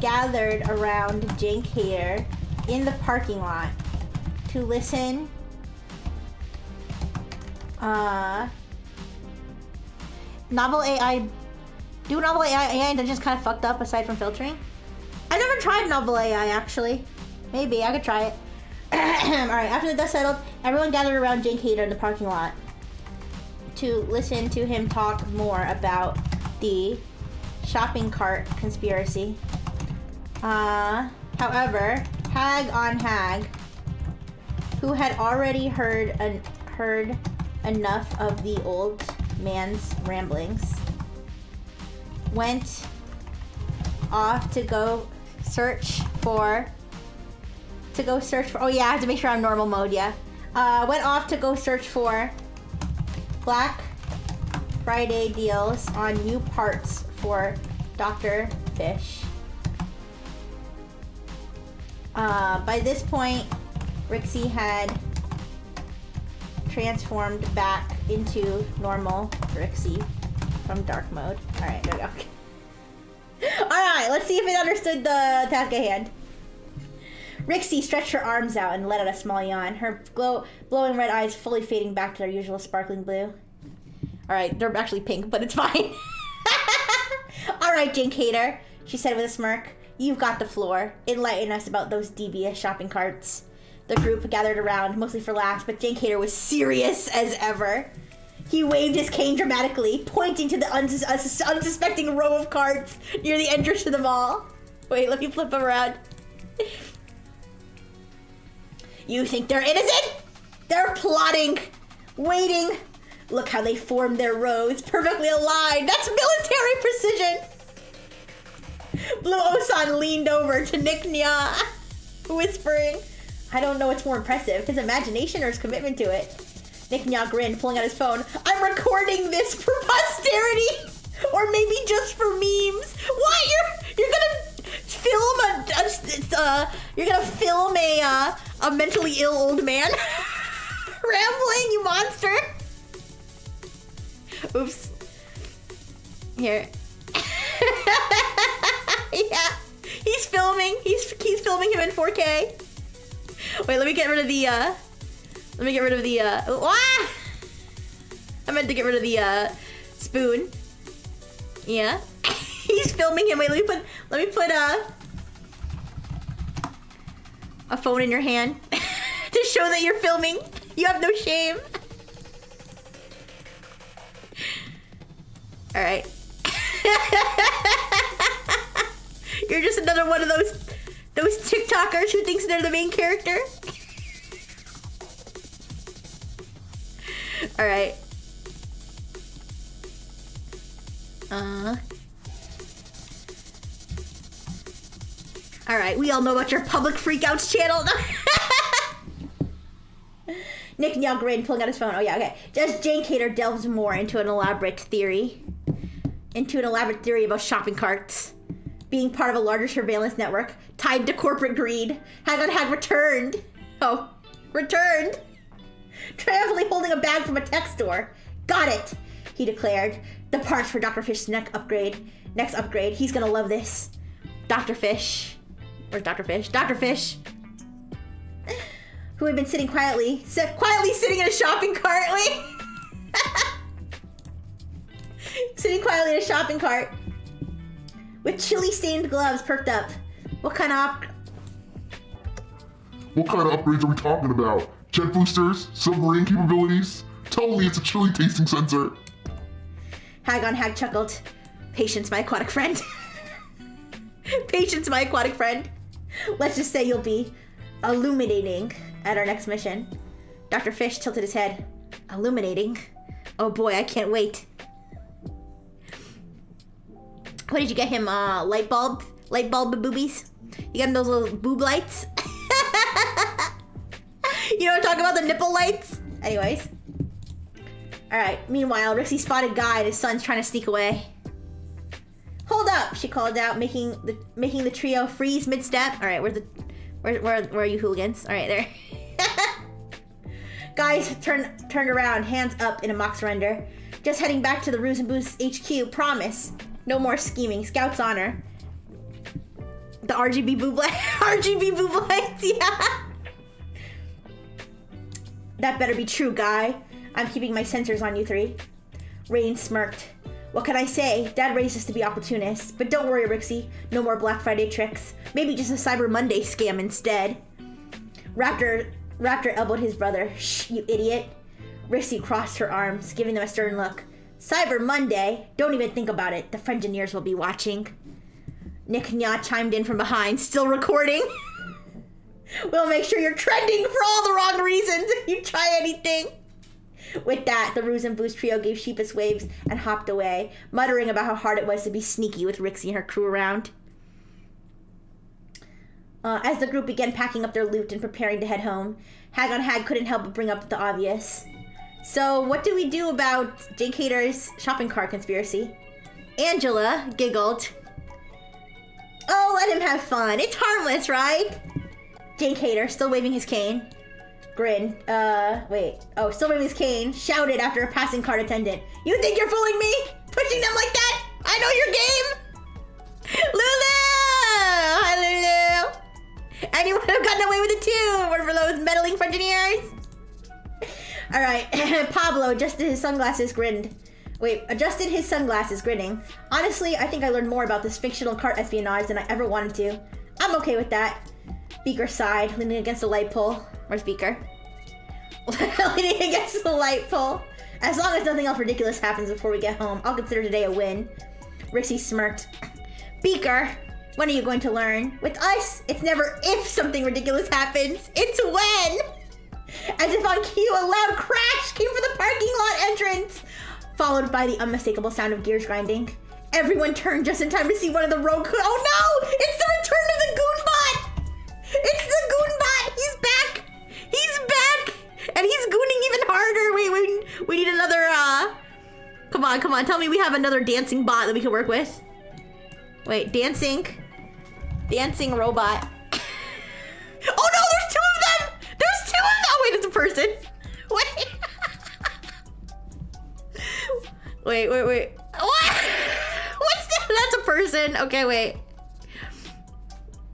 gathered around Jane Cater in the parking lot to listen. Novel AI. Do novel AI that just kind of fucked up aside from filtering? I never tried novel AI actually. Maybe I could try it. Alright, after the dust settled, everyone gathered around Jane Cater in the parking lot to listen to him talk more about the shopping cart conspiracy. However, Hag on Hag, who had already heard enough of the old man's ramblings, went off to go search for, oh yeah, I have to make sure I'm normal mode, yeah. Went off to go search for Black Friday deals on new parts for Dr. Fish. By this point, Rixie had transformed back into normal Rixie from dark mode. Alright, there we go. Alright, let's see if it understood the task at hand. Rixie stretched her arms out and let out a small yawn, her glowing red eyes fully fading back to their usual sparkling blue. Alright, they're actually pink, but it's fine. Alright, Jane Cater, she said with a smirk. You've got the floor. Enlighten us about those devious shopping carts. The group gathered around, mostly for laughs, but Jane Cater was serious as ever. He waved his cane dramatically, pointing to the unsuspecting row of carts near the entrance to the mall. Wait, let me flip them around. You think they're innocent? They're plotting, waiting. Look how they formed their rows, perfectly aligned. That's military precision. Blue Osan leaned over to Nick Nya, whispering, I don't know what's more impressive, his imagination or his commitment to it. Nick Nya grinned, pulling out his phone. I'm recording this for posterity, or maybe just for memes. What? You're gonna film a mentally ill old man rambling, you monster. Oops. Here. Yeah, he's filming. He's filming him in 4K. Wait, let me get rid of the. I meant to get rid of the spoon. Yeah, he's filming him. Wait, let me put a phone in your hand to show that you're filming. You have no shame. All right. You're just another one of those TikTokers who thinks they're the main character. All right. All right. We all know about your public freakouts channel. Nick Nya grinned, pulling out his phone. Oh yeah, okay. Just Jane Cater delves more into an elaborate theory about shopping carts being part of a larger surveillance network tied to corporate greed. Hag on Hag returned. Oh, returned. Triumphantly holding a bag from a tech store. Got it, he declared. The parts for Dr. Fish's next upgrade. He's gonna love this. Dr. Fish. Where's Dr. Fish? Dr. Fish. Who had been sitting quietly sitting in a shopping cart. Wait. Sitting quietly in a shopping cart with chili-stained gloves perked up. What kind of upgrades are we talking about? Jet boosters? Submarine capabilities? Tell me it's a chili tasting sensor. Hag on Hag chuckled. Patience, my aquatic friend. Patience, my aquatic friend. Let's just say you'll be illuminating at our next mission. Dr. Fish tilted his head. Illuminating? Oh boy, I can't wait. What did you get him? Light bulb boobies? You got him those little boob lights? You know what I'm talking about? The nipple lights? Anyways. Alright, meanwhile, Rixie spotted Guy and his son's trying to sneak away. Hold up, she called out, making the trio freeze mid-step. Alright, where are you hooligans? Alright, there. Guys turned around, hands up in a mock surrender. Just heading back to the Ruse and Boost HQ, promise. No more scheming, Scout's honor. The RGB boob lights, yeah. That better be true, Guy. I'm keeping my sensors on you three. Rain smirked. What can I say? Dad raised us to be opportunists. But don't worry, Rixie. No more Black Friday tricks. Maybe just a Cyber Monday scam instead. Raptor elbowed his brother. Shh, you idiot. Rixie crossed her arms, giving them a stern look. Cyber Monday? Don't even think about it. The Frengineers will be watching. Nick Nya chimed in from behind, still recording. We'll make sure you're trending for all the wrong reasons if you try anything. With that, the Ruse and Boost trio gave sheepish waves and hopped away, muttering about how hard it was to be sneaky with Rixie and her crew around. As the group began packing up their loot and preparing to head home, Hag on Hag couldn't help but bring up the obvious. So, what do we do about Jake Hader's shopping cart conspiracy? Angela giggled. Oh, let him have fun. It's harmless, right? Jake Hader, still waving his cane, grinned. Still waving his cane, shouted after a passing cart attendant. You think you're fooling me? Pushing them like that? I know your game! Lulu! Hi, Lulu! Anyone have gotten away with it too? One for those meddling Frengineers? Alright, Pablo adjusted his sunglasses, grinning. Honestly, I think I learned more about this fictional cart espionage than I ever wanted to. I'm okay with that. Beaker sighed, leaning against the light pole. Where's Beaker? Leaning against the light pole. As long as nothing else ridiculous happens before we get home, I'll consider today a win. Rixie smirked. Beaker, when are you going to learn? With us, it's never if something ridiculous happens, it's when! As if on cue, a loud crash came from the parking lot entrance, followed by the unmistakable sound of gears grinding. Everyone turned just in time to see one of the rogue... Oh no! It's the return of the Goonbot! It's the Goonbot! He's back! He's back! And he's gooning even harder! Wait, we need another, Come on, tell me we have another dancing bot that we can work with. Wait, dancing robot. Oh no, there's two of them! There's two of them! Oh wait, it's a person. Wait. Wait. What? What's that? That's a person. Okay, wait.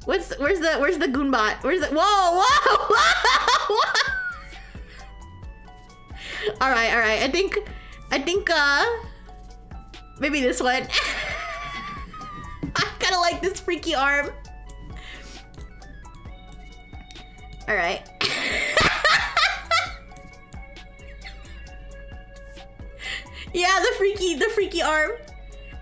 Where's the Goonbot? Where's the... Whoa! Alright. I think, maybe this one. I kinda like this freaky arm. Alright. Yeah, the freaky arm.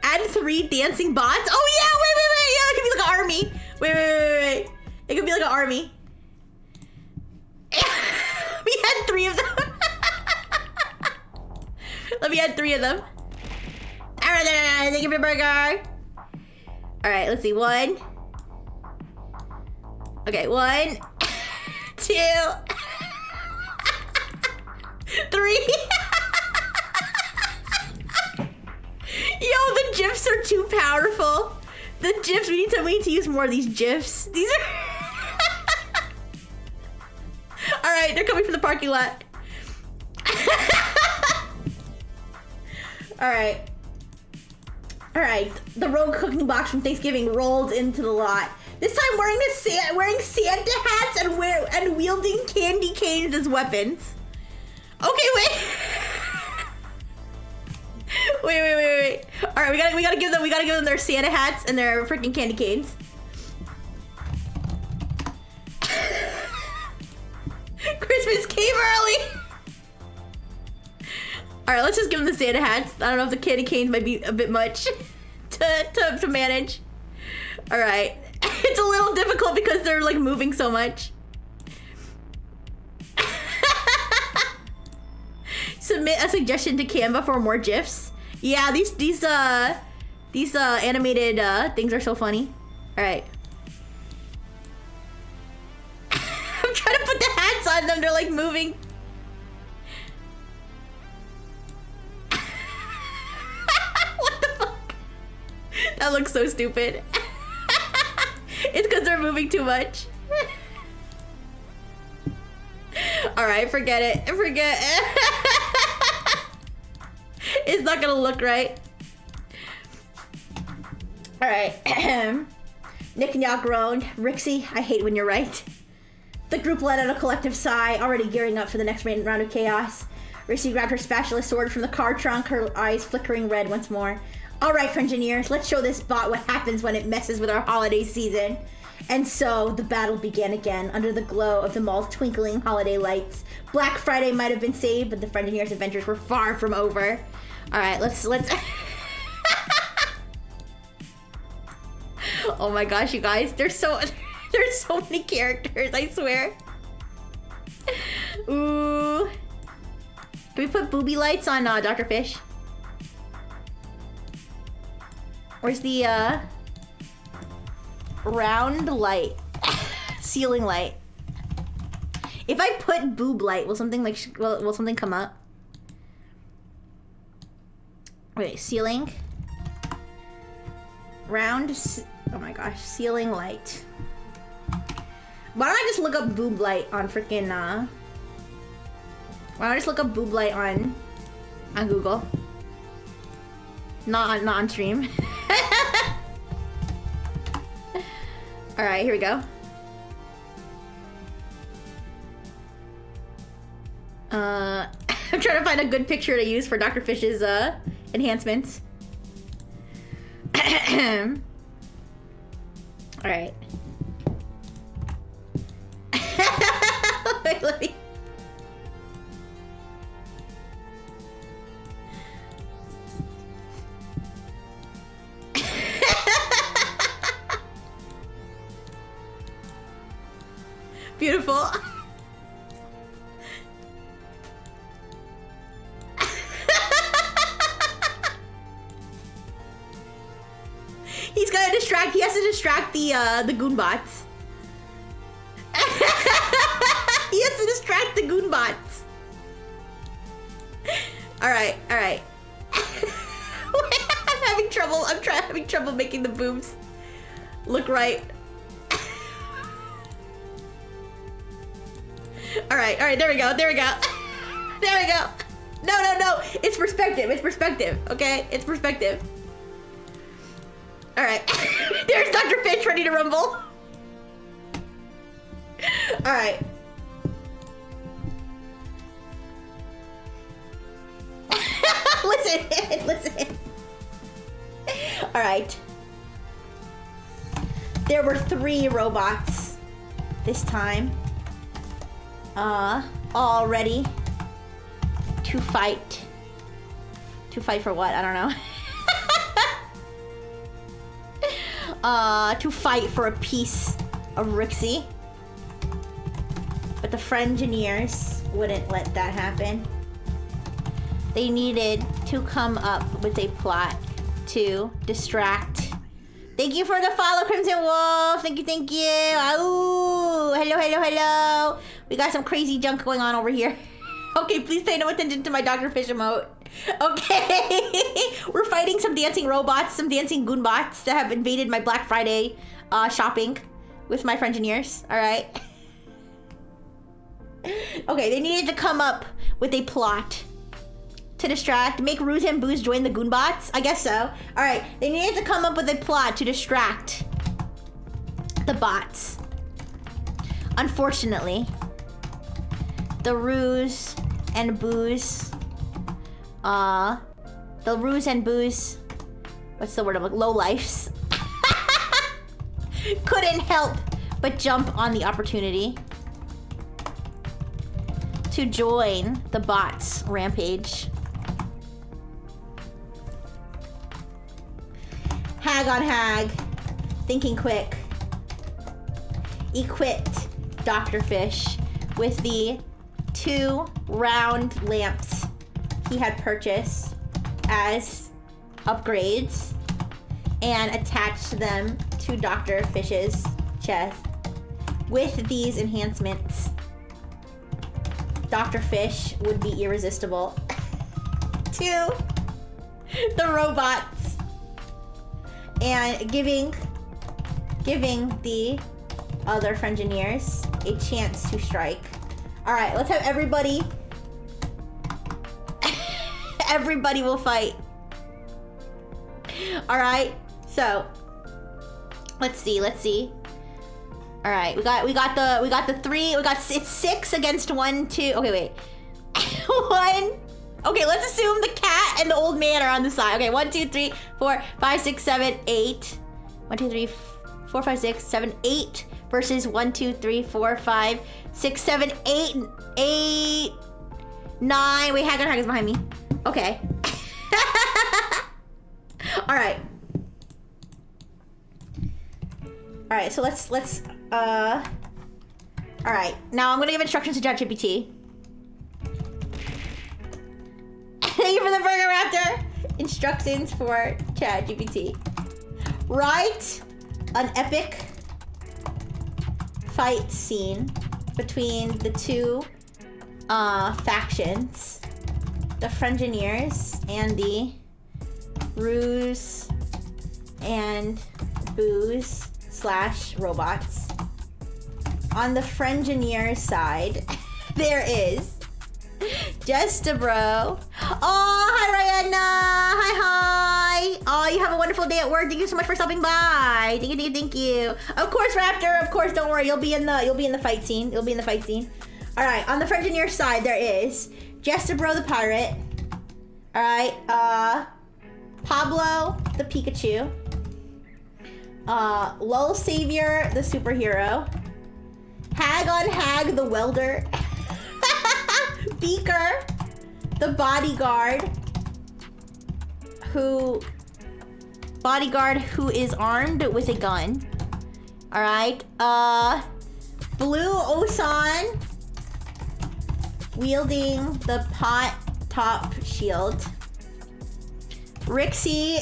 Add 3 dancing bots. Oh yeah, wait. Yeah, that could be like an army. Wait. It could be like an army. We had 3 of them. Let me add 3 of them. Alright, thank you for your burger. Alright, let's see. 1. Okay, 1, 2, 3. Yo, the GIFs are too powerful. The GIFs, we need to use more of these GIFs. These are... Alright, they're coming from the parking lot. Alright, the rogue cooking box from Thanksgiving rolled into the lot. This time wearing Santa hats and wielding candy canes as weapons. Okay, wait. Wait. All right, we gotta give them their Santa hats and their freaking candy canes. Christmas came early. All right, let's just give them the Santa hats. I don't know if the candy canes might be a bit much to to manage. All right. It's a little difficult because they're like moving so much. Submit a suggestion to Canva for more GIFs. Yeah, these animated things are so funny. All right. I'm trying to put the hats on them. They're like moving. What the fuck? That looks so stupid. It's because they're moving too much. All right, forget it. Forget it. It's not gonna look right. All right. Nick and Yaw groaned. Rixie, I hate when you're right. The group let out a collective sigh, already gearing up for the next round of chaos. Rixie grabbed her spatula sword from the car trunk, her eyes flickering red once more. All right, Frengineers, let's show this bot what happens when it messes with our holiday season. And so the battle began again under the glow of the mall's twinkling holiday lights. Black Friday might have been saved, but the Frengineers' adventures were far from over. All right, let's. Oh my gosh, you guys, there's so many characters, I swear. Ooh. Can we put booby lights on Dr. Fish? Where's the round light? Ceiling light. If I put boob light, will something like will something come up? Wait, ceiling. Round. Oh my gosh, ceiling light. Why don't I just look up boob light on freaking why don't I just look up boob light on Google? Not on stream. All right, here we go. I'm trying to find a good picture to use for Dr. Fish's enhancements. All right. Wait, let me. Beautiful. He's gotta distract. He has to distract the goonbots. He has to distract the goonbots. All right, all right. I'm having trouble. I'm having trouble making the boobs look right. All right, there we go. There we go. There we go. No. It's perspective. It's perspective. Okay, it's perspective. All right. There's Dr. Fish ready to rumble. All right. Listen. All right. There were 3 robots this time. All ready to fight. To fight for what? I don't know. To fight for a piece of Rixie. But the Frengineers wouldn't let that happen. They needed to come up with a plot to distract. Thank you for the follow, Crimson Wolf. Thank you. Ooh, hello. We got some crazy junk going on over here. Okay, please pay no attention to my Dr. Fish emote. Okay. We're fighting some dancing robots, some dancing goonbots that have invaded my Black Friday shopping with my Frengineers. All right. Okay, they needed to come up with a plot to distract, make Ruse and Booze join the goonbots? I guess so. All right, they needed to come up with a plot to distract the bots. Unfortunately, the Ruse and Booze, what's the word I'm looking, lowlifes, couldn't help but jump on the opportunity to join the bots' rampage. hag on hag. Thinking quick. Equipped Dr. Fish with the 2 round lamps he had purchased as upgrades and attached them to Dr. Fish's chest. With these enhancements, Dr. Fish would be irresistible to the robots and giving the other Frengineers a chance to strike. All right, let's have everybody. Everybody will fight. All right, so let's see. All right, we got the 3. It's 6 against 1, 2. Okay, wait. 1. Okay, let's assume the cat and the old man are on the side. Okay, 1, 2, 3, 4, 5, 6, 7, 8. 1, 2, 3, 4, 5, 6, 7, 8 versus 1, 2, 3, 4, 5, 6, 7, 8, 8, 9. Wait, hag on hag is behind me. Okay. All right. All right, so let's all right, now I'm gonna give instructions to ChatGPT. Thank you for the Burger Raptor. Instructions for ChatGPT. Write an epic fight scene between the 2 factions, the Frengineers and the Ruse and Booze / robots. On the Frengineers side, there is Jestabro. Oh, hi Rihanna. Hi. Oh, you have a wonderful day at work. Thank you so much for stopping by. Thank you. Of course, Raptor. Of course, don't worry. You'll be in the fight scene. All right. On the Frengineer side, there is Jestabro the pirate. All right. Pablo the Pikachu. Lol Savior the superhero. Hag on Hag the welder. Beaker the bodyguard who is armed with a gun. All right. Blue Osan wielding the pot top shield. Rixie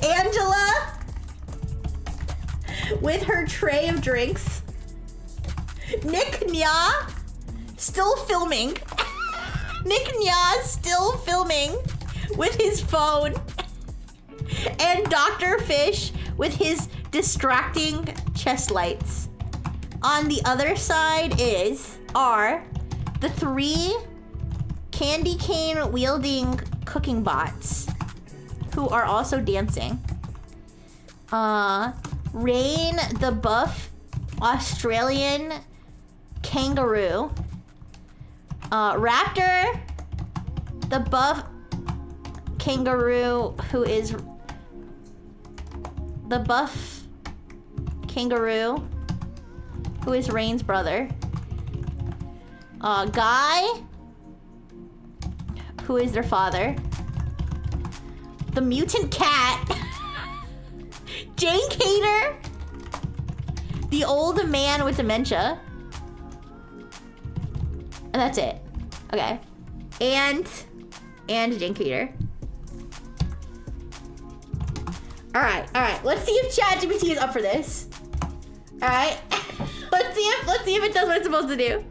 Angela with her tray of drinks. Nick Nya still filming. Nick Nya still filming with his phone. And Dr. Fish with his distracting chest lights. On the other side are the 3 candy cane wielding cooking bots who are also dancing. Rain the buff Australian kangaroo. Raptor the buff kangaroo who is Rain's brother. Guy who is their father. The mutant cat. Jane Cater, the old man with dementia. And that's it. Okay. And Jane Cater. Alright. Let's see if ChatGPT is up for this. Alright. Let's see if it does what it's supposed to do.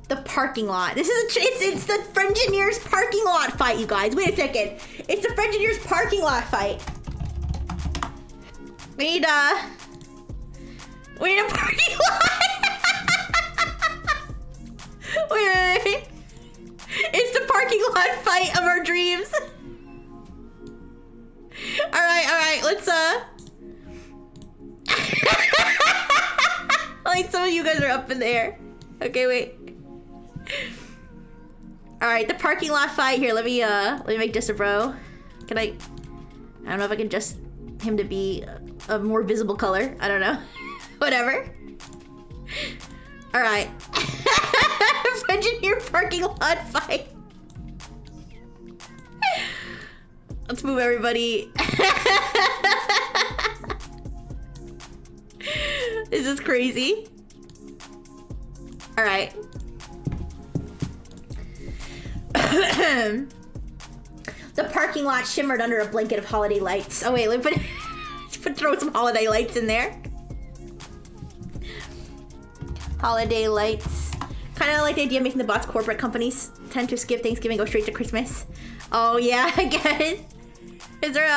The parking lot. It's the Frengineers parking lot fight, you guys. Wait a second. It's the Frengineers parking lot fight. We need a parking lot. Wait. It's the parking lot fight of our dreams. All right. Let's like some of you guys are up in the air. Okay, wait. All right, the parking lot fight here. Let me make this a bro. Can I don't know if I can adjust him to be a more visible color. I don't know. Whatever. All right. Frengineer parking lot fight. move, everybody. This is crazy. All right. The parking lot shimmered under a blanket of holiday lights. Oh wait, let me throw some holiday lights in there. Holiday lights. Kind of like the idea of making the bots corporate companies tend to skip Thanksgiving, go straight to Christmas. Oh yeah, I guess. Is there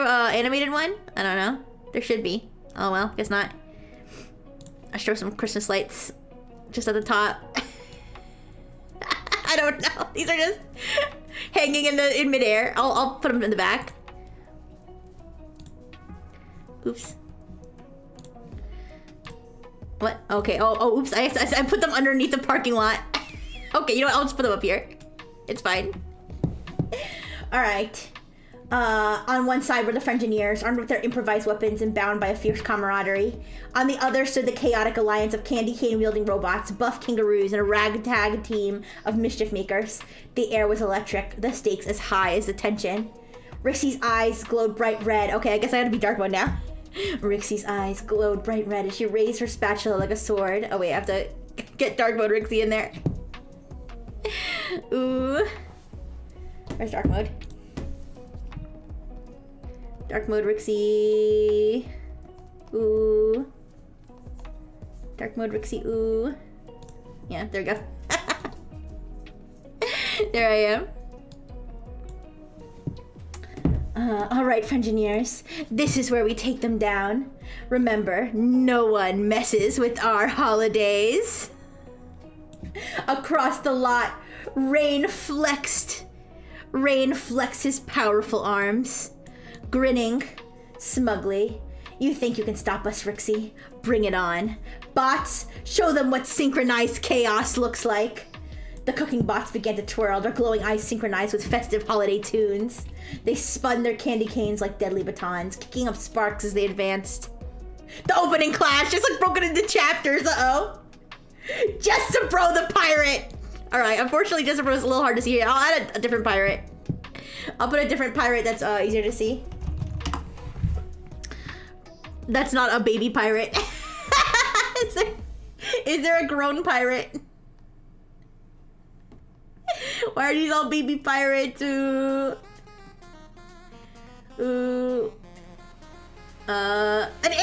a animated one? I don't know. There should be. Oh well, guess not. I show some Christmas lights just at the top. I don't know. These are just hanging in midair. I'll put them in the back. Oops. What? Okay. Oh. Oops. I put them underneath the parking lot. Okay. You know what? I'll just put them up here. It's fine. All right. On one side were the Frengineers, armed with their improvised weapons and bound by a fierce camaraderie. On the other stood the chaotic alliance of candy cane-wielding robots, buff kangaroos, and a ragtag team of mischief makers. The air was electric, the stakes as high as the tension. Rixie's eyes glowed bright red. Okay, I guess I gotta be dark mode now. Rixie's eyes glowed bright red as she raised her spatula like a sword. Oh wait, I have to get dark mode Rixie in there. Ooh. Where's dark mode? Dark mode Rixie. Ooh. Dark mode Rixie. Ooh. Yeah, there we go. There I am. Alright, Frengineers. This is where we take them down. Remember, no one messes with our holidays. Across the lot, Rain flexed his powerful arms. Grinning smugly. You think you can stop us, Rixie? Bring it on. Bots, show them what synchronized chaos looks like. The cooking bots began to twirl, their glowing eyes synchronized with festive holiday tunes. They spun their candy canes like deadly batons, kicking up sparks as they advanced. The opening clash just like broken into chapters, uh-oh. Just-a-Bro the pirate! Alright, unfortunately Just-a-Bro's a little hard to see here. I'll add a different pirate. I'll put a different pirate that's easier to see. That's not a baby pirate. Is there a grown pirate? Why are these all baby pirates? Ooh. Ooh. An animal?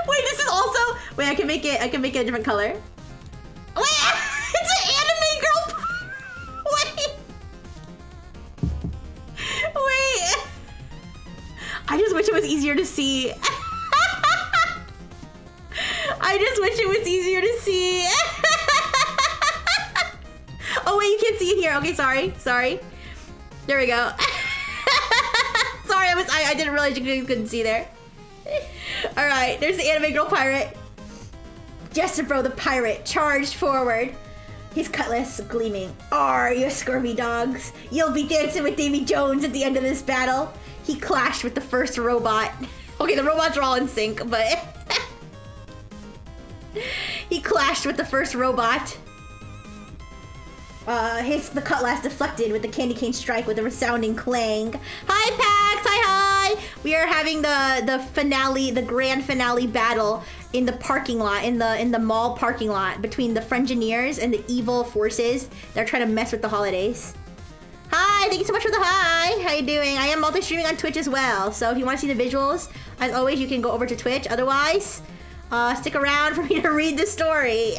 Wait, this is also... Wait, I can make it a different color. Wait, it's an anime girl. Wait. I just wish it was easier to see. I just wish it was easier to see. Oh wait, you can't see it here. Okay, sorry. There we go. Sorry, I didn't realize you couldn't see there. All right, there's the anime girl pirate. Just-a-Bro the pirate charged forward, his cutlass gleaming. Arr, you scurvy dogs! You'll be dancing with Davy Jones at the end of this battle. He clashed with the first robot. Okay, the robots are all in sync, but he clashed with the first robot. The cutlass deflected with the candy cane strike with a resounding clang. Hi, Pax! Hi! We are having the finale, the grand finale battle in the parking lot, in the mall parking lot between the Frengineers and the evil forces that are trying to mess with the holidays. Hi! Thank you so much for the hi! How you doing? I am multi-streaming on Twitch as well, so if you want to see the visuals, as always, you can go over to Twitch. Otherwise, stick around for me to read the story.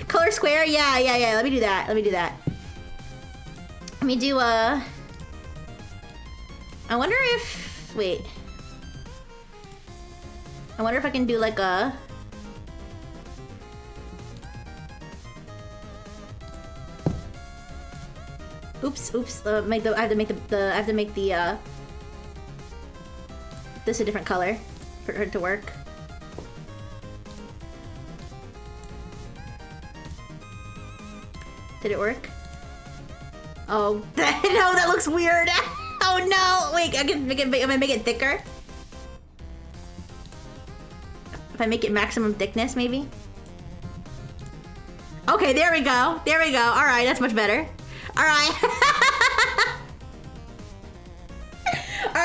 Color square? Yeah. Let me do that. Let me do, I wonder if... Wait. I wonder if I can do like a... Oops. I have to make the this a different color for it to work. Did it work? Oh, no, that looks weird. Oh no, wait, I'm gonna make it thicker. If I make it maximum thickness, maybe? Okay, there we go. All right, that's much better. All right.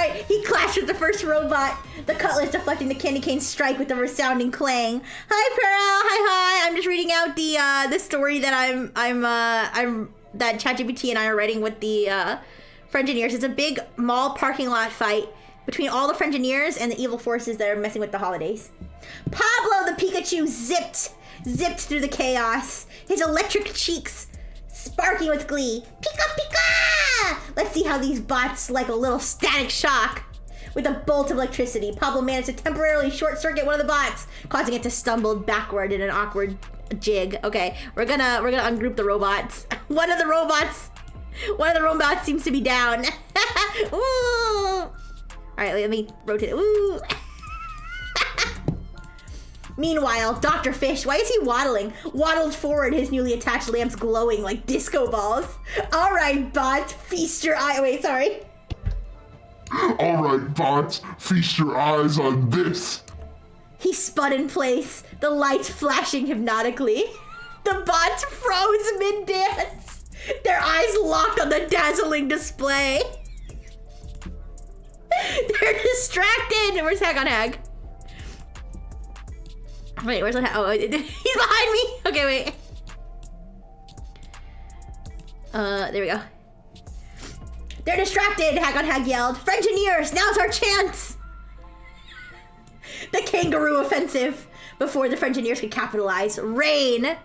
Alright, he clashed with the first robot. The cutlass deflecting the candy cane's strike with a resounding clang. Hi, Pearl. Hi. I'm just reading out the story that that ChatGPT and I are writing with the Frengineers. It's a big mall parking lot fight between all the Frengineers and the evil forces that are messing with the holidays. Pablo the Pikachu zipped through the chaos, his electric cheeks sparking with glee. Pika pika! Let's see how these bots like a little static shock. With a bolt of electricity, Pablo managed to temporarily short circuit one of the bots, causing it to stumble backward in an awkward jig. Okay, we're gonna ungroup the robots. One of the robots seems to be down. Ooh. All right, let me rotate it. Ooh. Meanwhile, Dr. Fish, why is he waddling? Waddled forward, his newly attached lamps glowing like disco balls. All right, bot, feast your eye. Wait, sorry. All right, bots, feast your eyes on this. He spun in place, the lights flashing hypnotically. The bots froze mid-dance, their eyes locked on the dazzling display. They're distracted. Where's Hag on Hag? Wait, where's the Hag? Oh, he's behind me. Okay, wait. There we go. They're distracted, Hag on Hag yelled. Frengineers, now's our chance! The kangaroo offensive. Before the Frengineers could capitalize, Rain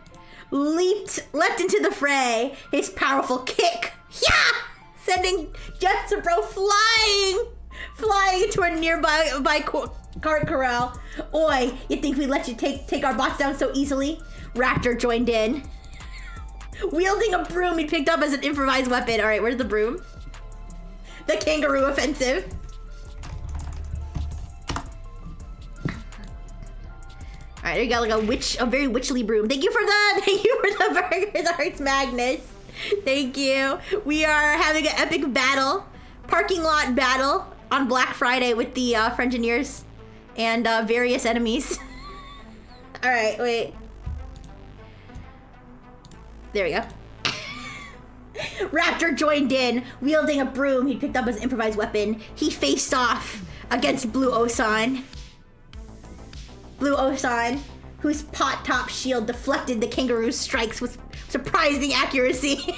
leapt into the fray. His powerful kick, yeah, sending Jetsabro flying into a nearby cart corral. Oi, you think we'd let you take our bots down so easily? Raptor joined in. Wielding a broom he picked up as an improvised weapon. All right, where's the broom? The kangaroo offensive. All right, there you go, like a very witchly broom. Thank you for the burgers, Arts Magnus. Thank you. We are having an epic battle, parking lot battle on Black Friday with the Frengineers and various enemies. All right, wait. There we go. Raptor joined in, wielding a broom he picked up as an improvised weapon. He faced off against Blue Osan. Blue Osan, whose pot-top shield deflected the kangaroo's strikes with surprising accuracy.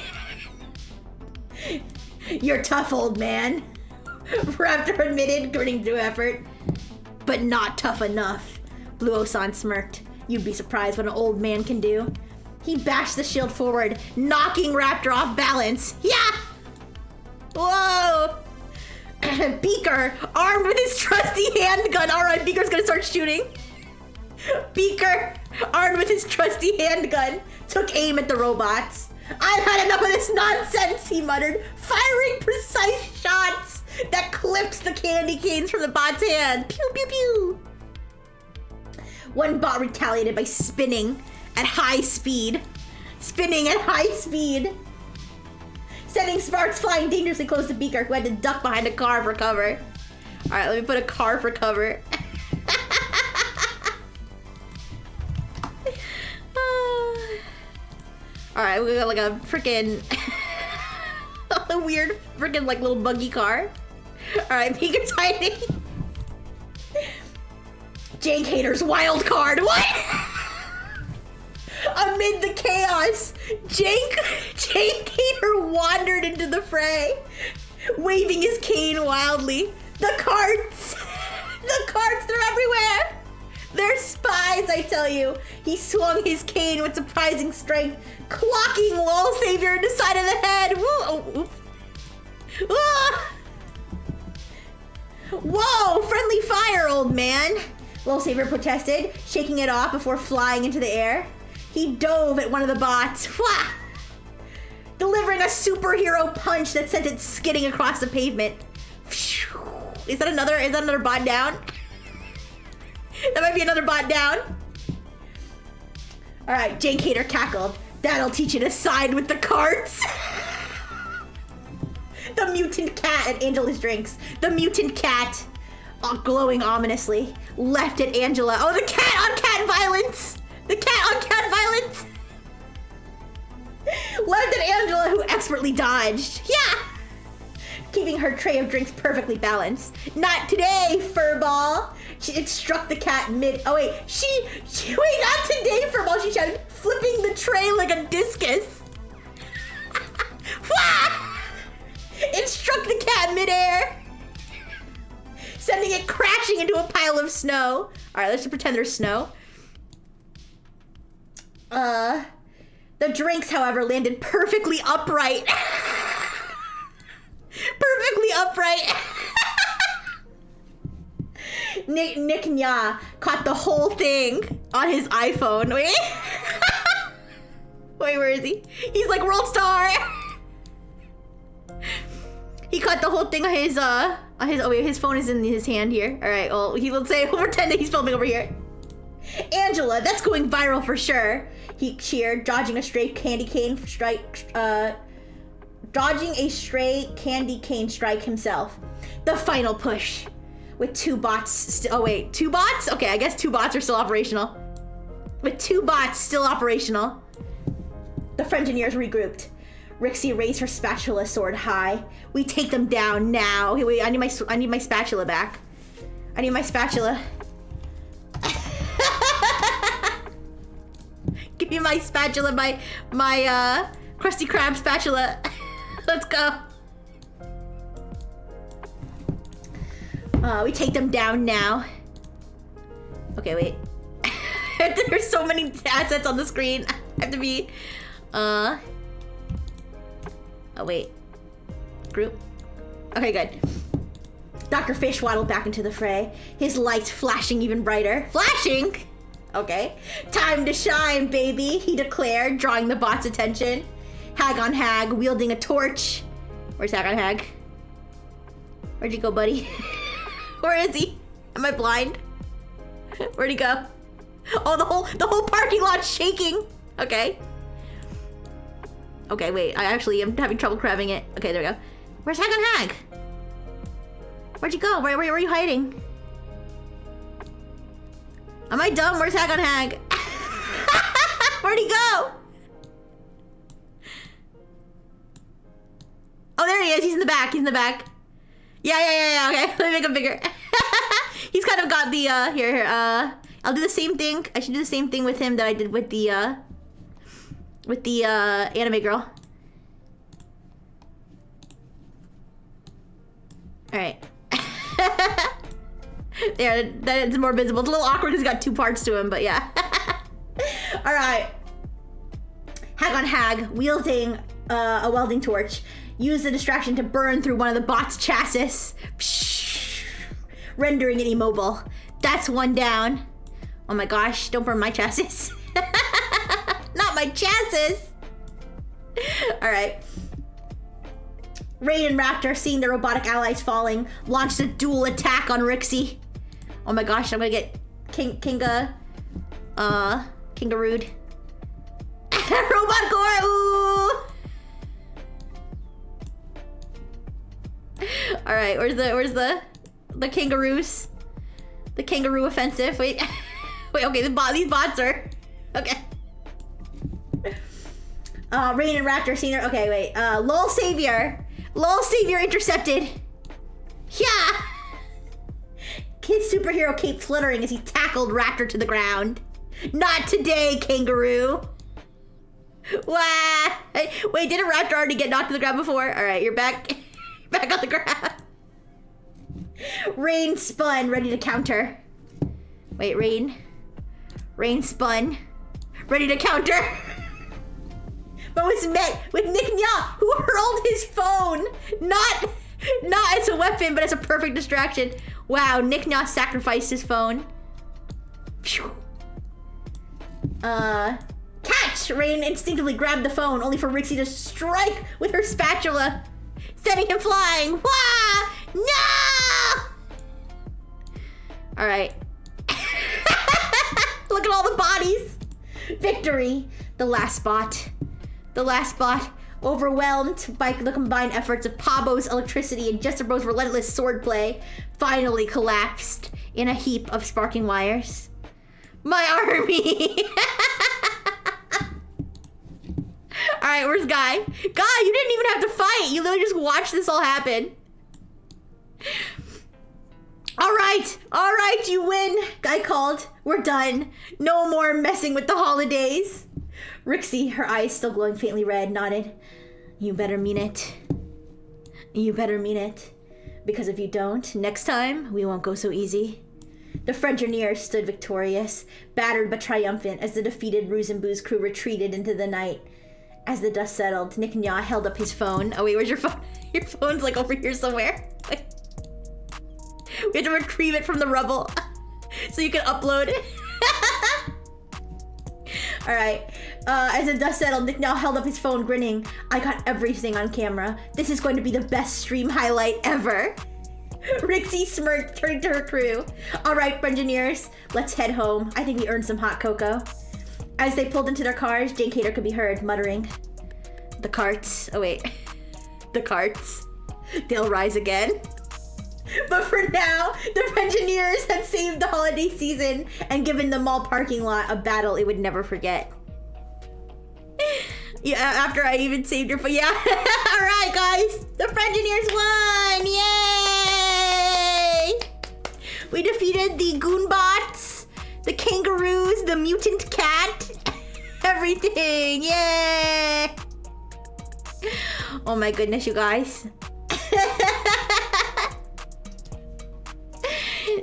You're tough, old man. Raptor admitted, grinning through effort. But not tough enough. Blue Osan smirked. You'd be surprised what an old man can do. He bashed the shield forward, knocking Raptor off balance. Yeah! Whoa! Beaker, armed with his trusty handgun. All right, Beaker's gonna start shooting. Beaker, armed with his trusty handgun, took aim at the robots. I've had enough of this nonsense, he muttered, firing precise shots that clipped the candy canes from the bot's hand. Pew, pew, pew. One bot retaliated by spinning at high speed. Sending sparks flying dangerously close to Beaker, who had to duck behind a car for cover. All right, let me put a car for cover. All right, we got like a freaking a weird freaking like little buggy car. All right, Beaker's hiding. Jake Hater's wild card. What? Amid the chaos, Jake Hater wandered into the fray, waving his cane wildly. The carts, they're everywhere. They're spies, I tell you. He swung his cane with surprising strength, clocking Lol Savior in the side of the head. Woo! Oh, oops. Ah! Whoa, friendly fire, old man. Lol Savior protested, shaking it off before flying into the air. He dove at one of the bots, wah! Delivering a superhero punch that sent it skidding across the pavement. Is that another bot down? That might be another bot down. All right, Jake Hater cackled. That'll teach you to side with the carts. The mutant cat at Angela's drinks. The mutant cat, glowing ominously, leapt at Angela. Oh, the cat on cat violence. The cat on cat violence. Leapt at Angela, who expertly dodged. Yeah. keeping her tray of drinks perfectly balanced. Not today, Furball. It struck the cat mid. Oh wait, wait, not today, Furball. She shouted, flipping the tray like a discus. It struck the cat midair, sending it crashing into a pile of snow. All right, let's just pretend there's snow. The drinks, however, landed perfectly upright. Perfectly upright. Nick Nya caught the whole thing on his iPhone. Wait. Wait, where is he? He's like world star. He caught the whole thing on his oh wait, his phone is in his hand here. All right, well, we'll pretend that he's filming over here. Angela, that's going viral for sure. He cheered, dodging a stray candy cane strike himself. The final push. With 2 bots oh wait, 2 bots? Okay, I guess 2 bots are still operational. With 2 bots still operational, the Frengineers regrouped. Rixie raised her spatula sword high. We take them down now. Wait, I need my spatula back. I need my spatula. Give me my spatula, my Krusty Krab spatula. Let's go. We take them down now. Okay, wait. There's so many assets on the screen. I have to be, oh wait. Group. Okay, good. Dr. Fish waddled back into the fray, his lights flashing even brighter. Flashing? Okay. Time to shine, baby, he declared, drawing the bot's attention. Hag on Hag, wielding a torch. Where's Hag on Hag? Where'd you go, buddy? Where is he? Am I blind? Where'd he go? Oh, the whole parking lot's shaking. Okay. Okay, wait. I actually am having trouble grabbing it. Okay, there we go. Where's Hag on Hag? Where'd you go? Where are you hiding? Am I dumb? Where's Hag on Hag? Where'd he go? Oh, there he is. He's in the back. He's in the back. Yeah. Okay, let me make him bigger. He's kind of got the, here. I'll do the same thing. I should do the same thing with him that I did with the anime girl. All right. There, that's more visible. It's a little awkward because he's got 2 parts to him, but yeah. All right. Hag on Hag, wielding a welding torch, used the distraction to burn through one of the bot's chassis, rendering it immobile. That's 1 down. Oh my gosh, don't burn my chassis. Not my chassis. All right. Rain and Raptor, seeing their robotic allies falling, launched a dual attack on Rixie. Oh my gosh, I'm gonna get Kingarooed. Robot Gore, ooh! All right, where's the kangaroos? The kangaroo offensive. Wait, okay, these bots are okay. Rain and Raptor seeing their okay. Wait, Lol Savior intercepted. Yeah. His superhero cape fluttering as he tackled Raptor to the ground. Not today, kangaroo. Wah. Wait, didn't Raptor already get knocked to the ground before? All right, you're back. Back on the ground. Rain spun, ready to counter. Wait, Rain spun, ready to counter. But was met with Nick Nya, who hurled his phone, not as a weapon, but as a perfect distraction. Wow, Nick Nya sacrificed his phone. Phew. Catch! Rain instinctively grabbed the phone, only for Rixie to strike with her spatula, sending him flying. Wah! No! All right. Look at all the bodies. Victory. The last bot, overwhelmed by the combined efforts of Pabo's electricity and Jesterbro's relentless swordplay, finally collapsed in a heap of sparking wires. My army! Alright, where's Guy? Guy, you didn't even have to fight! You literally just watched this all happen. All right, you win. I called. We're done. No more messing with the holidays. Rixie, her eyes still glowing faintly red, nodded. You better mean it. You better mean it. Because if you don't, next time, we won't go so easy. The Frengineers stood victorious, battered but triumphant as the defeated Ruse and Booze crew retreated into the night. As the dust settled, Nick Nya held up his phone. Oh wait, where's your phone? Your phone's like over here somewhere. We have to retrieve it from the rubble so you can upload it. Alright. As the dust settled, Nick Nya held up his phone, grinning. I got everything on camera. This is going to be the best stream highlight ever. Rixie smirked, turning to her crew. Alright, Frengineers, let's head home. I think we earned some hot cocoa. As they pulled into their cars, Jane Cater could be heard muttering. The carts. Oh wait. The carts. They'll rise again. But for now, the Frengineers had saved the holiday season and given the mall parking lot a battle it would never forget. Yeah, after I even saved your phone. Yeah. Alright, guys. The Frengineers won! Yay! We defeated the Goonbots, the kangaroos, the mutant cat, everything. Yay! Oh my goodness, you guys.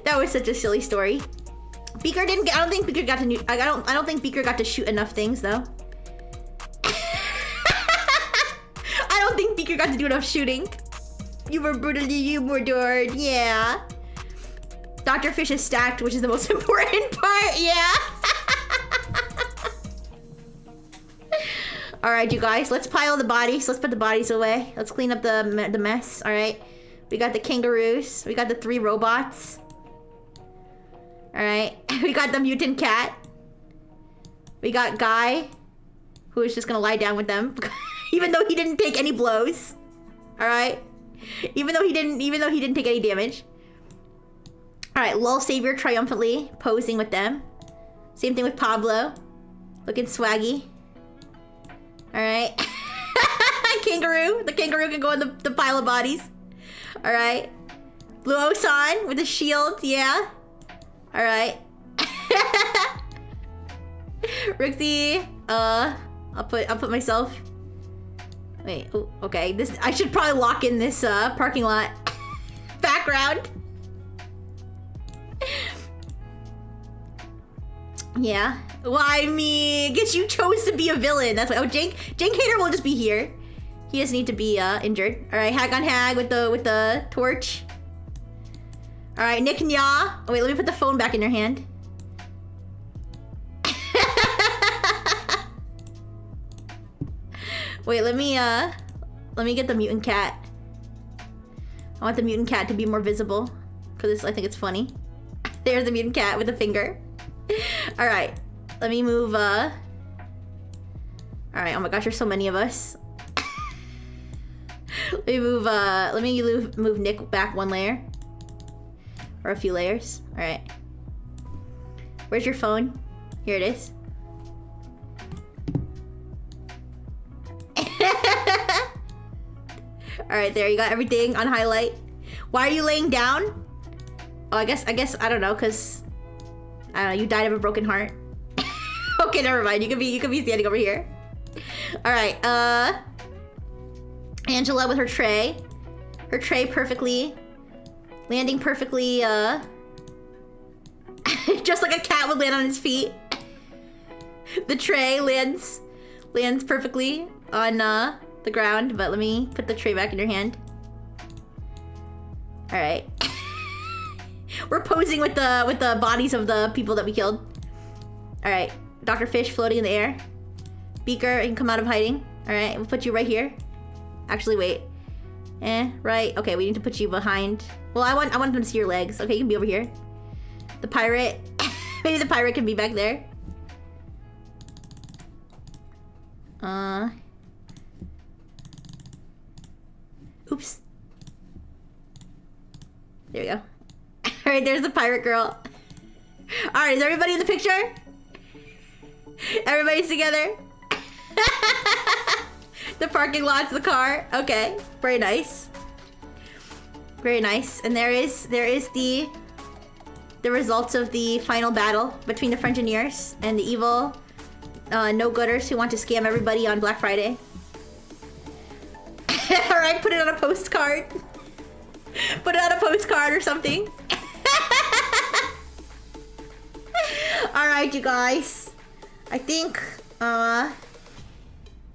That was such a silly story. Beaker didn't get, I don't think Beaker got to I don't think Beaker got to shoot enough things though. I don't think Beaker got to do enough shooting. You were brutally murdered, yeah. Dr. Fish is stacked, which is the most important part, yeah. Alright, you guys, let's pile the bodies. Let's put the bodies away. Let's clean up the mess, alright? We got the kangaroos. We got the 3 robots. Alright, we got the mutant cat. We got Guy, who is just gonna lie down with them. Even though he didn't take any blows. Alright? Even though he didn't take any damage. Alright, Lol Savior triumphantly posing with them. Same thing with Pablo. Looking swaggy. Alright. Kangaroo. The kangaroo can go in the pile of bodies. Alright. Blue Osan with the shield, yeah. Alright. Rixie, I'll put myself. Wait, oh, okay. I should probably lock in this parking lot background. Yeah. Well, I mean, I guess you chose to be a villain. That's why. Oh, Jane Cater will just be here. He doesn't need to be injured. All right, Hag on Hag with the torch. All right, Nick Nya. Oh wait, let me put the phone back in your hand. Wait, let me get the mutant cat. I want the mutant cat to be more visible because I think it's funny. There's the mutant cat with a finger. All right, let me move. All right. Oh my gosh, there's so many of us. Let me move. Let me move Nick back 1 layer, or a few layers. All right. Where's your phone? Here it is. All right, there you got everything on highlight. Why are you laying down? Oh, I guess I don't know, cause I don't know. You died of a broken heart. Okay, never mind. You could be standing over here. All right. Angela with her tray perfectly, landing perfectly. Just like a cat would land on his feet. The tray lands perfectly on the ground, but let me put the tray back in your hand. All right. We're posing with the bodies of the people that we killed. All right, Dr. Fish floating in the air. Beaker, you can come out of hiding. All right, we'll put you right here. Actually, wait. Right. Okay, we need to put you behind. Well, I want them to see your legs. Okay, you can be over here. The pirate. Maybe the pirate can be back there. Oops. There we go. Alright, there's the pirate girl. Alright, is everybody in the picture? Everybody's together? The parking lot's the car. Okay, very nice. Very nice. And there is the the results of the final battle between the Frengineers and the evil no-gooders who want to scam everybody on Black Friday. Alright, put it on a postcard. Put it on a postcard or something. Alright, you guys. I think,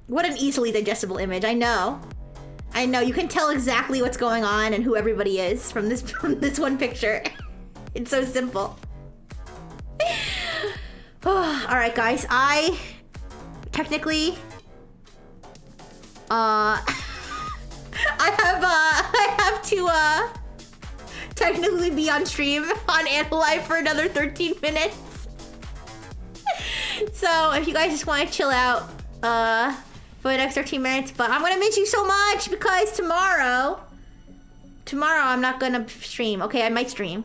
what an easily digestible image. I know. I know, you can tell exactly what's going on and who everybody is from this one picture. It's so simple. Alright, guys. I technically I have to technically be on stream on Analyve for another 13 minutes. So if you guys just want to chill out for the next 13 minutes, but I'm gonna miss you so much because tomorrow I'm not gonna stream. Okay, I might stream.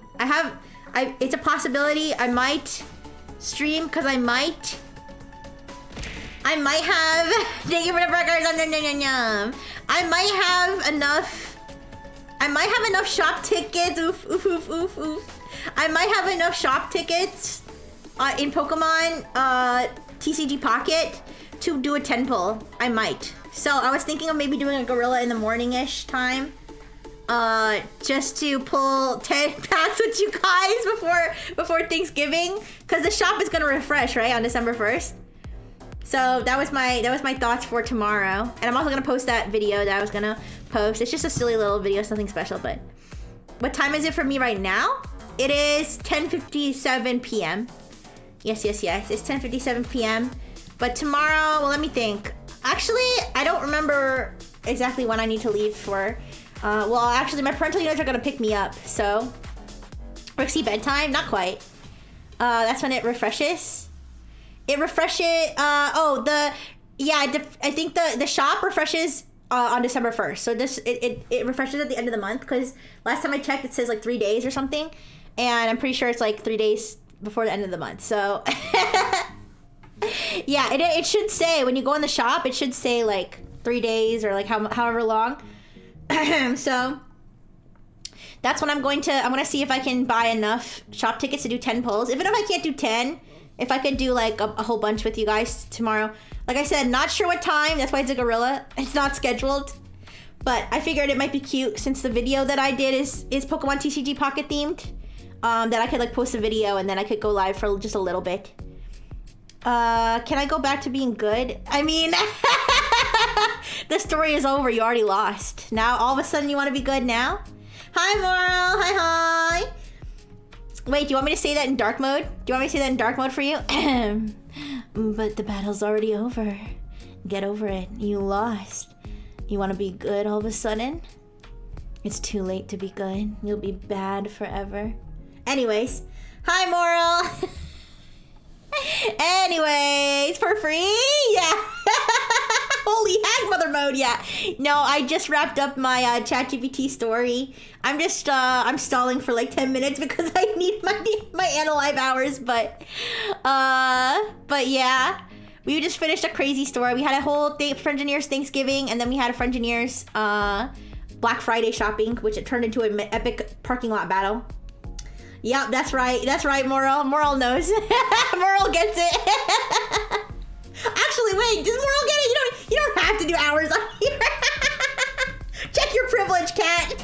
It's a possibility I might stream because I might have thank you for the burgers. I might have enough shop tickets. I might have enough shop tickets in Pokemon TCG Pocket to do a 10 pull. I might. So I was thinking of maybe doing a gorilla in the morning-ish time. Just to pull 10 packs with you guys before Thanksgiving. Because the shop is gonna refresh, right, on December 1st. So that was my thoughts for tomorrow. And I'm also gonna post that video that I was gonna post. It's just a silly little video, it's nothing special, but what time is it for me right now? It is 10:57 p.m. Yes, it's 10:57 p.m. But tomorrow, well, let me think. Actually, I don't remember exactly when I need to leave for, well, actually, my parental units are gonna pick me up, so. Rixie bedtime? Not quite. That's when it refreshes. It refreshes, I think the shop refreshes on December 1st. So it refreshes at the end of the month, because last time I checked, it says like 3 days or something. And I'm pretty sure it's like 3 days before the end of the month, so. Yeah, it should say, when you go in the shop, it should say like 3 days or like however long. So that's when I'm gonna see if I can buy enough shop tickets to do 10 pulls. Even if I can't do 10, if I could do like a whole bunch with you guys tomorrow. Like I said, not sure what time, that's why it's a gorilla. It's not scheduled. But I figured it might be cute since the video that I did is Pokemon TCG Pocket themed. That I could like post a video and then I could go live for just a little bit. Can I go back to being good? I mean, the story is over. You already lost. Now, all of a sudden, you want to be good now? Hi, Moral. Hi. Wait, do you want me to say that in dark mode? Do you want me to say that in dark mode for you? But the battle's already over. Get over it. You lost. You want to be good all of a sudden? It's too late to be good. You'll be bad forever. Anyways. Hi, Moral. Anyways, for free? Yeah. Holy heck, mother mode, yeah. No, I just wrapped up my ChatGPT story. I'm just, I'm stalling for like 10 minutes because I need my Analyve hours, but yeah. We just finished a crazy story. We had a whole Frengineers Thanksgiving, and then we had a Frengineers Black Friday shopping, which it turned into an epic parking lot battle. Yep, that's right. That's right, Moral. Moral knows. Moral gets it. Actually, wait. Does Moral get it? You don't have to do hours on here. Check your privilege, cat.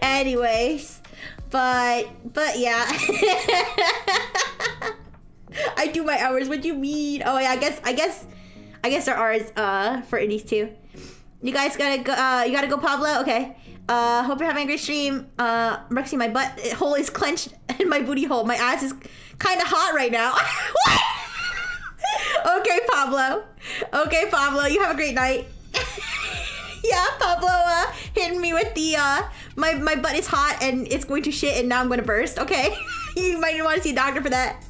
Anyways, but yeah. I do my hours. What do you mean? Oh yeah, I guess there are for indies too. You guys gotta go. You gotta go, Pablo. Okay. Hope you're having a great stream. Rexy, my butt hole is clenched in my booty hole. My ass is kind of hot right now. What? Okay, Pablo. You have a great night. Yeah, Pablo hitting me with the my butt is hot and it's going to shit and now I'm going to burst. Okay, you might want to see a doctor for that.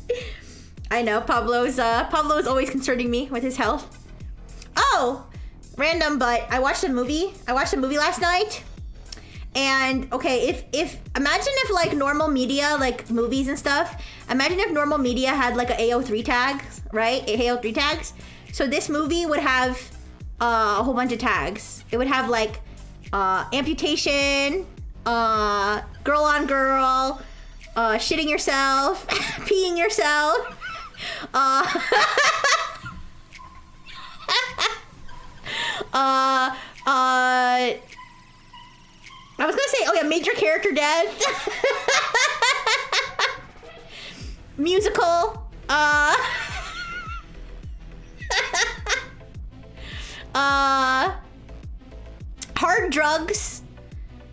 I know Pablo is always concerning me with his health. Oh, random, but I watched a movie. Last night. And okay, if imagine if like normal media, like movies and stuff, imagine if normal media had like a AO3 tags, right? AO3 tags. So this movie would have a whole bunch of tags. It would have like amputation, Girl on girl, shitting yourself, peeing yourself, I was gonna say, oh yeah, major character death, musical, hard drugs,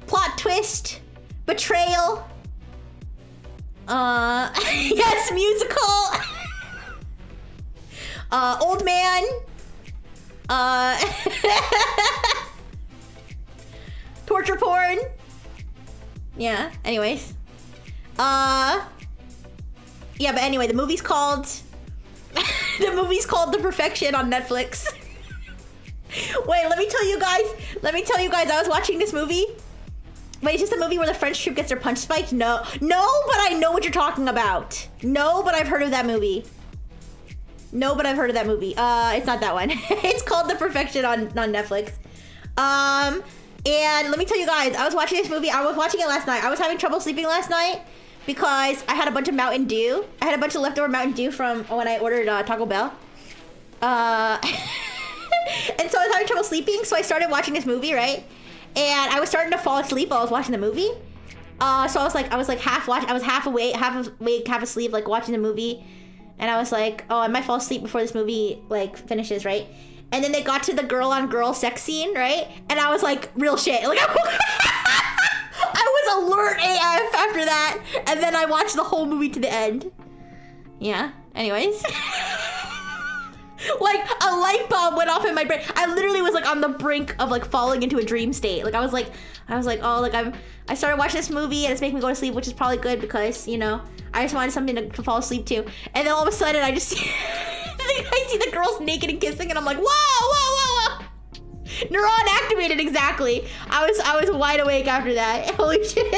plot twist, betrayal, yes, musical, old man, torture porn. Yeah, anyways. Yeah, but anyway, the movie's called The Perfection on Netflix. Wait, let me tell you guys, I was watching this movie. Wait, it's just a movie where the French troupe gets their punch spiked? No, but I know what you're talking about. No, but I've heard of that movie. It's not that one. It's called The Perfection on Netflix. And let me tell you guys, I was watching this movie. I was watching it last night. I was having trouble sleeping last night because I had a bunch of Mountain Dew. I had a bunch of leftover Mountain Dew from when I ordered Taco Bell. And so I was having trouble sleeping, so I started watching this movie, right? And I was starting to fall asleep while I was watching the movie. So I was half awake, half asleep, like watching the movie. And I was like, oh, I might fall asleep before this movie like finishes, right? And then they got to the girl on girl sex scene, right? And I was like, real shit. Like I was alert AF after that. And then I watched the whole movie to the end. Yeah, anyways. Like a light bulb went off in my brain. I literally was like on the brink of like falling into a dream state. Like I was like, oh, like I started watching this movie and it's making me go to sleep, which is probably good because, you know, I just wanted something to fall asleep to. And then all of a sudden I just I see the girls naked and kissing and I'm like, whoa. Neuron activated exactly. I was wide awake after that. Holy shit.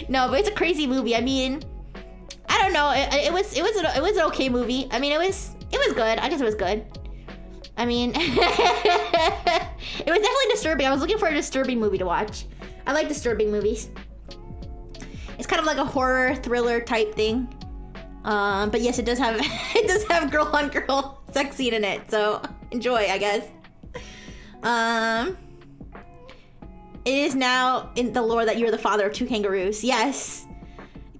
No, but it's a crazy movie. I mean, I don't know. It was an okay movie. I mean, it was good. I guess it was good. I mean, it was definitely disturbing. I was looking for a disturbing movie to watch. I like disturbing movies. It's kind of like a horror thriller type thing. But yes, it does have girl on girl sex scene in it. So enjoy, I guess. It is now in the lore that you're the father of 2 kangaroos. Yes.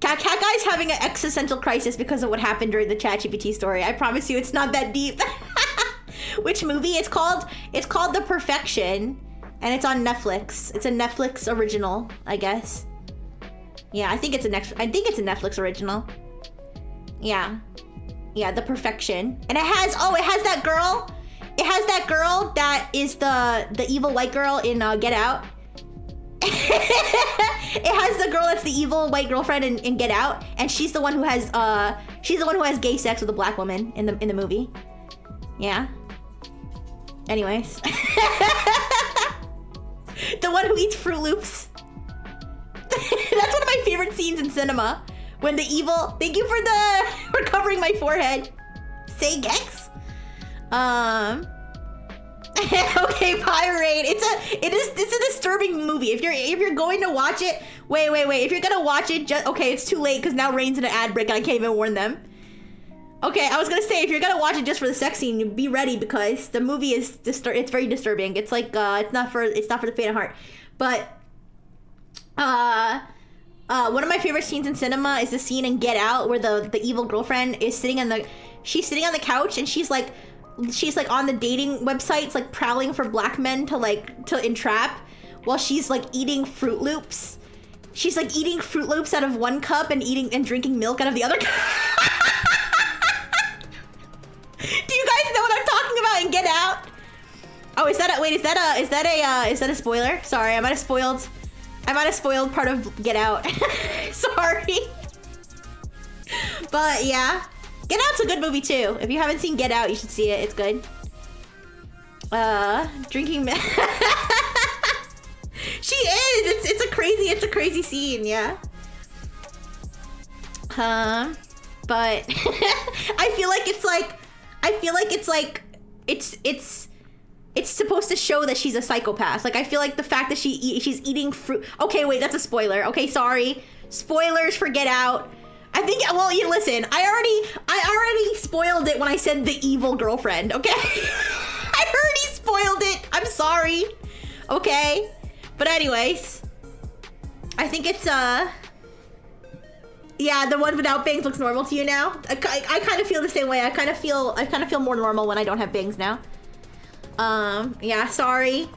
Cat Guy's having an existential crisis because of what happened during the ChatGPT story. I promise you, it's not that deep. Which movie? It's called The Perfection, and it's on Netflix. It's a Netflix original, I guess. Yeah, I think it's a Netflix original. Yeah, The Perfection, and it has that girl. It has that girl that is the evil white girl in Get Out. It has the girl that's the evil white girlfriend in Get Out, and she's the one who has gay sex with a black woman in the movie. Yeah. Anyways. The one who eats Fruit Loops. That's one of my favorite scenes in cinema. When the evil, thank you for covering my forehead. Say Gex. Okay, Pirate. It's a disturbing movie. If you're going to watch it, wait. If you're gonna watch it, okay, it's too late because now Rain's in an ad break and I can't even warn them. Okay, I was gonna say if you're gonna watch it just for the sex scene, be ready because the movie is it's very disturbing. It's like it's not for the faint of heart. But one of my favorite scenes in cinema is the scene in Get Out where the evil girlfriend is sitting on the couch and she's like on the dating websites like prowling for black men to entrap while she's like eating Fruit Loops. She's like eating Fruit Loops out of one cup and drinking milk out of the other cup. Do you guys know what I'm talking about in Get Out? Oh, is that a spoiler? Sorry, I might have spoiled part of Get Out. Sorry. But yeah. Get Out's a good movie too. If you haven't seen Get Out, you should see it. It's good. Drinking milk. She is. It's a crazy scene, yeah. But it's supposed to show that she's a psychopath. Like, I feel like the fact that she's eating fruit. Okay, wait, that's a spoiler. Okay, sorry. Spoilers for Get Out. I think, well, you listen, I already spoiled it when I said the evil girlfriend, okay? I already spoiled it. I'm sorry. Okay? But anyways, I think it's, yeah, the one without bangs looks normal to you now. I kind of feel the same way. I kind of feel more normal when I don't have bangs now. Yeah, sorry.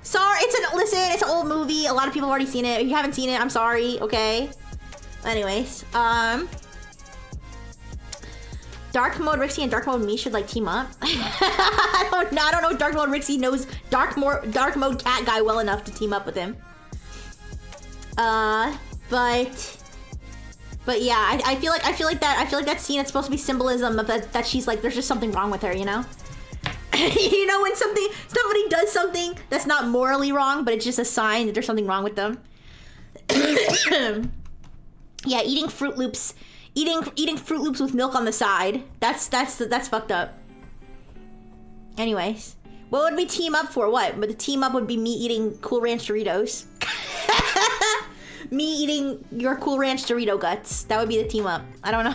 Listen, it's an old movie. A lot of people have already seen it. If you haven't seen it, I'm sorry, okay? Anyways, Dark Mode Rixie and Dark Mode Me should like team up. I don't know if Dark Mode Rixie knows Dark Mode Cat Guy well enough to team up with him. But yeah, I feel like that scene is supposed to be symbolism of that she's like, there's just something wrong with her, you know? You know, when somebody does something that's not morally wrong, but it's just a sign that there's something wrong with them. Yeah, eating Fruit Loops with milk on the side. That's fucked up. Anyways, what would we team up for? What? But the team up would be me eating Cool Ranch Doritos. Me eating your Cool Ranch Dorito guts. That would be the team up. I don't know.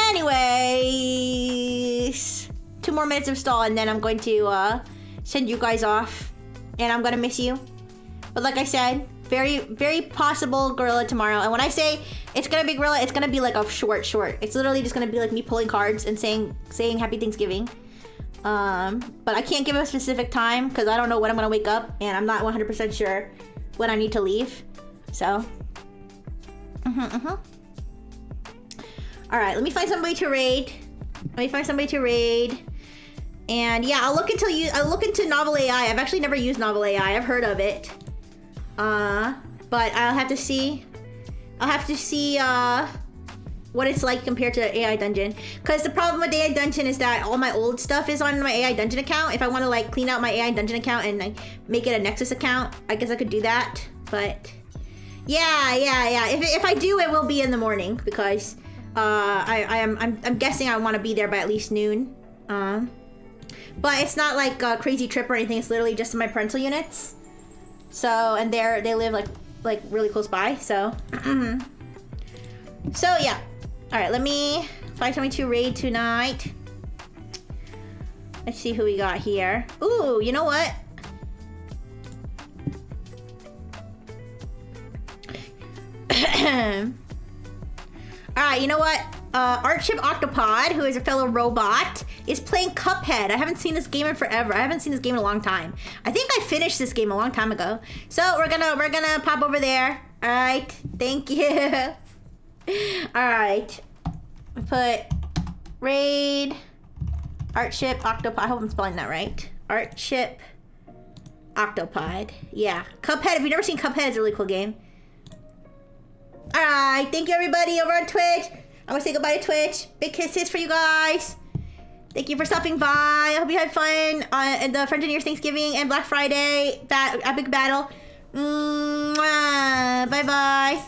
Anyways, 2 more minutes of stall and then I'm going to send you guys off. And I'm gonna miss you. But like I said, very, very possible gorilla tomorrow. And when I say it's gonna be gorilla, it's gonna be like a short. It's literally just gonna be like me pulling cards and saying Happy Thanksgiving. But I can't give a specific time because I don't know when I'm gonna wake up and I'm not 100% sure when I need to leave. So, All right, let me find somebody to raid. And yeah, I'll look into Novel AI. I've actually never used Novel AI. I've heard of it. But I'll have to see what it's like compared to AI Dungeon. Because the problem with AI Dungeon is that all my old stuff is on my AI Dungeon account. If I want to like clean out my AI Dungeon account and like make it a Nexus account, I guess I could do that. But yeah. If I do, it will be in the morning because I'm guessing I want to be there by at least noon. But it's not like a crazy trip or anything. It's literally just in my parental units. So, and they live like really close by. So, so yeah. All right, let me find somebody to raid tonight. Let's see who we got here. Ooh, you know what? All right, you know what? Artship Octopod, who is a fellow robot, is playing Cuphead. I haven't seen this game in forever. I haven't seen this game in a long time. I think I finished this game a long time ago. So we're gonna pop over there. All right, thank you. All right, put raid Artship Octopod. I hope I'm spelling that right. Artship Octopod. Yeah, Cuphead. If you've never seen Cuphead, it's a really cool game. All right, thank you everybody over on Twitch. I'm gonna say goodbye to Twitch. Big kisses for you guys. Thank you for stopping by. I hope you had fun at the Frengineers Thanksgiving and Black Friday epic battle. Bye bye.